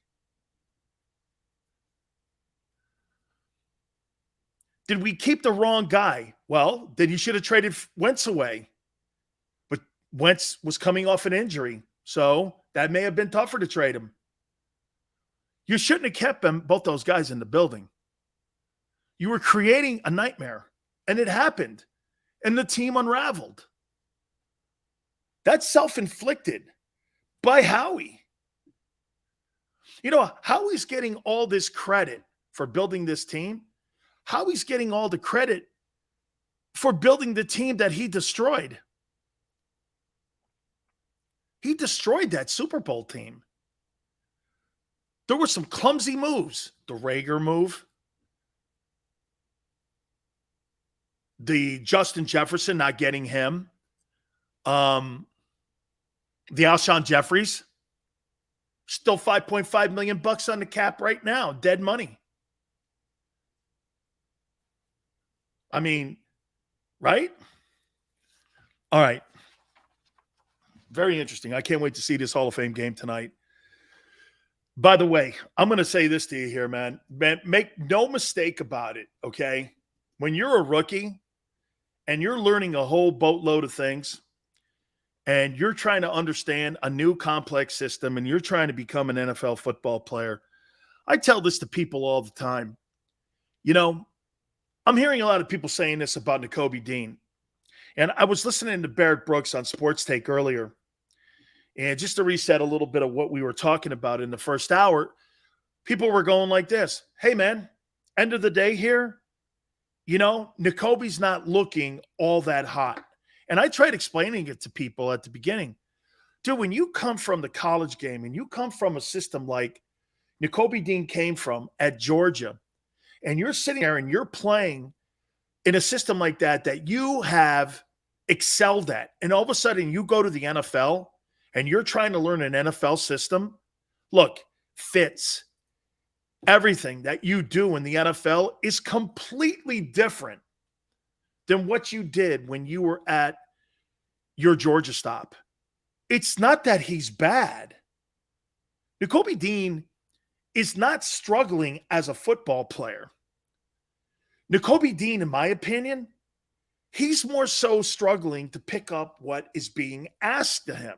Did we keep the wrong guy? Well, then you should have traded Wentz away. But Wentz was coming off an injury, so that may have been tougher to trade him. You shouldn't have kept both those guys in the building. You were creating a nightmare, and it happened, and the team unraveled. That's self-inflicted by Howie. You know, Howie's getting all this credit for building this team. Howie's getting all the credit for building the team that he destroyed. He destroyed that Super Bowl team. There were some clumsy moves. The Rager move. The Justin Jefferson not getting him. The Alshon Jeffries, still $5.5 million on the cap right now, dead money. I mean, right? All right. Very interesting. I can't wait to see this Hall of Fame game tonight. By the way, I'm going to say this to you here, man. Make no mistake about it, okay? When you're a rookie and you're learning a whole boatload of things, and you're trying to understand a new complex system, and you're trying to become an NFL football player, I tell this to people all the time. You know, I'm hearing a lot of people saying this about Nakobe Dean. And I was listening to Barrett Brooks on Sports Take earlier. And just to reset a little bit of what we were talking about in the first hour, people were going like this. Hey, man, end of the day here, you know, Nakobe's not looking all that hot. And I tried explaining it to people at the beginning. Dude, when you come from the college game and you come from a system like Nakobe Dean came from at Georgia, and you're sitting there and you're playing in a system like that you have excelled at, and all of a sudden you go to the NFL and you're trying to learn an NFL system, look, fits. Everything that you do in the NFL is completely different than what you did when you were at your Georgia stop. It's not that he's bad. Nakobe Dean is not struggling as a football player. Nakobe Dean, in my opinion, he's more so struggling to pick up what is being asked of him.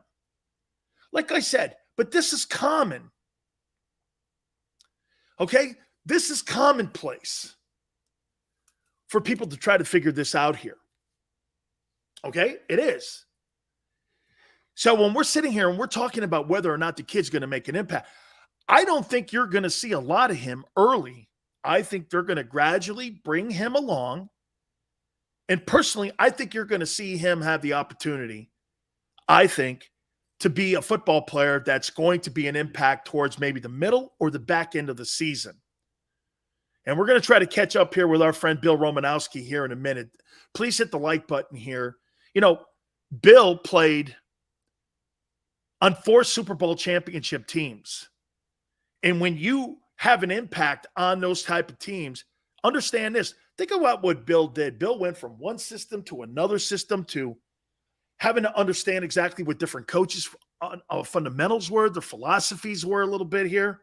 Like I said, but this is common. Okay? This is commonplace for people to try to figure this out here. Okay? It is. So when we're sitting here and we're talking about whether or not the kid's going to make an impact, I don't think you're going to see a lot of him early. I think they're going to gradually bring him along. And personally, I think you're going to see him have the opportunity, I think, to be a football player that's going to be an impact towards maybe the middle or the back end of the season. And we're going to try to catch up here with our friend Bill Romanowski here in a minute. Please hit the like button here. You know, Bill played on 4 Super Bowl championship teams. And when you have an impact on those type of teams, understand this. Think about what Bill did. Bill went from one system to another system to having to understand exactly what different coaches' fundamentals were, their philosophies were a little bit here.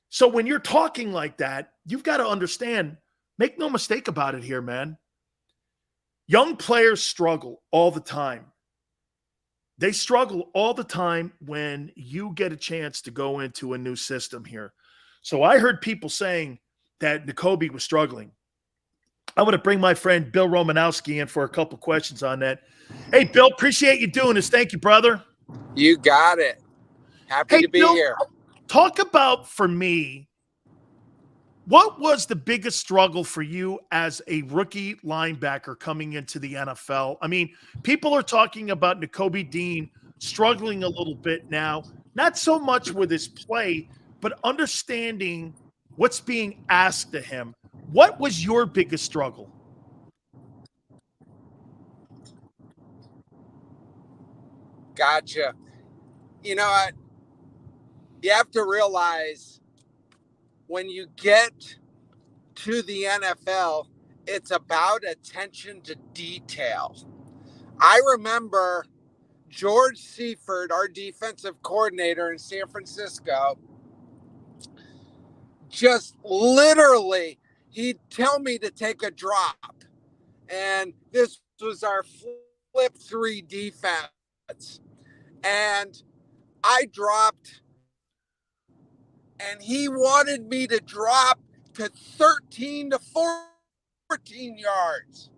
So when you're talking like that, you've got to understand, make no mistake about it here, man. Young players struggle all the time. They struggle all the time when you get a chance to go into a new system here. So I heard people saying that Jakobi was struggling. I want to bring my friend Bill Romanowski in for a couple questions on that. Hey, Bill, appreciate you doing this. Thank you, brother. You got it. Happy to be Bill, here. Talk about, for me, what was the biggest struggle for you as a rookie linebacker coming into the NFL? I mean, people are talking about Nakobe Dean struggling a little bit now, not so much with his play, but understanding what's being asked of him. What was your biggest struggle? Gotcha. You know what? You have to realize when you get to the NFL, it's about attention to detail. I remember George Seifert, our defensive coordinator in San Francisco, just literally, he'd tell me to take a drop. And this was our flip 3 defense. And I dropped, and he wanted me to drop to 13 to 14 yards.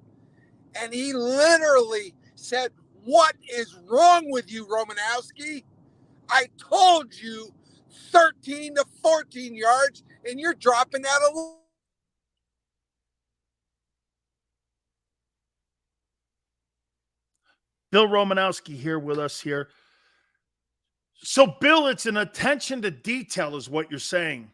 And he literally said, "What is wrong with you, Romanowski? I told you 13 to 14 yards, and you're dropping that a little." Bill Romanowski here with us here. So, Bill, it's an attention to detail is what you're saying.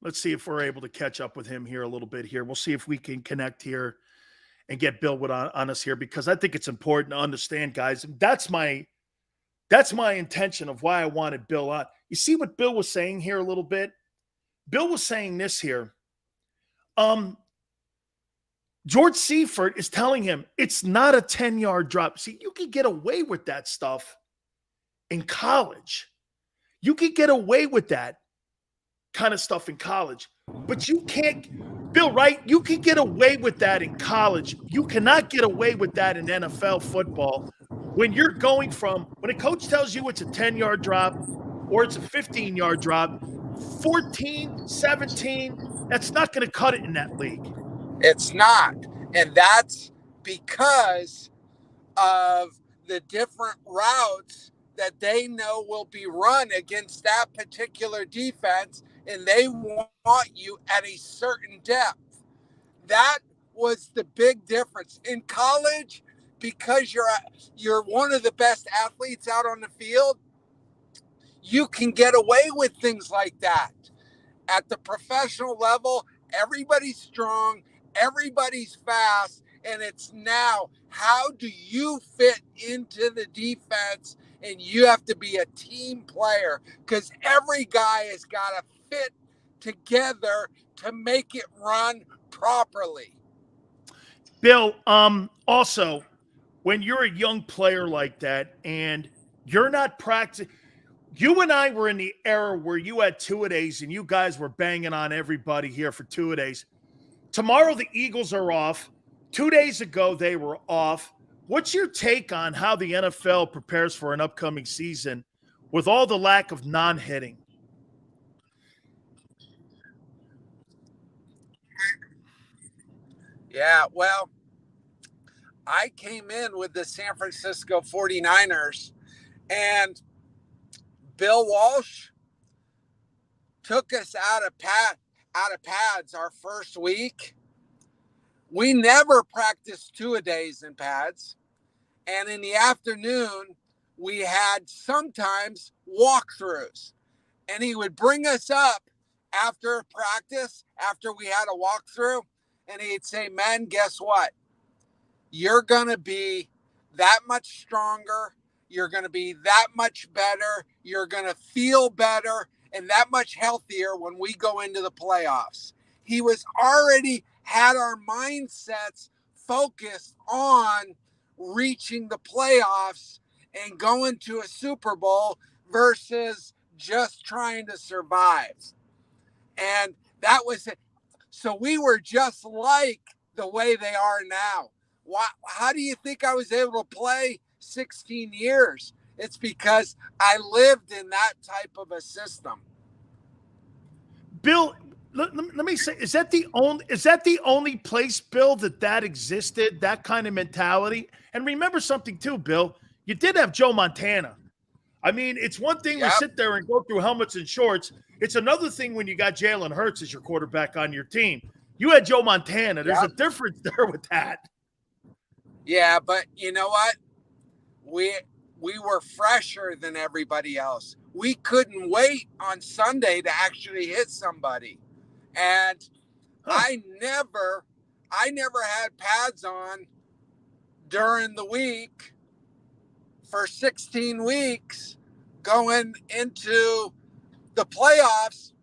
Let's see if we're able to catch up with him here a little bit here. We'll see if we can connect here and get Bill on us here, because I think it's important to understand, guys. That's my intention of why I wanted Bill on. You see what Bill was saying here a little bit? Bill was saying this here. George Seifert is telling him it's not a 10-yard drop. See, you can get away with that stuff in college. You can get away with that kind of stuff in college. But you can't, Bill, right? You can get away with that in college. You cannot get away with that in NFL football. When you're going from, when a coach tells you it's a 10-yard drop or it's a 15-yard drop, 14, 17, that's not going to cut it in that league. It's not. And that's because of the different routes that they know will be run against that particular defense, and they want you at a certain depth. That was the big difference. In college, because you're one of the best athletes out on the field, you can get away with things like that. At the professional level, everybody's strong, everybody's fast, and it's now, how do you fit into the defense? And you have to be a team player, because every guy has got to fit together to make it run properly. Bill, also, when you're a young player like that and you're not practicing, you and I were in the era where you had two-a-days and you guys were banging on everybody here for two-a-days. Tomorrow the Eagles are off. 2 days ago they were off. What's your take on how the NFL prepares for an upcoming season with all the lack of non-hitting? Yeah, well, I came in with the San Francisco 49ers, and Bill Walsh took us out of pads our first week. We never practiced two-a-days in pads. And in the afternoon, we had sometimes walkthroughs. And he would bring us up after practice, after we had a walkthrough, and he'd say, "Men, guess what? You're going to be that much stronger. You're going to be that much better. You're going to feel better and that much healthier when we go into the playoffs." He was already had our mindsets focused on reaching the playoffs and going to a Super Bowl versus just trying to survive. And that was it. So we were just like the way they are now. How do you think I was able to play 16 years? It's because I lived in that type of a system. Bill, let me say, is that the only place, Bill, that existed, that kind of mentality? And remember something too, Bill, you did have Joe Montana. I mean, it's one thing to sit there and go through helmets and shorts. It's another thing when you got Jalen Hurts as your quarterback on your team. You had Joe Montana. There's a difference there with that. Yeah, but you know what? We were fresher than everybody else. We couldn't wait on Sunday to actually hit somebody. And I never had pads on during the week for 16 weeks going into the playoffs.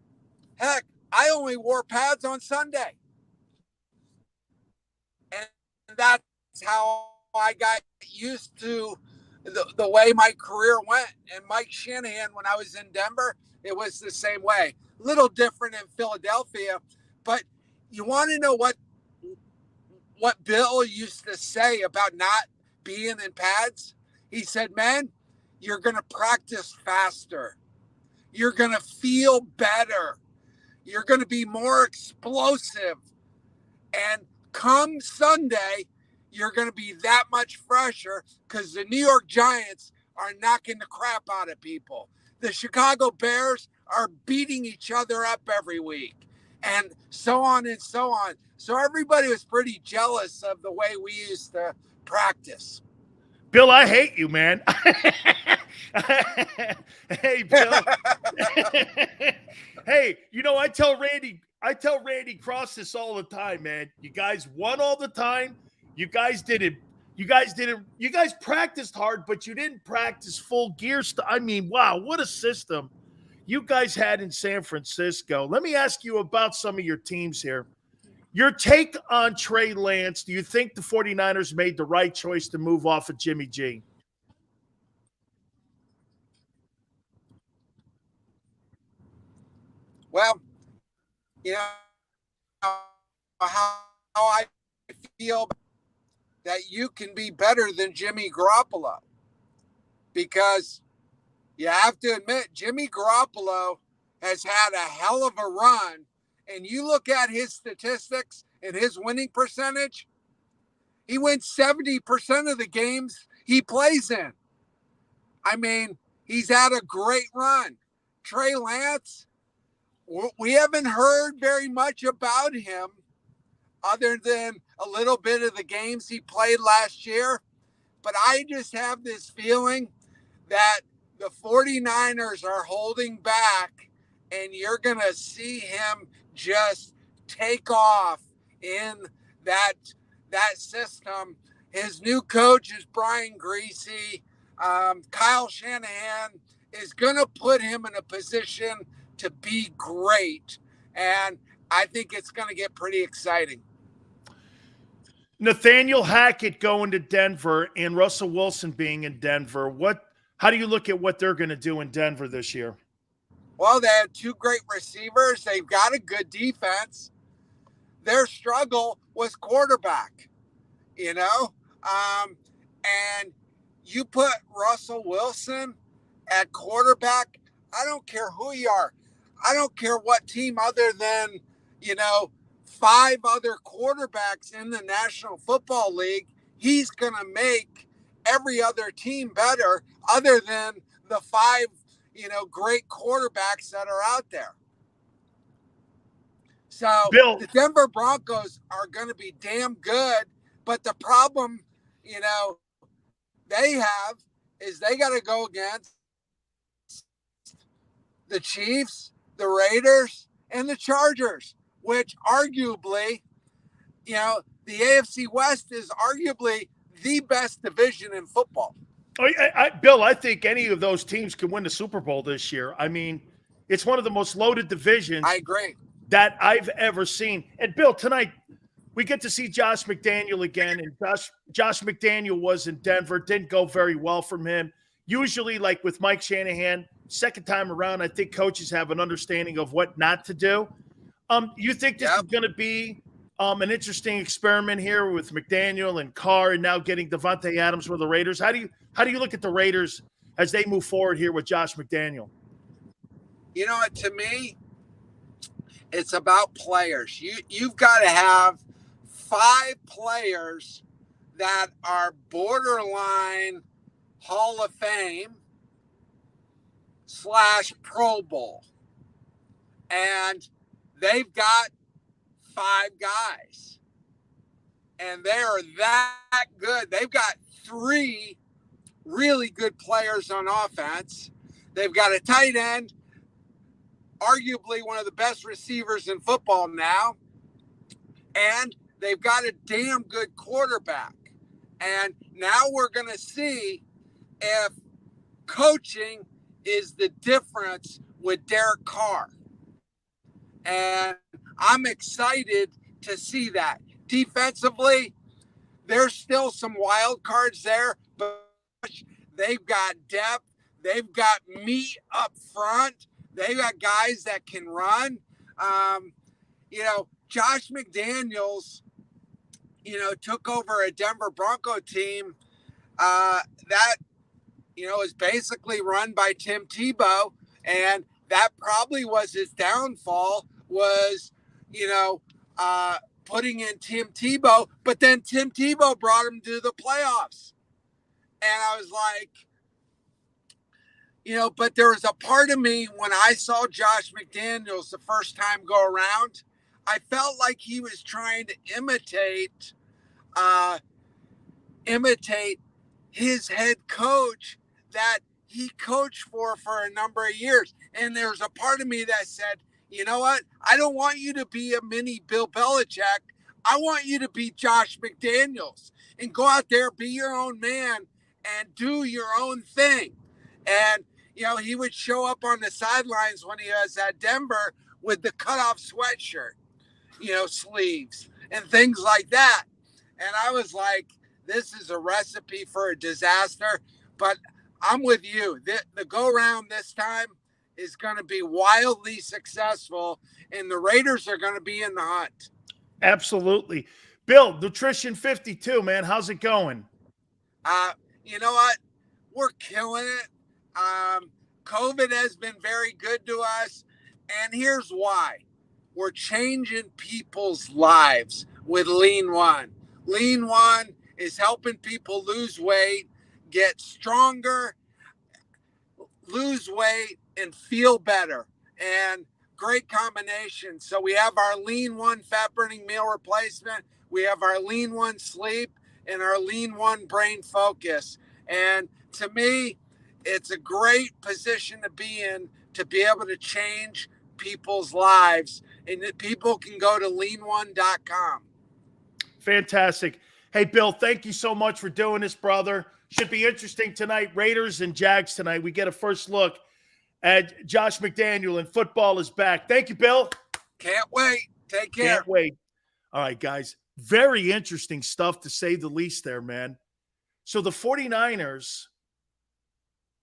Heck, I only wore pads on Sunday. And that's how I got used to the way my career went. And Mike Shanahan, when I was in Denver, it was the same way. Little different in Philadelphia. But you want to know what Bill used to say about not being in pads? He said, "Man, you're going to practice faster. You're going to feel better. You're going to be more explosive. And come Sunday, you're going to be that much fresher because the New York Giants are knocking the crap out of people. The Chicago Bears are beating each other up every week, and so on and so on." So everybody was pretty jealous of the way we used to practice. Bill, I hate you, man. Hey, Bill. Hey, you know, I tell Randy Cross this all the time, man. You guys won all the time. You guys practiced hard, but you didn't practice full gear. I mean, wow, what a system you guys had in San Francisco. Let me ask you about some of your teams here. Your take on Trey Lance. Do you think the 49ers made the right choice to move off of Jimmy G? Well, you know how I feel that you can be better than Jimmy Garoppolo, because you have to admit Jimmy Garoppolo has had a hell of a run. And you look at his statistics and his winning percentage, he wins 70% of the games he plays in. I mean, he's had a great run. Trey Lance, we haven't heard very much about him other than a little bit of the games he played last year. But I just have this feeling that the 49ers are holding back, and you're going to see him just take off in that system. His new coach is Brian Greasy. Kyle Shanahan is going to put him in a position to be great, and I think it's going to get pretty exciting. Nathaniel Hackett going to Denver and Russell Wilson being in Denver. How do you look at what they're going to do in Denver this year? Well, they have two great receivers. They've got a good defense. Their struggle was quarterback, you know? And you put Russell Wilson at quarterback, I don't care who you are. I don't care what team other than, 5 other quarterbacks in the National Football League. He's going to make every other team better other than the 5 great quarterbacks that are out there. So Bill, the Denver Broncos are going to be damn good, but the problem, they have is they got to go against the Chiefs, the Raiders, and the Chargers, which arguably, the AFC West is arguably the best division in football. Bill, I think any of those teams can win the Super Bowl this year. I mean, it's one of the most loaded divisions. I agree. That I've ever seen. And Bill, tonight we get to see Josh McDaniel again, and Josh McDaniel was in Denver. Didn't go very well from him. Usually, like with Mike Shanahan, second time around, I think coaches have an understanding of what not to do. You think this is going to be an interesting experiment here with McDaniel and Carr, and now getting Devontae Adams with the Raiders? How do you look at the Raiders as they move forward here with Josh McDaniel? You know what? To me, it's about players. You've got to have 5 players that are borderline Hall of Fame / Pro Bowl. And they've got 5 guys. And they're that good. They've got 3 really good players on offense. They've got a tight end, arguably one of the best receivers in football now. And they've got a damn good quarterback. And now we're going to see if coaching is the difference with Derek Carr. And I'm excited to see that. Defensively, there's still some wild cards there, but they've got depth. They've got meat up front. They've got guys that can run. Josh McDaniels, took over a Denver Bronco team that, is basically run by Tim Tebow. And that probably was his downfall, was, putting in Tim Tebow. But then Tim Tebow brought him to the playoffs. And I was like, but there was a part of me when I saw Josh McDaniels the first time go around, I felt like he was trying to imitate his head coach that he coached for a number of years. And there's a part of me that said, you know what? I don't want you to be a mini Bill Belichick. I want you to be Josh McDaniels and go out there, be your own man and do your own thing. And, he would show up on the sidelines when he was at Denver with the cutoff sweatshirt, sleeves and things like that. And I was like, this is a recipe for a disaster. But I'm with you. The go-round this time is going to be wildly successful, and the Raiders are going to be in the hunt. Absolutely. Bill, Nutrition 52, man, how's it going? You know what? We're killing it. COVID has been very good to us, and here's why. We're changing people's lives with Lean One. Lean One is helping people lose weight, get stronger, lose weight, and feel better. And great combination. So we have our Lean One fat burning meal replacement. We have our Lean One sleep and our Lean One brain focus. And to me, it's a great position to be in, to be able to change people's lives. And that people can go to lean1.com. Fantastic. Hey, Bill, thank you so much for doing this, brother. Should be interesting tonight. Raiders and Jags tonight. We get a first look at Josh McDaniel, and football is back. Thank you, Bill. Can't wait. Take care. Can't wait. All right, guys. Very interesting stuff, to say the least there, man. So the 49ers,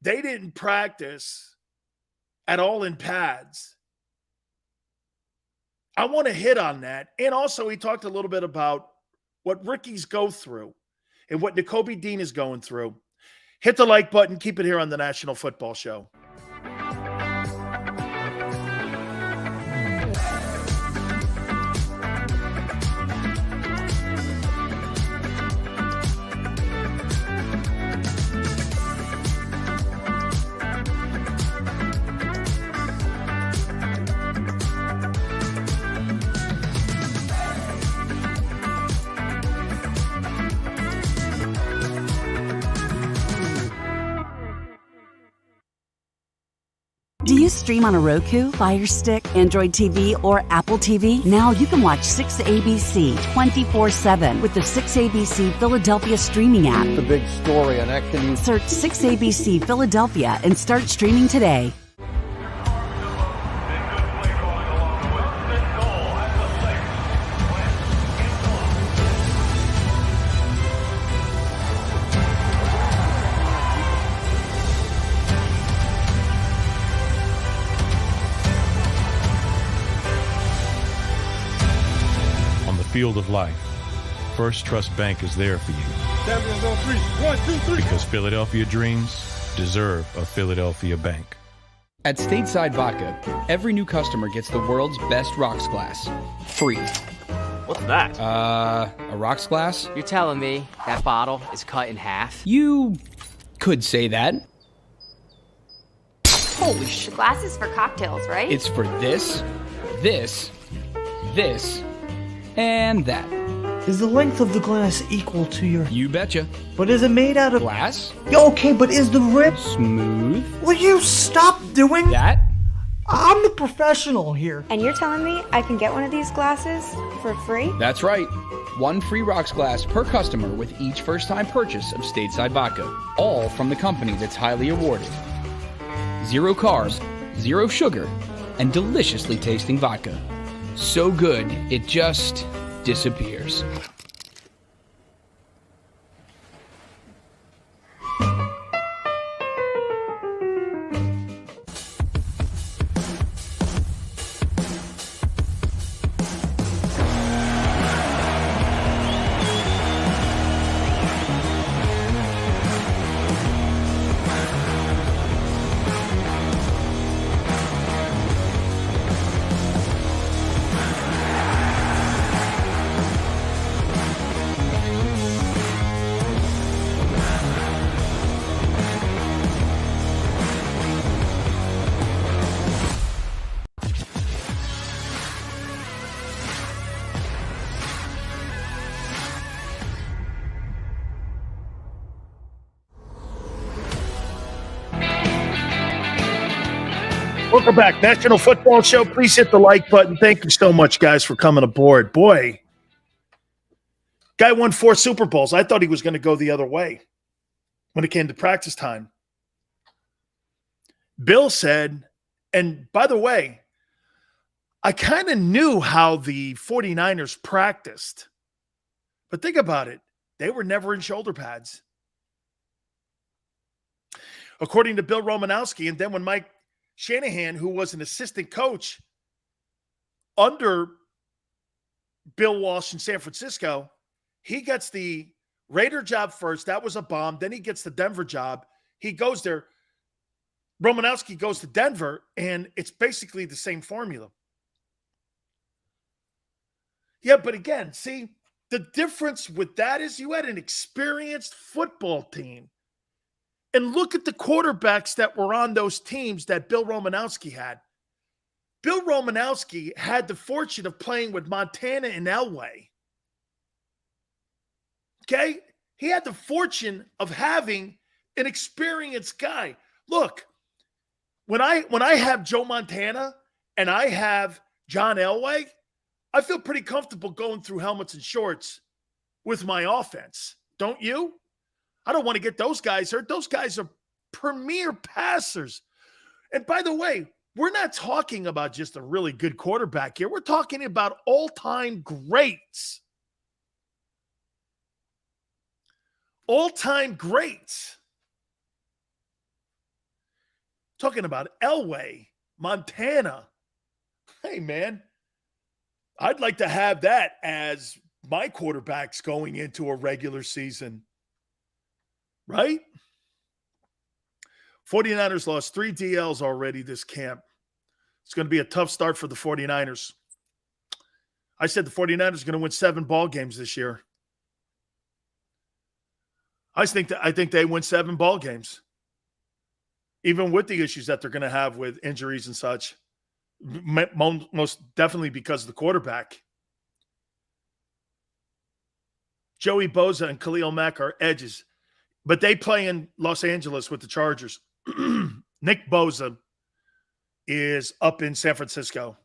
they didn't practice at all in pads. I want to hit on that. And also, he talked a little bit about what rookies go through and what Nakobe Dean is going through. Hit the like button. Keep it here on the National Football Show. Do you stream on a Roku, Fire Stick, Android TV, or Apple TV? Now you can watch 6ABC 24/7 with the 6ABC Philadelphia streaming app. The big story on Action News. Search 6ABC Philadelphia and start streaming today. Field of life, First Trust Bank is there for you. Champions on three. 1, 2, 3. Because Philadelphia dreams deserve a Philadelphia bank. At Stateside Vodka, every new customer gets the world's best rocks glass. Free. What's that? A rocks glass? You're telling me that bottle is cut in half? You could say that. Holy shit. Glasses for cocktails, right? It's for this, and that. Is the length of the glass equal to your... You betcha. But is it made out of... Glass? Yeah, okay, but is the rib... Smooth? Will you stop doing... That? I'm the professional here. And you're telling me I can get one of these glasses for free? That's right. One free rocks glass per customer with each first-time purchase of Stateside Vodka. All from the company that's highly awarded. 0 carbs, 0 sugar, and deliciously tasting vodka. So good, it just disappears. Welcome back. National Football Show. Please hit the like button. Thank you so much, guys, for coming aboard. Boy, guy won 4 Super Bowls. I thought he was going to go the other way when it came to practice time. Bill said, and by the way, I kind of knew how the 49ers practiced. But think about it. They were never in shoulder pads. According to Bill Romanowski, and then when Mike Shanahan, who was an assistant coach under Bill Walsh in San Francisco, he gets the Raider job first. That was a bomb. Then he gets the Denver job. He goes there. Romanowski goes to Denver, and it's basically the same formula. Yeah, but again, see, the difference with that is you had an experienced football team. And look at the quarterbacks that were on those teams that Bill Romanowski had. Bill Romanowski had the fortune of playing with Montana and Elway. Okay? He had the fortune of having an experienced guy. Look, when I have Joe Montana and I have John Elway, I feel pretty comfortable going through helmets and shorts with my offense. Don't you? I don't want to get those guys hurt. Those guys are premier passers. And by the way, we're not talking about just a really good quarterback here. We're talking about all-time greats. All-time greats. Talking about Elway, Montana. Hey, man, I'd like to have that as my quarterbacks going into a regular season. Right? 49ers lost 3 DLs already this camp. It's going to be a tough start for the 49ers. I said the 49ers are going to win 7 ball games this year. I think they win 7 ball games. Even with the issues that they're going to have with injuries and such. Most definitely because of the quarterback. Joey Bosa and Khalil Mack are edges. But they play in Los Angeles with the Chargers. Nick Bosa, is up in San Francisco.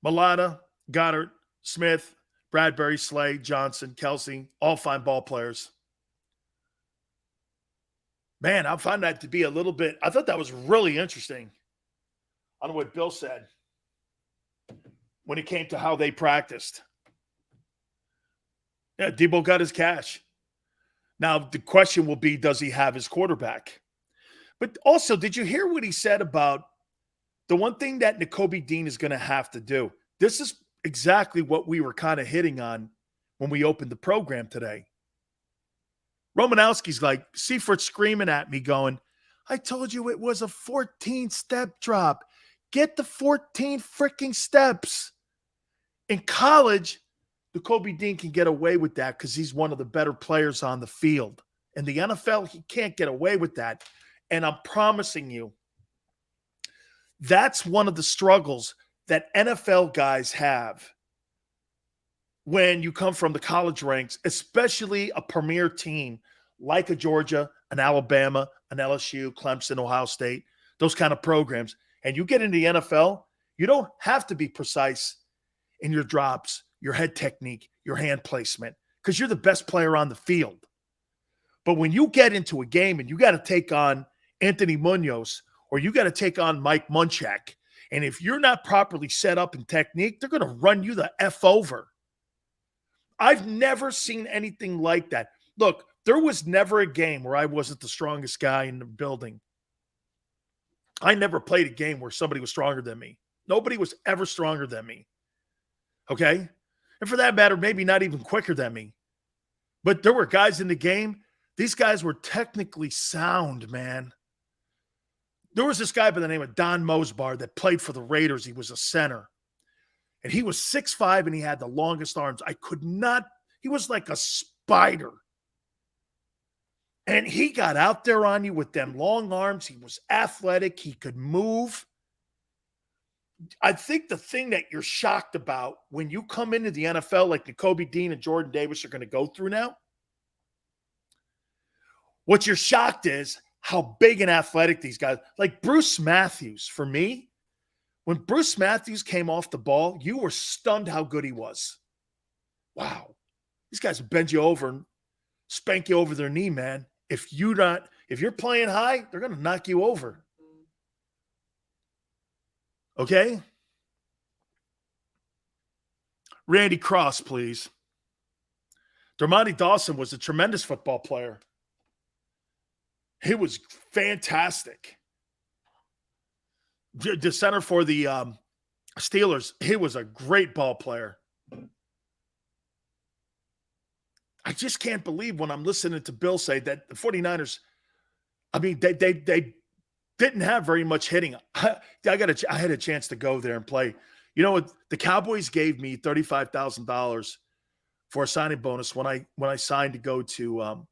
Milana, Goddard, Smith, Bradbury, Slay, Johnson, Kelsey, all fine ball players. Man, I find that to be a little bit, I thought that was really interesting on what Bill said when it came to how they practiced. Yeah, Debo got his cash. Now, the question will be, does he have his quarterback? But also, did you hear what he said about the one thing that Nakobe Dean is going to have to do? This is exactly what we were kind of hitting on when we opened the program today. Romanowski's like, Seifert screaming at me going, I told you it was a 14-step drop. Get the 14 freaking steps. In college, Nakobe Dean can get away with that because he's one of the better players on the field. In the NFL, he can't get away with that. And I'm promising you, that's one of the struggles that NFL guys have when you come from the college ranks, especially a premier team like a Georgia, an Alabama, an LSU, Clemson, Ohio State, those kind of programs. And you get into the NFL, you don't have to be precise in your drops, your head technique, your hand placement, because you're the best player on the field. But when you get into a game and you got to take on Anthony Munoz or you got to take on Mike Munchak, and if you're not properly set up in technique, they're going to run you the F over. I've never seen anything like that. Look, there was never a game where I wasn't the strongest guy in the building. I never played a game where somebody was stronger than me. Nobody was ever stronger than me. Okay? And for that matter, maybe not even quicker than me. But there were guys in the game. These guys were technically sound, man. There was this guy by the name of Don Mosbar that played for the Raiders. He was a center. And he was 6'5", and he had the longest arms. He was like a spider. And he got out there on you with them long arms. He was athletic. He could move. I think the thing that you're shocked about when you come into the NFL like Nakobe Dean and Jordan Davis are going to go through now, what you're shocked is how big and athletic these guys, like Bruce Matthews, for me, when Bruce Matthews came off the ball, you were stunned how good he was. Wow. These guys will bend you over and spank you over their knee, man. If you're playing high, they're going to knock you over. Okay? Randy Cross, please. Dermontti Dawson was a tremendous football player. He was fantastic. The center for the Steelers, he was a great ball player. I just can't believe when I'm listening to Bill say that the 49ers, I mean, they didn't have very much hitting. I had a chance to go there and play. You know what? The Cowboys gave me $35,000 for a signing bonus when I signed to go to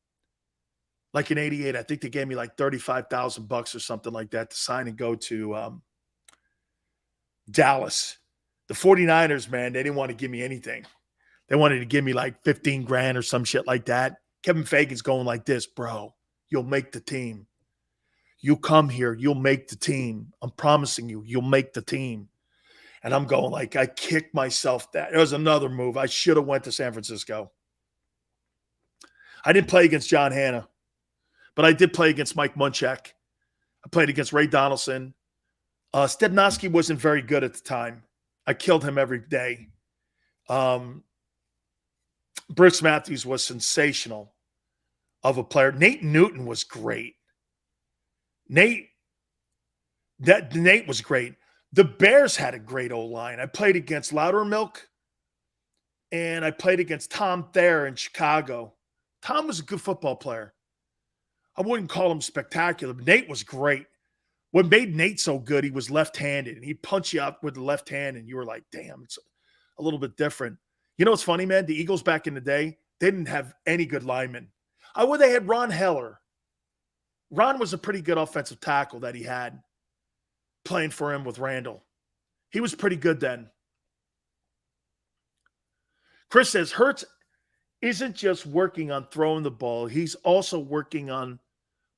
like in '88. I think they gave me like $35,000 or something like that to sign and go to Dallas. The 49ers, man, they didn't want to give me anything. They wanted to give me like 15 grand or some shit like that. Kevin Fegan's going like this, bro, you'll make the team. You come here, you'll make the team. I'm promising you, you'll make the team. And I'm going like, I kicked myself that. It was another move. I should have went to San Francisco. I didn't play against John Hanna, but I did play against Mike Munchak. I played against Ray Donaldson. Stednowski wasn't very good at the time. I killed him every day. Bruce Matthews was sensational of a player. Nate Newton was great. Nate was great. The Bears had a great O-line. I played against Loudermilk, and I played against Tom Thayer in Chicago. Tom was a good football player. I wouldn't call him spectacular, but Nate was great. What made Nate so good, he was left-handed, and he'd punch you out with the left hand, and you were like, damn, it's a little bit different. You know what's funny, man? The Eagles back in the day, they didn't have any good linemen. They had Ron Heller. Ron was a pretty good offensive tackle that he had playing for him with Randall. He was pretty good then. Chris says, Hurts isn't just working on throwing the ball. He's also working on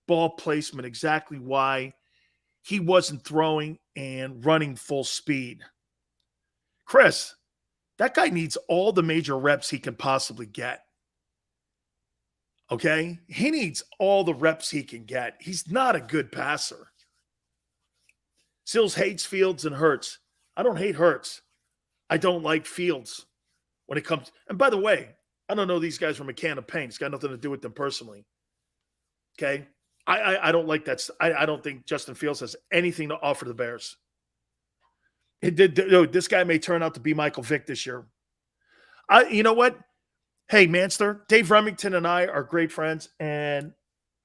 ball placement, exactly why he wasn't throwing and running full speed. Chris, that guy needs all the major reps he can possibly get. Okay? He needs all the reps he can get. He's not a good passer. Sills hates Fields and Hurts. I don't hate Hurts. I don't like Fields when it comes. And by the way, I don't know these guys from a can of paint. It's got nothing to do with them personally. Okay? I don't like that. I don't think Justin Fields has anything to offer the Bears. This guy may turn out to be Michael Vick this year. You know what? Hey, Manster, Dave Remington and I are great friends, and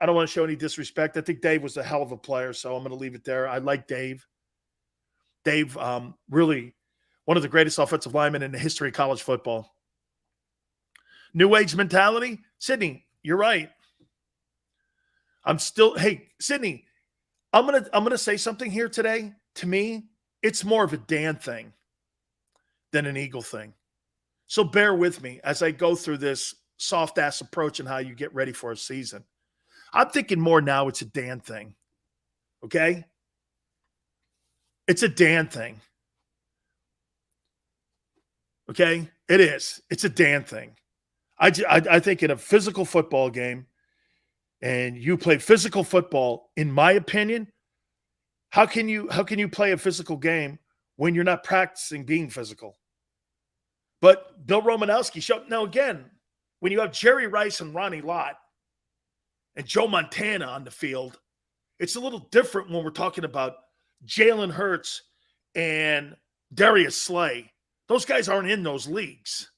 I don't want to show any disrespect. I think Dave was a hell of a player, so I'm going to leave it there. I like Dave. Dave, really one of the greatest offensive linemen in the history of college football. New age mentality? Sydney, you're right. Hey, Sydney, I'm gonna say something here today. To me, it's more of a Dan thing than an Eagle thing. So bear with me as I go through this soft-ass approach and how you get ready for a season. I'm thinking more now it's a Dan thing, okay? It's a Dan thing, okay? It is. It's a Dan thing. I think in a physical football game, and you play physical football, in my opinion, how can you play a physical game when you're not practicing being physical? But Bill Romanowski showed. Now, again, when you have Jerry Rice and Ronnie Lott and Joe Montana on the field, it's a little different when we're talking about Jalen Hurts and Darius Slay. Those guys aren't in those leagues.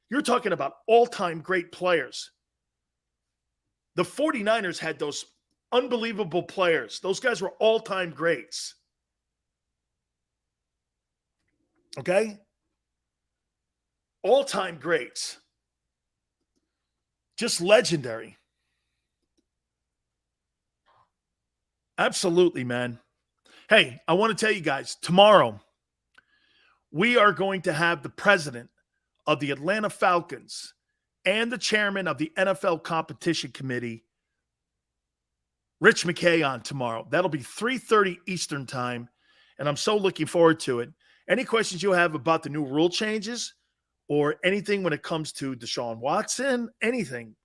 You're talking about all-time great players. The 49ers had those unbelievable players. Those guys were all-time greats. Okay? All-time greats. Just legendary. Absolutely, man. Hey, I want to tell you guys, tomorrow we are going to have the president of the Atlanta Falcons and the chairman of the NFL Competition Committee, Rich McKay, on tomorrow. That'll be 3:30 Eastern time, and I'm so looking forward to it. Any questions you have about the new rule changes or anything when it comes to Deshaun Watson, anything,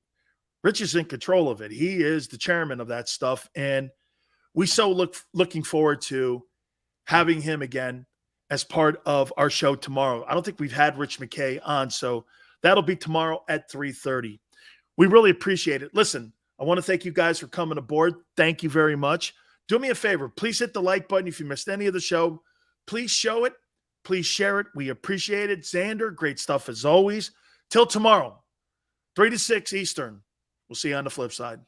Rich is in control of it. He is the chairman of that stuff, and we looking forward to having him again as part of our show tomorrow. I don't think we've had Rich McKay on, so that'll be tomorrow at 3:30. We really appreciate it. Listen, I want to thank you guys for coming aboard. Thank you very much. Do me a favor. Please hit the like button if you missed any of the show. Please show it. Please share it. We appreciate it. Xander, great stuff as always. Till tomorrow, 3 to 6 Eastern. We'll see you on the flip side.